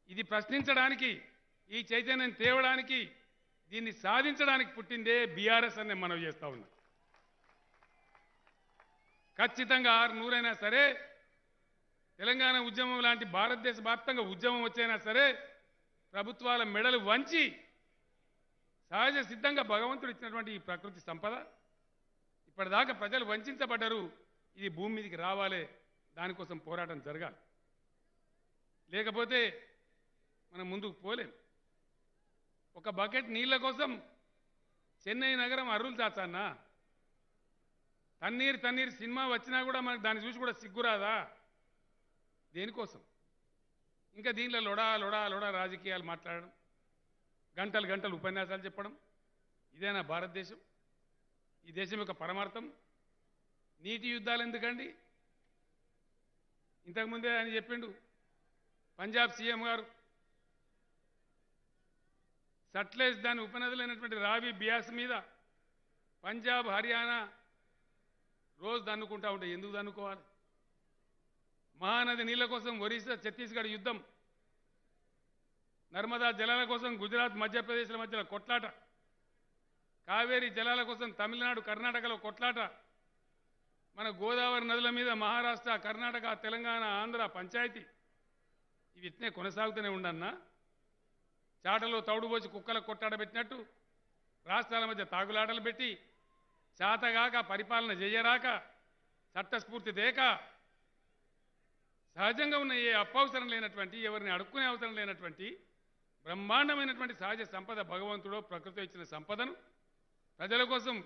ఇది ప్రశ్నించడానికి, ఈ చైతన్యం తేవడానికి, దీన్ని సాధించడానికి పుట్టిందే బీఆర్ఎస్ అని మనం చేస్తా ఉన్నా. ఖచ్చితంగా 600 సరే, తెలంగాణ ఉద్యమం లాంటి భారతదేశ వ్యాప్తంగా ఉద్యమం వచ్చైనా సరే, ప్రభుత్వాల మెడలు వంచి సహజ సిద్ధంగా భగవంతుడు ఇచ్చినటువంటి ఈ ప్రకృతి సంపద ఇప్పటిదాకా ప్రజలు వంచబడ్డారు. ఇది భూమి మీదకి రావాలి, దానికోసం పోరాటం జరగాలి. లేకపోతే మనం ముందుకు పోలేం. ఒక బకెట్ నీళ్ల కోసం చెన్నై నగరం అరువులు చాచానా? తన్నీరు తన్నీరు సినిమా వచ్చినా కూడా మనకు దాన్ని చూసి కూడా సిగ్గురాదా? దేనికోసం? ఇంకా దీనిలో లొడా లొడా లొడా రాజకీయాలు మాట్లాడడం, గంటలు గంటలు ఉపన్యాసాలు చెప్పడం, ఇదేనా భారతదేశం? ఈ దేశం యొక్క పరమార్థం? నీటి యుద్ధాలు ఎందుకండి? ఇంతకుముందే ఆయన చెప్పిండు, పంజాబ్ సీఎం గారు సట్లెజ్ దాని ఉపనదులైనటువంటి రావి బియాస్ మీద పంజాబ్ హర్యానా రోజు దన్నుకుంటా ఉంటాయి. ఎందుకు దన్నుకోవాలి? మహానది నీళ్ల కోసం ఒరిస్సా ఛత్తీస్గఢ్ యుద్ధం, నర్మదా జలాల కోసం గుజరాత్ మధ్యప్రదేశ్ల మధ్యలో కొట్లాట, కావేరీ జలాల కోసం తమిళనాడు కర్ణాటకలో కొట్లాట, మన గోదావరి నదుల మీద మహారాష్ట్ర కర్ణాటక తెలంగాణ ఆంధ్ర పంచాయతీ, ఇవి ఇట్నే కొనసాగుతూనే ఉండన్నా? చాటలో తౌడుపోసి కుక్కలకు కొట్టాడబెట్టినట్టు రాష్ట్రాల మధ్య తాగులాటలు పెట్టి చేతగాక పరిపాలన చేయరాక చట్టస్ఫూర్తి దేక సహజంగా ఉన్న ఏ అప్పవసరం లేనటువంటి, ఎవరిని అడుక్కునే అవసరం లేనటువంటి బ్రహ్మాండమైనటువంటి సహజ సంపద భగవంతుడో ప్రకృతి ఇచ్చిన సంపదను ప్రజల కోసం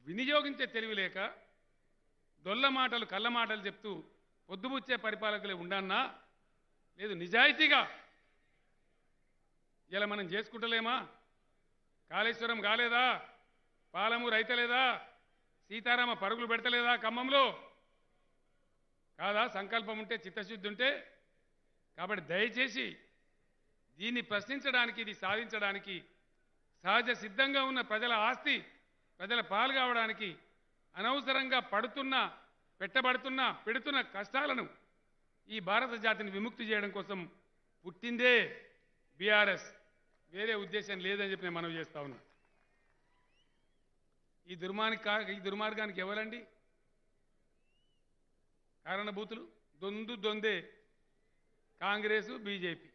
వినియోగించే తెలివి లేక దొల్ల మాటలు కళ్ళ మాటలు చెప్తూ పొద్దుబుచ్చే పరిపాలకులే ఉండన్నా? లేదు నిజాయితీగా ఇలా మనం చేసుకుంటలేమా? కాళేశ్వరం కాలేదా? పాలమూరు అయితలేదా? సీతారామ పరుగులు పెడతలేదా ఖమ్మంలో? కాదా? సంకల్పం ఉంటే, చిత్తశుద్ధి ఉంటే. కాబట్టి దయచేసి దీన్ని ప్రశ్నించడానికి, ఇది సాధించడానికి, సహజ సిద్ధంగా ఉన్న ప్రజల ఆస్తి ప్రజల పాలు కావడానికి అనవసరంగా పెడుతున్న కష్టాలను ఈ భారత జాతిని విముక్తి చేయడం కోసం పుట్టిందే బీఆర్ఎస్. వేరే ఉద్దేశం లేదని చెప్పి నేను మనవి చేస్తా ఉన్నా. ఈ దుర్మార్గానికి ఎవరండి కారణభూతులు? దొందే కాంగ్రెస్ బీజేపీ.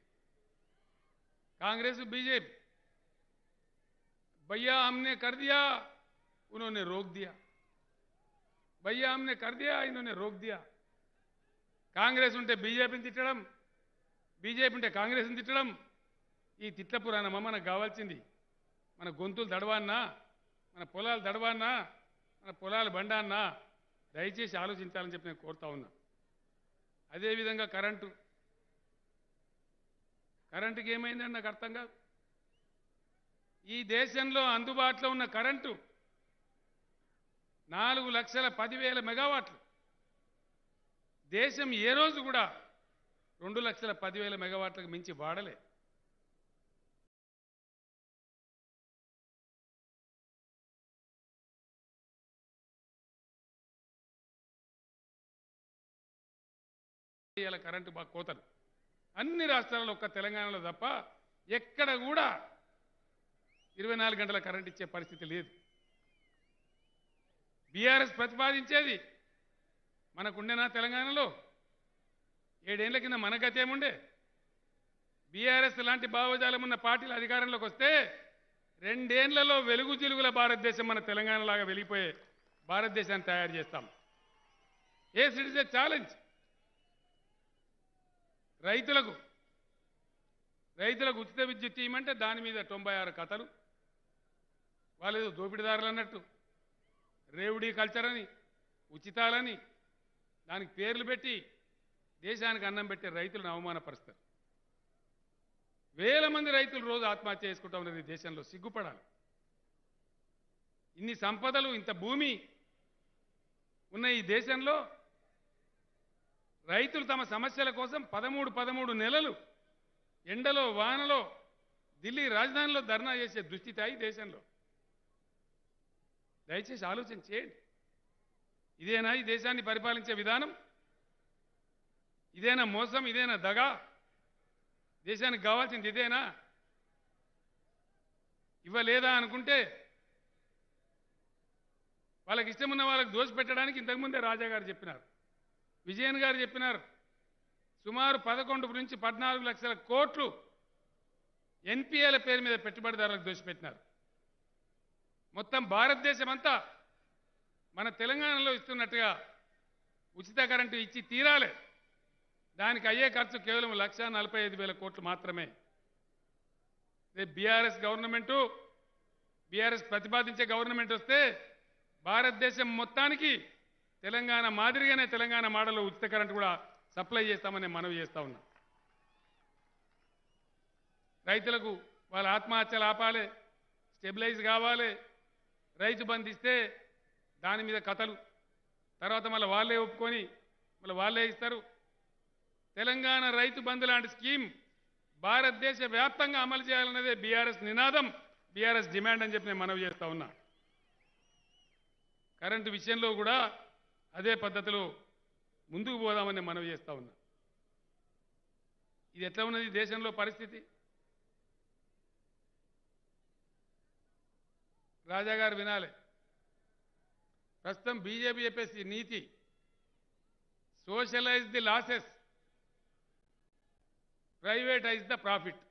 भैया हमने कर दिया, उन्होंने रोक दिया. भैया हमने कर दिया, इन्होंने रोक दिया. కాంగ్రెస్ ఉంటే బీజేపీని తిట్టడం, బీజేపీ ఉంటే కాంగ్రెస్ని తిట్టడం, ఈ తిట్ల పురాణమా మనకు కావాల్సింది? మన గొంతులు దడవాన్నా, మన పొలాలు దడవాన్నా, మన పొలాలు బండాన్నా? దయచేసి ఆలోచించాలని చెప్పి నేను కోరుతా ఉన్నా. అదేవిధంగా కరెంటుకి ఏమైందని నాకు అర్థం కాదు. ఈ దేశంలో అందుబాటులో ఉన్న కరెంటు 4,10,000 మెగావాట్లు. దేశం ఏ రోజు కూడా 2,10,000 మెగావాట్లకు మించి వాడలే. కరెంటు బాగా కోతలు అన్ని రాష్ట్రాల్లో, ఒక్క తెలంగాణలో తప్ప ఎక్కడ కూడా 24 గంటల కరెంట్ ఇచ్చే పరిస్థితి లేదు. బీఆర్ఎస్ ప్రతిపాదించేది మనకుండేనా? తెలంగాణలో 7 ఏళ్ల కింద మన గతేముండే? బీఆర్ఎస్ లాంటి భావజాలం ఉన్న పార్టీలు అధికారంలోకి వస్తే 2 ఏళ్లలో వెలుగు జిలుగుల భారతదేశం మన తెలంగాణలాగా వెలిగిపోయే భారతదేశాన్ని తయారు చేస్తాం. Yes it is a challenge. రైతులకు ఉచిత విద్యుత్ ఇవ్వమంటే దాని మీద 96 కథలు. వాళ్ళు ఏదో దోపిడీదారులు అన్నట్టు రేవుడీ కల్చర్ అని, ఉచితాలని దానికి పేర్లు పెట్టి దేశానికి అన్నం పెట్టే రైతులను అవమానపరుస్తారు. వేల మంది రైతులు రోజు ఆత్మహత్య చేసుకుంటా ఉన్నది ఈ దేశంలో. సిగ్గుపడాలి. ఇన్ని సంపదలు, ఇంత భూమి ఉన్న ఈ దేశంలో రైతులు తమ సమస్యల కోసం 13 నెలలు ఎండలో వానలో ఢిల్లీ రాజధానిలో ధర్నా చేసే దుస్థితి ఈ దేశంలో. దయచేసి ఆలోచన చేయండి. ఇదేనా ఈ దేశాన్ని పరిపాలించే విధానం? ఇదేనా మోసం? ఇదేనా దగా? దేశానికి కావాల్సింది ఇదేనా? ఇవ్వలేదా అనుకుంటే వాళ్ళకి ఇష్టమున్న వాళ్ళకి దోషపెట్టడానికి ఇంతకుముందే రాజా గారు చెప్పినారు, విజయన్ గారు చెప్పినారు. సుమారు 11 నుంచి 14 లక్షల కోట్లు ఎన్పిఏల పేరు మీద పెట్టుబడిదారులకు దోషపెట్టినారు. మొత్తం భారతదేశం అంతా మన తెలంగాణలో ఇస్తున్నట్టుగా ఉచిత కరెంటు ఇచ్చి తీరాలి. దానికి అయ్యే ఖర్చు కేవలం 1,45,000 కోట్లు మాత్రమే. బీఆర్ఎస్ ప్రతిపాదించే గవర్నమెంట్ వస్తే భారతదేశం మొత్తానికి తెలంగాణ మాదిరిగానే తెలంగాణ మోడల్లో ఉచిత కరెంటు కూడా సప్లై చేస్తామని మనవి చేస్తా ఉన్నా. రైతులకు వాళ్ళ ఆత్మహత్యలు ఆపాలి, స్టెబిలైజ్ కావాలి, రైతు బంధు ఇస్తే దాని మీద కథలు, తర్వాత మళ్ళీ వాళ్ళే ఒప్పుకొని మళ్ళీ వాళ్ళే ఇస్తారు. తెలంగాణ రైతు బంధు లాంటి స్కీమ్ భారతదేశ వ్యాప్తంగా అమలు చేయాలన్నదే బీఆర్ఎస్ నినాదం, బీఆర్ఎస్ డిమాండ్ అని చెప్పి నేను మనవి చేస్తా ఉన్నా. కరెంటు విషయంలో కూడా అదే పద్ధతిలో ముందుకు పోదామని మనవి చేస్తా ఉన్నా. ఇది ఎట్లా ఉన్నది దేశంలో పరిస్థితి? రాజా గారు వినాలి. ప్రస్తుతం బీజేపీ చెప్పేసి నీతి socialise the losses, privatise the profit.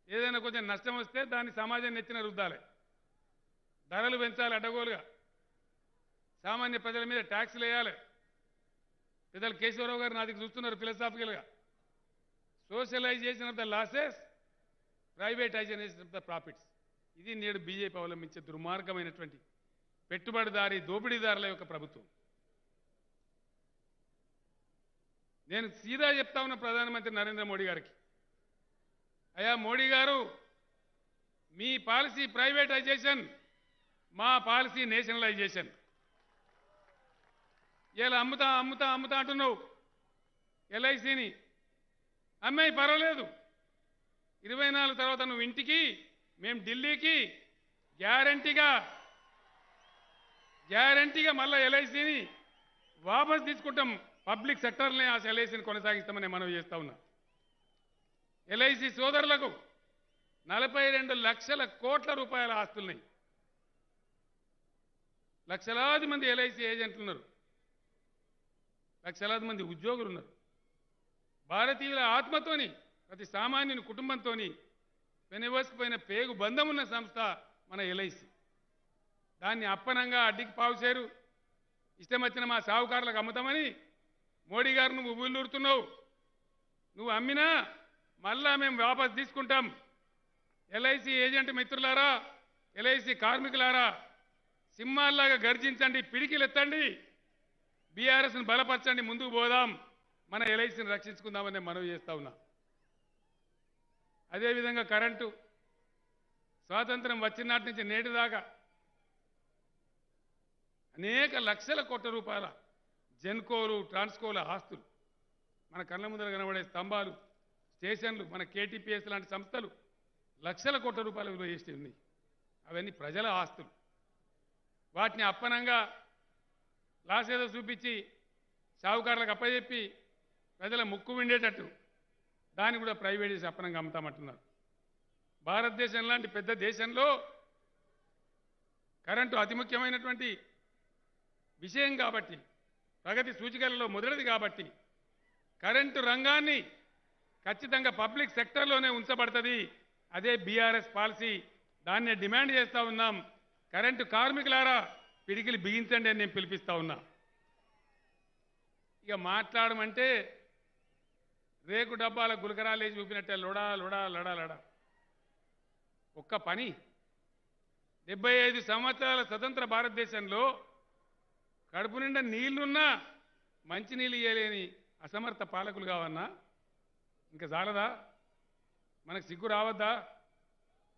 ఏదైనా కొంచెం నష్టం వస్తే దాన్ని సమాజం నెత్తిన రుద్దాలి, ధరలు పెంచాలి అడ్డగోలుగా, సామాన్య ప్రజల మీద ట్యాక్స్లు వేయాలి. పెద్దలు కేశవరావు గారు నా దగ్గర చూస్తున్నారు ఫిలసాఫికల్గా. Socialization of the losses, privatization of the profits. ఇది నేడు బీజేపీ అవలంబించే దుర్మార్గమైనటువంటి పెట్టుబడిదారీ దోపిడీదారుల యొక్క ప్రభుత్వం. నేను సీదా చెప్తా ఉన్న ప్రధానమంత్రి నరేంద్ర మోడీ గారికి, అయ్యా మోడీ గారు, మీ పాలసీ ప్రైవేటైజేషన్, మా పాలసీ నేషనలైజేషన్. ఇలా అమ్ముతా అమ్ముతా అమ్ముతా అంటున్నావు ఎల్ఐసిని. అమ్మాయి పర్వాలేదు, 24 తర్వాత నువ్వు ఇంటికి, మేము ఢిల్లీకి గ్యారంటీగా మళ్ళీ ఎల్ఐసిని వాపస్ తీసుకుంటాం. పబ్లిక్ సెక్టర్నే ఆ ఎల్ఐసిని కొనసాగిస్తామని మనం చేస్తా ఉన్నా. ఎల్ఐసి సోదరులకు 42 లక్షల కోట్ల రూపాయల ఆస్తులున్నాయి. లక్షలాది మంది ఎల్ఐసి ఏజెంట్లు ఉన్నారు, లక్షలాది మంది ఉద్యోగులు ఉన్నారు. భారతీయుల ఆత్మతోని, ప్రతి సామాన్యుని కుటుంబంతోని వెనవసుకుపోయిన పేగు బంధం ఉన్న సంస్థ మన ఎల్ఐసి. దాన్ని అప్పనంగా అడ్డికి పావుసేరు ఇష్టం వచ్చిన మా సాహుకారులకు అమ్ముతామని మోడీ గారు నువ్వు ఉవ్విళ్ళూరుతున్నావు. నువ్వు అమ్మినా మళ్ళా మేము వాపస్ తీసుకుంటాం. ఎల్ఐసి ఏజెంట్ మిత్రులారా, ఎల్ఐసి కార్మికులారా, సింహాల్లాగా గర్జించండి, పిడికిలెత్తండి, బీఆర్ఎస్ను బలపరచండి, ముందుకు పోదాం, మన ఎల్ఐసిని రక్షించుకుందామని మనవి చేస్తా ఉన్నా. అదేవిధంగా కరెంటు స్వాతంత్రం వచ్చిన నాటి నుంచి నేటి దాకా అనేక లక్షల కోట్ల రూపాయల జెన్కోలు, ట్రాన్స్కోల ఆస్తులు, మన కళ్ళ ముందర కనబడే స్తంభాలు, స్టేషన్లు, మన కేటీపీఎస్ లాంటి సంస్థలు లక్షల కోట్ల రూపాయల విలువ చేసి ఉన్నాయి. అవన్నీ ప్రజల ఆస్తులు. వాటిని అప్పనంగా లాసేదో చూపించి సాహుకారులకు అప్పచెప్పి ప్రజల ముక్కు విండేటట్టు దాన్ని కూడా ప్రైవేట్ చేసి అప్పనంగా అమ్ముతామంటున్నారు. భారతదేశం లాంటి పెద్ద దేశంలో కరెంటు అతి ముఖ్యమైనటువంటి విషయం కాబట్టి, ప్రగతి సూచికలలో మొదటిది కాబట్టి కరెంటు రంగాన్ని ఖచ్చితంగా పబ్లిక్ సెక్టర్లోనే ఉంచబడుతుంది. అదే బీఆర్ఎస్ పాలసీ. దాన్నే డిమాండ్ చేస్తూ ఉన్నాం. కరెంటు కార్మికులారా, పిడికిలు బిగించండి అని నేను పిలిపిస్తా ఉన్నా. ఇక మాట్లాడమంటే రేకు డబ్బాల గులకరాలేసి చూపినట్టే లొడా లొడా లడా లడా. ఒక్క పని 75 సంవత్సరాల స్వతంత్ర భారతదేశంలో కడుపు నిండా నీళ్లున్నా మంచినీళ్ళు ఇయ్యలేని అసమర్థ పాలకులు కావన్నా ఇంకా చాలదా? మనకు సిగ్గు రావద్దా?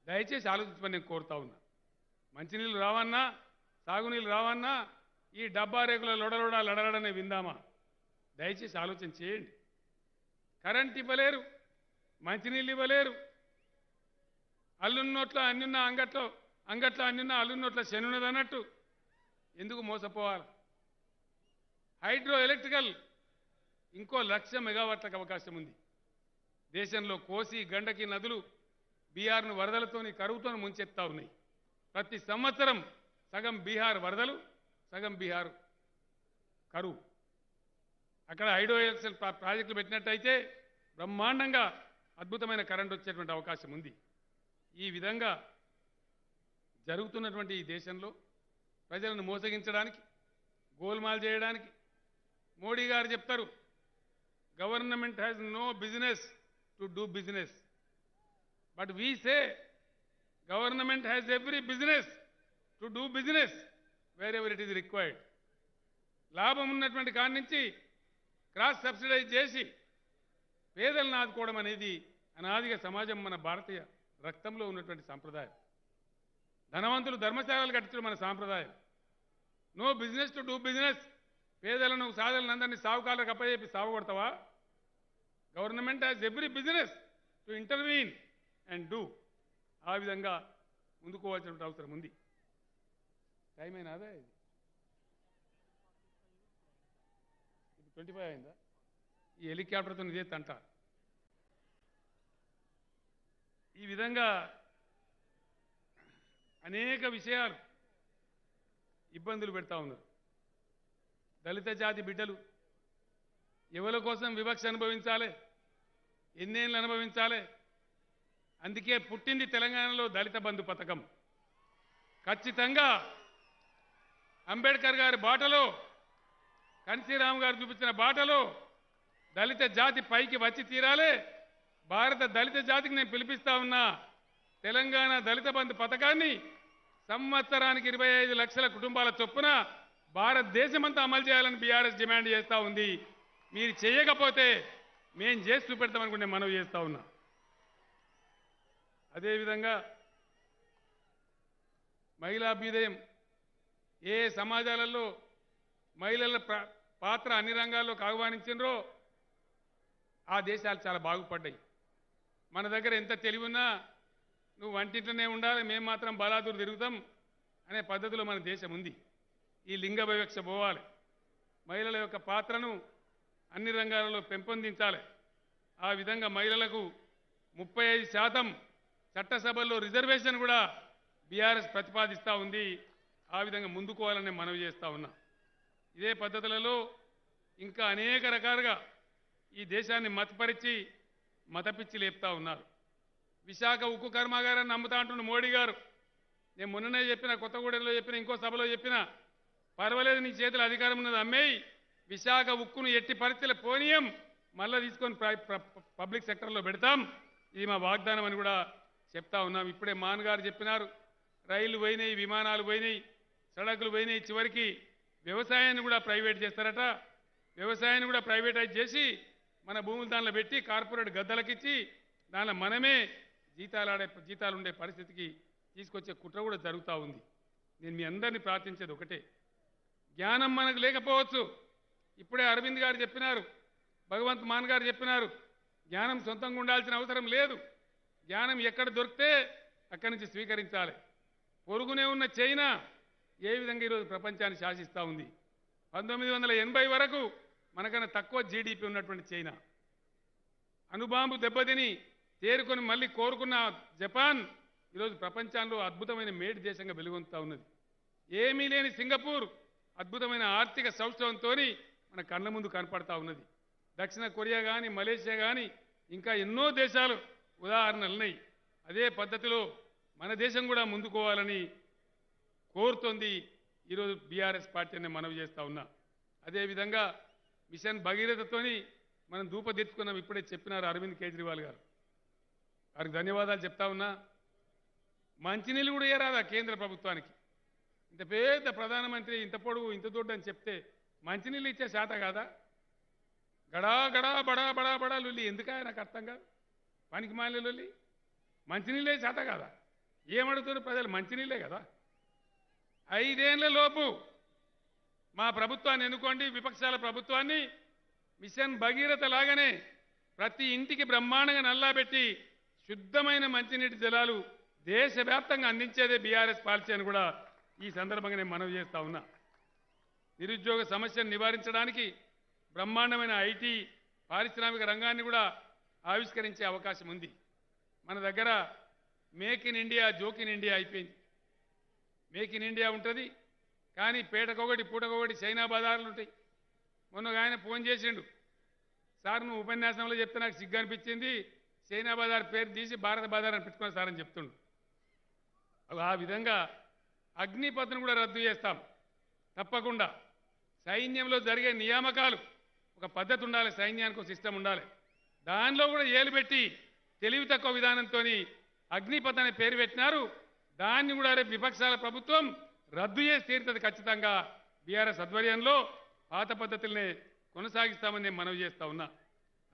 దయచేసి ఆలోచించమని నేను కోరుతా ఉన్నా. మంచినీళ్ళు రావన్నా, సాగునీళ్ళు రావన్నా ఈ డబ్బా రేకుల లొడలొడ లడలడనే విందామా? దయచేసి ఆలోచన చేయండి. కరెంట్ ఇవ్వలేరు, మంచినీళ్ళు ఇవ్వలేరు, అల్లున్నోట్ల అన్నున్న అంగట్లో అన్నున్న అల్లున్నోట్ల శనున్నది అన్నట్టు ఎందుకు మోసపోవాలి? హైడ్రో ఎలక్ట్రికల్ ఇంకో 1,00,000 మెగావాట్లకు అవకాశం ఉంది. దేశంలో కోసి గండకి నదులు బీహార్ను వరదలతోని కరువుతోని ముంచెత్తా ఉన్నాయి. ప్రతి సంవత్సరం సగం బీహార్ వరదలు, సగం బీహార్ కరువు. అక్కడ హైడ్రో ఎలక్ట్రికల్ ప్రాజెక్టులు పెట్టినట్టయితే బ్రహ్మాండంగా అద్భుతమైన కరెంట్ వచ్చేటువంటి అవకాశం ఉంది. ఈ విధంగా జరుగుతున్నటువంటి ఈ దేశంలో ప్రజలను మోసగించడానికి, గోల్మాల్ చేయడానికి మోడీ గారు చెప్తారు, government has no business to do business. But we say government has every business to do business. Wherever it is required. లాభం ఉన్నటువంటి కాడి నుంచి క్రాస్ సబ్సిడైజ్ చేసి పేదలను ఆదుకోవడం అనేది అనాదిగా సమాజం మన భారతీయ రక్తంలో ఉన్నటువంటి సాంప్రదాయం. ధనవంతులు ధర్మశాలలు కట్టించడం మన సాంప్రదాయం. No business to do business. పేదలను సాధలను అందరినీ సాగుకారులకు అప్పచెప్పి సాగుకొడతావా? Government has every business to intervene and do. ఆ విధంగా ముందుకోవాల్సినటువంటి అవసరం ఉంది. టైం అయినాదా? ఇది 25 అయిందా? ఈ హెలికాప్టర్తో ఇదే తంట. ఈ విధంగా అనేక విషయాలు ఇబ్బందులు పెడతా ఉన్నారు. దళిత జాతి బిడ్డలు ఎవరి కోసం వివక్ష అనుభవించాలి? ఎన్నేళ్ళు అనుభవించాలి? అందుకే పుట్టింది తెలంగాణలో దళిత బంధు పథకం. ఖచ్చితంగా అంబేద్కర్ గారి బాటలో, కన్సీరామ్ గారు చూపించిన బాటలో దళిత జాతి పైకి వచ్చి తీరాలి. భారత దళిత జాతికి నేను పిలిపిస్తా ఉన్నా. తెలంగాణ దళిత బంధు పథకాన్ని సంవత్సరానికి 25 లక్షల కుటుంబాల చొప్పున భారతదేశమంతా అమలు చేయాలని బీఆర్ఎస్ డిమాండ్ చేస్తూ ఉంది. మీరు చేయకపోతే మేం చేసి చూపెడతామనుకుంటే మనవి చేస్తూ ఉన్నా. అదేవిధంగా మహిళా అభ్యుదయం ఏ సమాజాలలో మహిళల పాత్ర అన్ని రంగాల్లోకి ఆహ్వానించినరో ఆ దేశాలు చాలా బాగుపడ్డాయి. మన దగ్గర ఎంత తెలివి ఉన్నా నువ్వు వంటింట్లోనే ఉండాలి, మేము మాత్రం బలాదూరు తిరుగుతాం అనే పద్ధతిలో మన దేశం ఉంది. ఈ లింగ వివక్ష పోవాలి. మహిళల యొక్క పాత్రను అన్ని రంగాలలో పెంపొందించాలి. ఆ విధంగా మహిళలకు 35% చట్టసభల్లో రిజర్వేషన్ కూడా బీఆర్ఎస్ ప్రతిపాదిస్తూ ఉంది. ఆ విధంగా ముందుకోవాలని మనవి చేస్తూ ఉన్నా. ఇదే పద్ధతులలో ఇంకా అనేక రకాలుగా ఈ దేశాన్ని మతపరిచి మతపిచ్చి లేపుతా ఉన్నారు. విశాఖ ఉక్కు కర్మాగారాన్ని నమ్ముతా అంటున్న మోడీ గారు, నేను మొన్ననే చెప్పిన, కొత్తగూడెంలో చెప్పిన, ఇంకో సభలో చెప్పిన, పర్వాలేదు నీ చేతుల అధికారం ఉన్నది అమ్మేయి, విశాఖ ఉక్కును ఎట్టి పరిస్థితుల పోనీయం, మళ్ళీ తీసుకొని పబ్లిక్ సెక్టర్లో పెడతాం, ఇది మా వాగ్దానం అని కూడా చెప్తా ఉన్నాం. ఇప్పుడే మాన్ గారు చెప్పినారు, రైళ్లు పోయినాయి, విమానాలు పోయినాయి, సడకులు పోయినాయి, చివరికి వ్యవసాయాన్ని కూడా ప్రైవేట్ చేస్తారట. వ్యవసాయాన్ని కూడా ప్రైవేటైజ్ చేసి మన భూములు దానిలో పెట్టి కార్పొరేట్ గద్దలకిచ్చి దానిలో మనమే జీతాలు ఉండే పరిస్థితికి తీసుకొచ్చే కుట్ర కూడా జరుగుతూ ఉంది. నేను మీ అందరినీ ప్రార్థించేది ఒకటే, జ్ఞానం మనకు లేకపోవచ్చు. ఇప్పుడే అరవింద్ గారు చెప్పినారు, భగవంత్ మాన్ గారు చెప్పినారు, జ్ఞానం సొంతంగా ఉండాల్సిన అవసరం లేదు. జ్ఞానం ఎక్కడ దొరికితే అక్కడి నుంచి స్వీకరించాలి. పొరుగునే ఉన్న చైనా ఏ విధంగా ఈరోజు ప్రపంచాన్ని శాసిస్తూ ఉంది. 1980 వరకు మనకన్నా తక్కువ జీడిపి ఉన్నటువంటి చైనా, అణుబాంబు దెబ్బతిని తేరుకొని మళ్ళీ కోరుకున్న జపాన్ ఈరోజు ప్రపంచంలో అద్భుతమైన మేడి దేశంగా వెలుగొందుతూ ఉన్నది. ఏమీ లేని సింగపూర్ అద్భుతమైన ఆర్థిక సౌష్ఠవంతో మన కళ్ళ ముందు కనపడతా ఉన్నది. దక్షిణ కొరియా కానీ, మలేషియా కానీ, ఇంకా ఎన్నో దేశాలు ఉదాహరణలు ఉన్నాయి. అదే పద్ధతిలో మన దేశం కూడా ముందుకోవాలని కోరుతోంది ఈరోజు బీఆర్ఎస్ పార్టీని మనవి చేస్తూ ఉన్నా. అదేవిధంగా మిషన్ భగీరథతోని మనం ధూపదెత్తుకున్నాం. ఇప్పుడే చెప్పినారు అరవింద్ కేజ్రీవాల్ గారు, వారికి ధన్యవాదాలు చెప్తా ఉన్నా. మంచినీళ్ళు కూడా ఏరాదా కేంద్ర ప్రభుత్వానికి? ఇంత పెద్ద ప్రధానమంత్రి ఇంత పొడుగు ఇంత దొడ్డు అని చెప్తే మంచినీళ్ళు ఇచ్చే శాత కాదా? గడా గడా బడా బడా బడా లొల్లి ఎందుకాయ నాకు అర్థం కాదు. పనికి మాలిన లొల్లి, మంచినీళ్ళే శాత కాదా? ఏమడుగుతారు ప్రజలు? మంచినీళ్ళే కదా. 5 ఏళ్ల లోపు మా ప్రభుత్వాన్ని ఎన్నుకోండి, విపక్షాల ప్రభుత్వాన్ని. మిషన్ భగీరథ లాగానే ప్రతి ఇంటికి బ్రహ్మాండంగా నల్లాబెట్టి శుద్ధమైన మంచినీటి జలాలు దేశవ్యాప్తంగా అందించేదే బీఆర్ఎస్ పాలసీ అని కూడా ఈ సందర్భంగా నేను మనవి చేస్తా ఉన్నా. నిరుద్యోగ సమస్యను నివారించడానికి బ్రహ్మాండమైన ఐటీ పారిశ్రామిక రంగాన్ని కూడా ఆవిష్కరించే అవకాశం ఉంది. మన దగ్గర make in India, joke in India అయిపోయింది. మేక్ ఇన్ ఇండియా ఉంటుంది కానీ పేటకొకటి పూటకొకటి చైనా బజార్లు ఉంటాయి. మొన్న ఆయన ఫోన్ చేసిండు, సార్ నువ్వు ఉపన్యాసంలో చెప్తే నాకు సిగ్గు అనిపించింది, చైనా బజార్ పేరు తీసి భారత బజార్ అని పెట్టుకున్నా సార్ అని చెప్తుండు. ఆ విధంగా అగ్నిపథ్ను కూడా రద్దు చేస్తాం తప్పకుండా. సైన్యంలో జరిగే నియామకాలు ఒక పద్ధతి ఉండాలి, సైన్యానికి ఒక సిస్టమ్ ఉండాలి. దానిలో కూడా ఏలు పెట్టి తెలివి తక్కువ విధానంతో అగ్నిపథ్ అనే పేరు పెట్టినారు. దాన్ని కూడా రేపు విపక్షాల ప్రభుత్వం రద్దు చేసి తీరుతుంది ఖచ్చితంగా. బీఆర్ఎస్ ఆధ్వర్యంలో పాత పద్ధతులనే కొనసాగిస్తామని నేను మనవి చేస్తా ఉన్నా.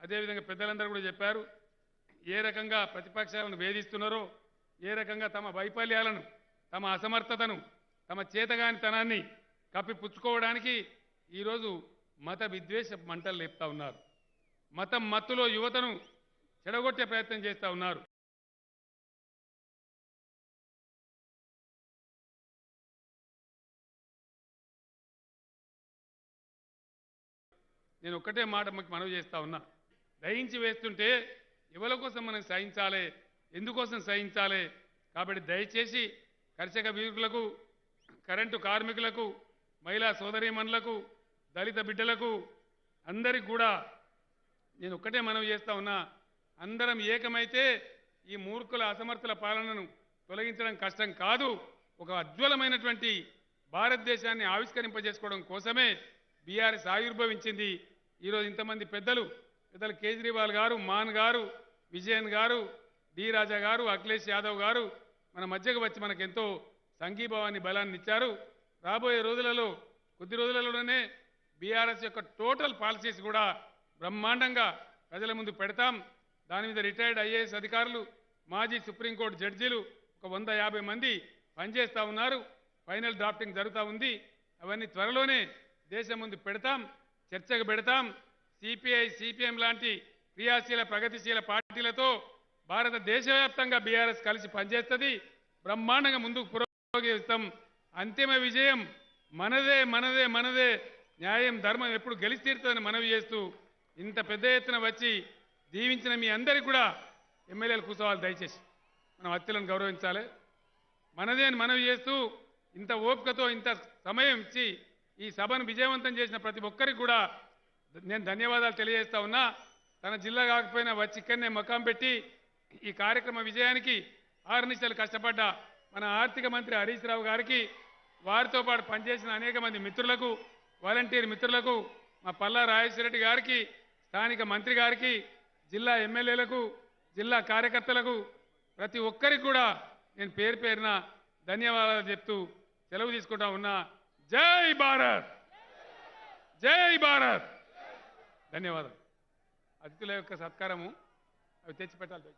అదేవిధంగా పెద్దలందరూ కూడా చెప్పారు, ఏ రకంగా ప్రతిపక్షాలను వేధిస్తున్నారో, ఏ రకంగా తమ వైఫల్యాలను, తమ అసమర్థతను, తమ చేతగానితనాన్ని కప్పిపుచ్చుకోవడానికి ఈరోజు మత విద్వేష మంటలు లేపుతా ఉన్నారు. మతం మత్తులో యువతను చెడగొట్టే ప్రయత్నం చేస్తూ ఉన్నారు. నేను ఒక్కటే మాట మీకు మనవి చేస్తా ఉన్నా, దయించి వేస్తుంటే ఎవరి కోసం మనం సహించాలి, ఎందుకోసం సహించాలి? కాబట్టి దయచేసి కర్షక వీరులకు, కరెంటు కార్మికులకు, మహిళా సోదరీమణులకు, దళిత బిడ్డలకు అందరికి కూడా నేను ఒక్కటే మనవి చేస్తా ఉన్నా, అందరం ఏకమైతే ఈ మూర్ఖుల అసమర్థుల పాలనను తొలగించడం కష్టం కాదు. ఒక ఉజ్వలమైనటువంటి భారతదేశాన్ని ఆవిష్కరింపజేసుకోవడం కోసమే బీఆర్ఎస్ ఆవిర్భవించింది. ఈరోజు ఇంతమంది పెద్దలు కేజ్రీవాల్ గారు, మాన్ గారు, విజయన్ గారు, డి రాజా గారు, అఖిలేష్ యాదవ్ గారు మన మధ్యకు వచ్చి మనకెంతో సంఘీభావాన్ని, బలాన్ని ఇచ్చారు. రాబోయే రోజులలో, కొద్ది రోజులలోనే బీఆర్ఎస్ యొక్క టోటల్ పాలసీస్ కూడా బ్రహ్మాండంగా ప్రజల ముందు పెడతాం. దాని మీద రిటైర్డ్ ఐఏఎస్ అధికారులు, మాజీ సుప్రీంకోర్టు జడ్జీలు ఒక 150 మంది పనిచేస్తూ ఉన్నారు. ఫైనల్ డ్రాఫ్టింగ్ జరుగుతూ ఉంది. అవన్నీ త్వరలోనే దేశం ముందు పెడతాం, చర్చకు పెడతాం. సిపిఐ, సిపిఎం లాంటి క్రియాశీల, ప్రగతిశీల పార్టీలతో భారతదేశవ్యాప్తంగా బీఆర్ఎస్ కలిసి పనిచేస్తుంది. బ్రహ్మాండంగా ముందుకు పురోగమిస్తాం. అంతిమ విజయం మనదే, మనదే, మనదే. న్యాయం, ధర్మం ఎప్పుడు గెలిచి తీరుతుందని మనవి చేస్తూ, ఇంత పెద్ద ఎత్తున వచ్చి దీవించిన మీ అందరికీ కూడా ఎమ్మెల్యేలు కూర్చోవాలి. దయచేసి మనం అత్యలను గౌరవించాలి. మనదే అని మనవి చేస్తూ, ఇంత ఓపికతో ఇంత సమయం ఇచ్చి ఈ సభను విజయవంతం చేసిన ప్రతి ఒక్కరికి కూడా నేను ధన్యవాదాలు తెలియజేస్తా ఉన్నా. తన జిల్లా కాకపోయినా వచ్చి ఇక్కడనే మకాం పెట్టి ఈ కార్యక్రమ విజయానికి ఆర్నిశలు కష్టపడ్డ మన ఆర్థిక మంత్రి హరీష్ రావు గారికి, వారితో పాటు పనిచేసిన అనేక మంది మిత్రులకు, వాలంటీర్ మిత్రులకు, మా పల్లా రాజేశ్వరరెడ్డి గారికి, స్థానిక మంత్రి గారికి, జిల్లా ఎమ్మెల్యేలకు, జిల్లా కార్యకర్తలకు, ప్రతి ఒక్కరికి కూడా నేను పేరు పేరున ధన్యవాదాలు చెప్తూ సెలవు తీసుకుంటా ఉన్నా. జై భారత్, జై భారత్. ధన్యవాదాలు. అతిథుల యొక్క సత్కారము అవి తెచ్చిపెట్టాలి.